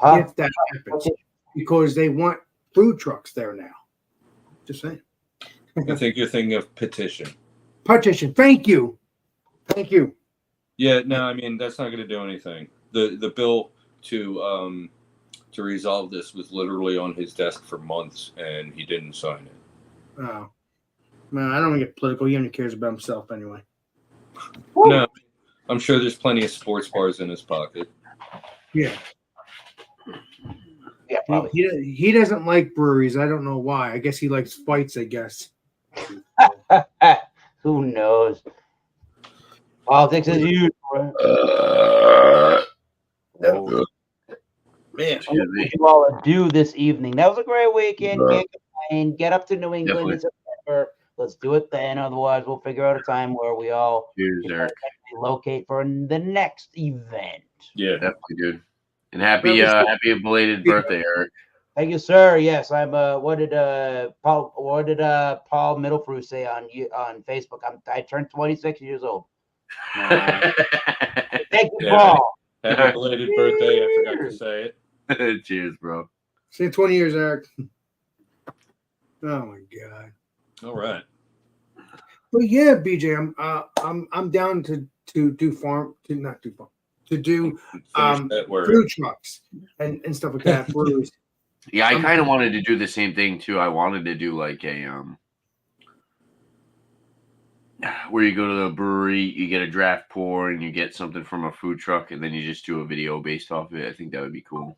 A: if that happens because they want food trucks there now. Just saying.
C: I think you're thinking of petition.
A: Petition. Thank you. Thank you.
C: Yeah, no, I mean that's not going to do anything. The bill to resolve this was literally on his desk for months, and he didn't sign it.
A: Oh, man, I don't want to get political. He only cares about himself anyway.
C: No, I'm sure there's plenty of sports bars in his pocket.
A: Yeah.
D: Yeah, probably.
A: He doesn't like breweries. I don't know why. I guess he likes fights, I guess.
D: Who knows? Politics as usual.
B: Man,
D: What did you all do this evening? That was a great weekend. Can't complain. Get up to New England in September. Let's do it then. Otherwise, we'll figure out a time where we all locate for the next event.
C: Yeah,
B: definitely, dude. And happy belated birthday, Eric.
D: Thank you, sir. Yes, I'm. What did Paul Middlefruit say on Facebook? I turned 26 years old. Thank you, Paul.
C: Happy belated birthday. I forgot to say it.
B: Cheers, bro.
A: See, 20 years, Eric. Oh my god.
C: All right.
A: But yeah, BJ, I'm down to do farm to not do farm to do
C: Finish that word.
A: food trucks and stuff like that. Breweries.
B: Yeah, I kind of wanted to do the same thing too. I wanted to do like a where you go to the brewery, you get a draft pour, and you get something from a food truck, and then you just do a video based off of it. I think that would be cool.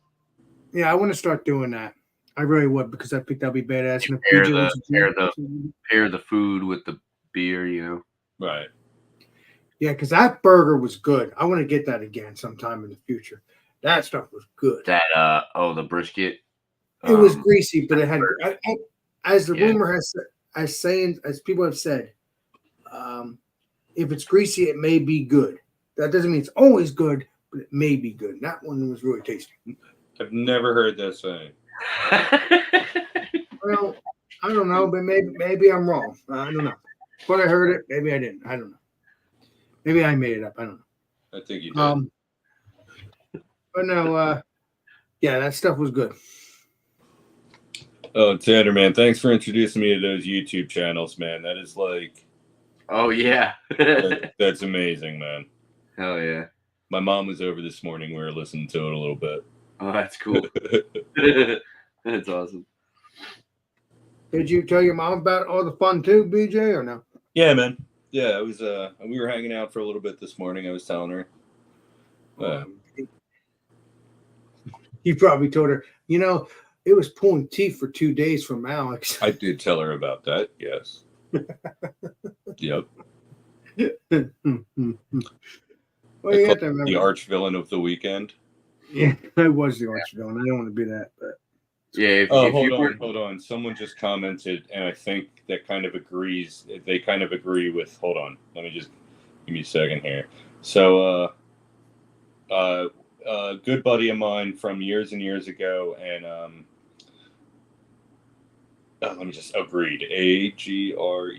A: Yeah, I want to start doing that. I really would because I think that'd be badass. And if
B: Pair
A: BJ
B: the-
A: wants to
B: pair
A: do-
B: Pair the food with the beer, you know.
C: Right.
A: Yeah, because that burger was good. I want to get that again sometime in the future. That stuff was good.
B: That the brisket.
A: It was greasy, but it had, as the
B: Yeah.
A: rumor has, as people have said, if it's greasy, it may be good. That doesn't mean it's always good, but it may be good. That one was really tasty.
C: I've never heard that saying.
A: Well, I don't know, but maybe I'm wrong. I don't know. But I heard it. Maybe I didn't. I don't know. Maybe I made it up. I don't know.
C: I think you did.
A: But no, yeah, that stuff was good.
C: Oh, Tanner, man, thanks for introducing me to those YouTube channels, man. That is like,
B: Oh yeah.
C: that's amazing, man.
B: Hell yeah.
C: My mom was over this morning. We were listening to it a little bit.
B: Oh, that's cool. That's awesome.
A: Did you tell your mom about all the fun too, BJ, or no?
C: Yeah, man. Yeah, it was. We were hanging out for a little bit this morning. I was telling her.
A: You probably told her, it was pulling teeth for 2 days from Alex.
C: I did tell her about that. Yes. Yep.
A: Well, you
C: I
A: have to
C: called
A: remember.
C: the arch villain of the weekend.
A: Yeah, I was the arch villain. I don't want to be that, but
B: Yeah. If
C: Hold on. Someone just commented, and I think that kind of agrees. They kind of agree with. Hold on. Let me just give me a second here. So, a good buddy of mine from years and years ago, and let me just agreed. AGREEDLOL.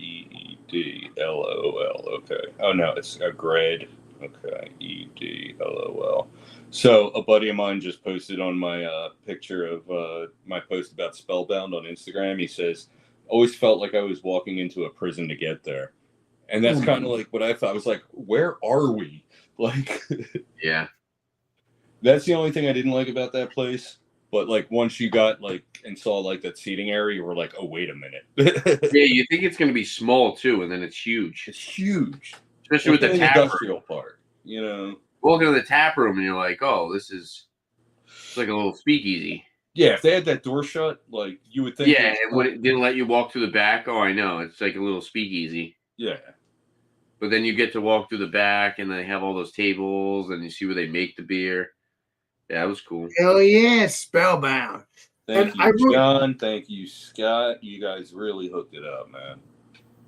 C: Okay. Oh no, it's Agreed. Okay. EDLOL. So a buddy of mine just posted on my picture of my post about Spellbound on Instagram. He says, "Always felt like I was walking into a prison to get there," and that's kind of like what I thought. I was like, "Where are we?" Like,
B: yeah.
C: that's the only thing I didn't like about that place. But like once you got like and saw like that seating area, you were like, "Oh, wait a minute."
B: Yeah, you think it's gonna be small too, and then it's huge.
C: It's huge,
B: Especially with the
C: Like an
B: tap room.
C: industrial park. You know.
B: Walk into the tap room and you're like, oh, it's like a little speakeasy.
C: Yeah, if they had that door shut, like you would think.
B: Yeah, and when it didn't let you walk through the back, oh, I know. It's like a little speakeasy.
C: Yeah.
B: But then you get to walk through the back and they have all those tables and you see where they make the beer. Yeah, it was cool.
A: hell yeah, Spellbound.
C: Thank
A: And
C: you, John. Thank you, Scott. You guys really hooked it up, man.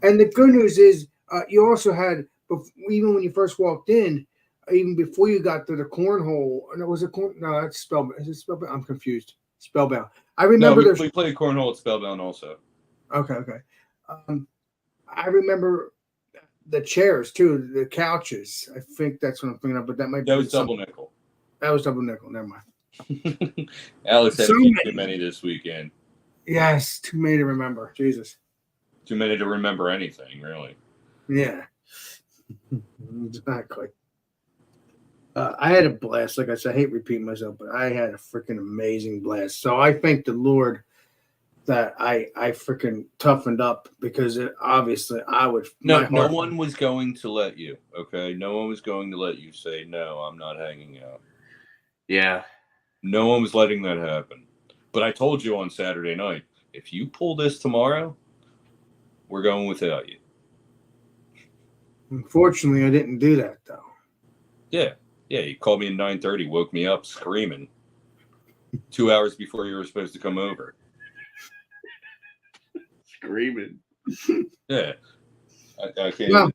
A: And the good news is, you also had, even when you first walked in, even before you got to the cornhole, no, was it corn? No, that's Spellbound. Is it Spellbound? I'm confused. Spellbound. I remember
C: No,
A: there's.
C: we played cornhole at Spellbound also.
A: Okay. I remember the chairs too, the couches. I think that's what I'm thinking of, but that might
C: That
A: be
C: was double nickel.
A: That was double nickel. Never mind.
C: Alex had
A: So
C: to keep
A: many.
C: too many this weekend.
A: Yes, too many to remember. Jesus.
C: Too many to remember anything, really.
A: Yeah. Exactly. I had a blast. Like I said, I hate repeating myself, but I had a freaking amazing blast. So I thank the Lord that I freaking toughened up because obviously I would.
C: No one was going to let you. Okay, no one was going to let you say no. I'm not hanging out.
B: Yeah.
C: No one was letting that happen. But I told you on Saturday night, if you pull this tomorrow, we're going without you.
A: Unfortunately, I didn't do that though.
C: Yeah, you called me at 9:30, woke me up screaming 2 hours before you were supposed to come over.
B: Screaming.
C: Yeah. I can't
A: Well-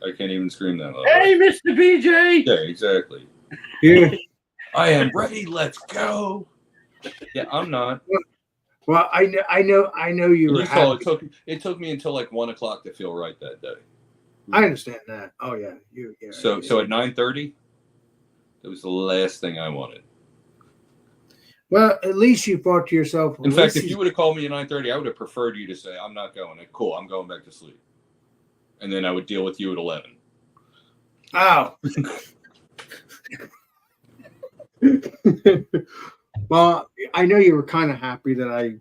C: I can't even scream that loud.
B: Hey, Mr. BJ.
C: Yeah, exactly.
A: Yeah.
C: I am ready, let's go. Yeah, I'm not.
A: Well, I know you were
C: You saw
A: happy.
C: it took me until like 1 o'clock to feel right that day.
A: I understand that. Oh yeah, yeah.
C: So at 9:30, it was the last thing I wanted.
A: Well, at least you thought to yourself.
C: In
A: well,
C: fact,
A: this
C: if you would have called me at 9:30, I would have preferred you to say, "I'm not going." Cool, I'm going back to sleep, and then I would deal with you at 11.
A: Oh. Well, I know you were kind of happy that I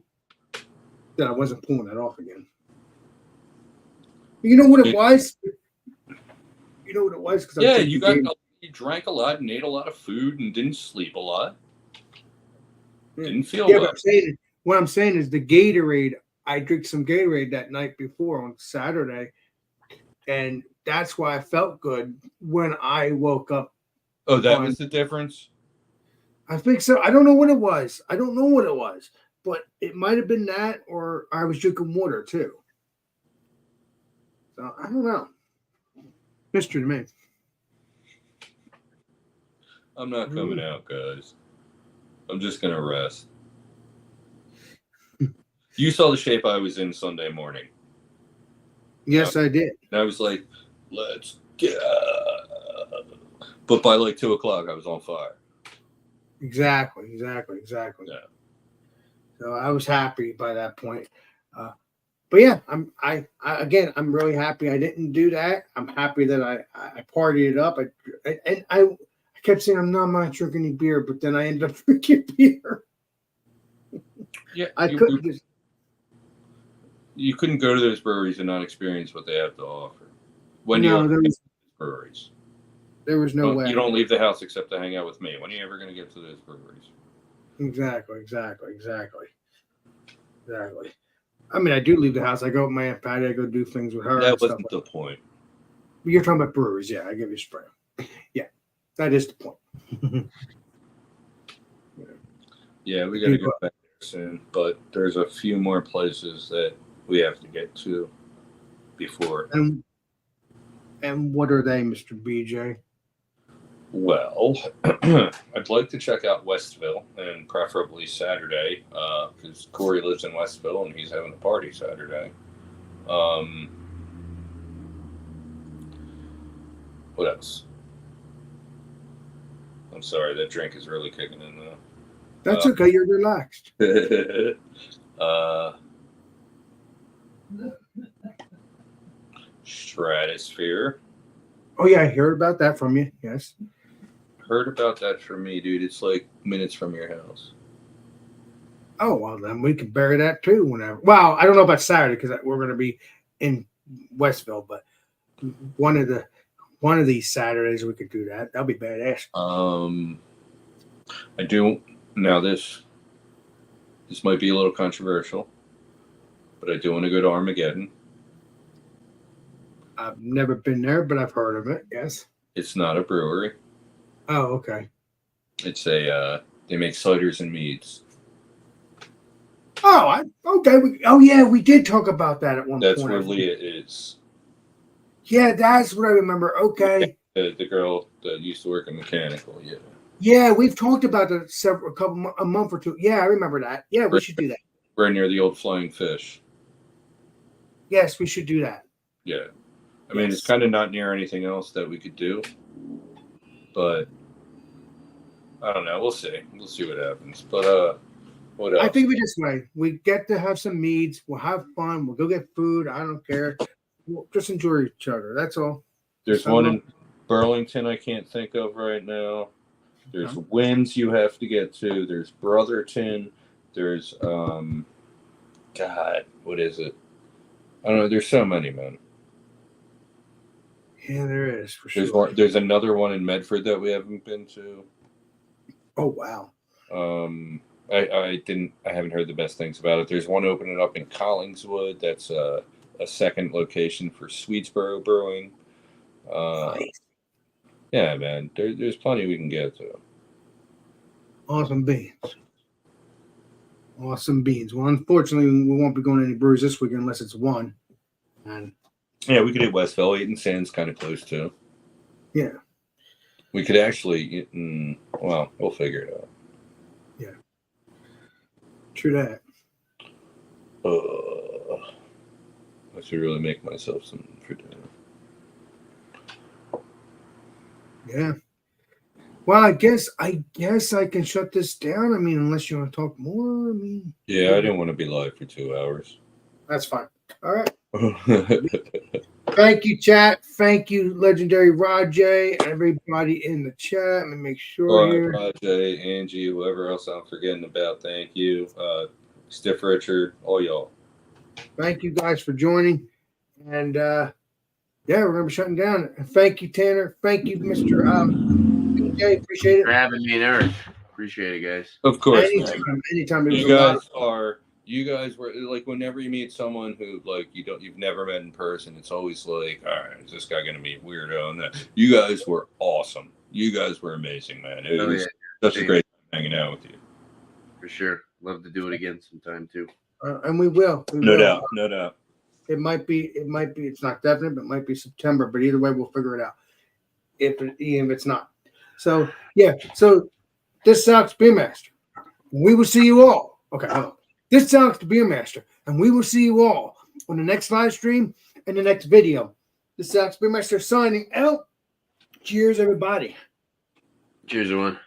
A: wasn't pulling that off again. You know what it was? You know what it was? Because
C: Yeah, you drank a lot and ate a lot of food and didn't sleep a lot. Didn't feel
A: Yeah,
C: well.
A: but what I'm saying is the Gatorade. I drank some Gatorade that night before on Saturday, and that's why I felt good when I woke up.
C: Oh, that was the difference?
A: I think so. I don't know what it was. But it might have been that, or I was drinking water too. So I don't know. Mystery to me.
C: I'm not coming out, guys. I'm just going to rest. You saw the shape I was in Sunday morning.
A: Yes, I did.
C: And I was like, let's go. But by like 2 o'clock, I was on fire.
A: Exactly.
C: Yeah.
A: So I was happy by that point. But yeah, I'm really happy I didn't do that. I'm happy that I partied it up. I kept saying I'm not drinking any beer, but then I ended up drinking beer.
C: Yeah,
A: You
C: couldn't go to those breweries and not experience what they have to offer. When
A: No,
C: you
A: there was-
C: breweries,
A: there was no way.
C: You don't leave the house except to hang out with me. When are you ever going to get to those breweries?
A: Exactly. I mean, I do leave the house. I go with my Aunt Patty. I go do things with her.
C: That wasn't the point.
A: You're talking about breweries, yeah. I give you spray. Yeah, that is the point.
C: Yeah, we got to go back there soon, but there's a few more places that we have to get to before.
A: And what are they, Mr. BJ?
C: Well, I'd like to check out Westville, and preferably Saturday, because Corey lives in Westville and he's having a party Saturday. What else? I'm sorry, that drink is really kicking in though.
A: That's okay. You're relaxed.
C: Stratosphere.
A: Oh yeah, I heard about that from you. Yes.
C: Heard about that from me, dude. It's like minutes from your house.
A: Oh well, then we can bury that too whenever. Well, I don't know about Saturday because we're going to be in Westville, but one of these Saturdays we could do that. That'll be badass.
C: I do now. This might be a little controversial, but I do want to go to Armageddon.
A: I've never been there, but I've heard of it. Yes.
C: It's not a brewery.
A: Oh, okay.
C: It's a they make ciders and meads.
A: Oh, okay. We did talk about that at one point.
C: That's where Leah is.
A: Yeah, that's what I remember. Okay.
C: The girl that used to work in mechanical. Yeah.
A: Yeah, we've talked about that a month or two. Yeah, I remember that. Yeah, we should do that.
C: Right near the old Flying Fish.
A: Yes, we should do that.
C: Yeah. I mean, it's kind of not near anything else that we could do, but I don't know. We'll see. We'll see what happens. But what else?
A: I think we just way we get to have some meads. We'll have fun. We'll go get food. I don't care. We'll just enjoy each other. That's all.
C: There's one in Burlington I can't think of right now. There's Winds you have to get to. There's Brotherton. There's God, what is it? I don't know. There's so many, man.
A: Yeah, there is for sure.
C: There's another one in Medford that we haven't been to.
A: Oh wow.
C: I haven't heard the best things about it. There's one opening up in Collingswood. That's a second location for Sweetsboro Brewing.
A: Nice.
C: Yeah, man. There's plenty we can get to.
A: Awesome beans. Well, unfortunately, we won't be going to any breweries this weekend unless it's one. And
C: yeah, we could hit Westville. Eaton Sand's kind of close too.
A: Yeah.
C: We could actually. Well, we'll figure it out.
A: Yeah. True that.
C: I should really make myself some for dinner.
A: Yeah. Well, I guess I can shut this down. I mean, unless you want to talk more. I mean,
C: Yeah, I didn't want to be live for 2 hours.
A: that's fine. All right. Thank you, chat. Thank you, legendary Rajay, everybody in the chat. Let me make sure here.
C: Rajay, Angie, whoever else I'm forgetting about, thank you. Stiff Richard, all y'all.
A: Thank you guys for joining. And yeah, we're gonna be shutting down. And thank you, Tanner. Thank you, Mr. BJ. Appreciate
B: For
A: it.
B: having me in Earth. Appreciate it, guys.
C: Of course, man.
A: Anytime. It was
C: You
A: a lot.
C: guys were like, whenever you meet someone who like you've never met in person, it's always like, all right, is this guy gonna be weirdo? And that you guys were awesome. You guys were amazing, man. It was such a great time hanging out with you.
B: For sure. Love to do it again sometime too.
A: And we will.
C: No doubt, no doubt.
A: It might be. It's not definite, but it might be September. But either way, we'll figure it out. Even if it's not. So yeah. So this sucks, Beermaster. We will see you all. Okay, hold on. This sucks, Beermaster, and we will see you all on the next live stream and the next video. This sucks, Beermaster signing out. Cheers, everybody.
B: Cheers, everyone.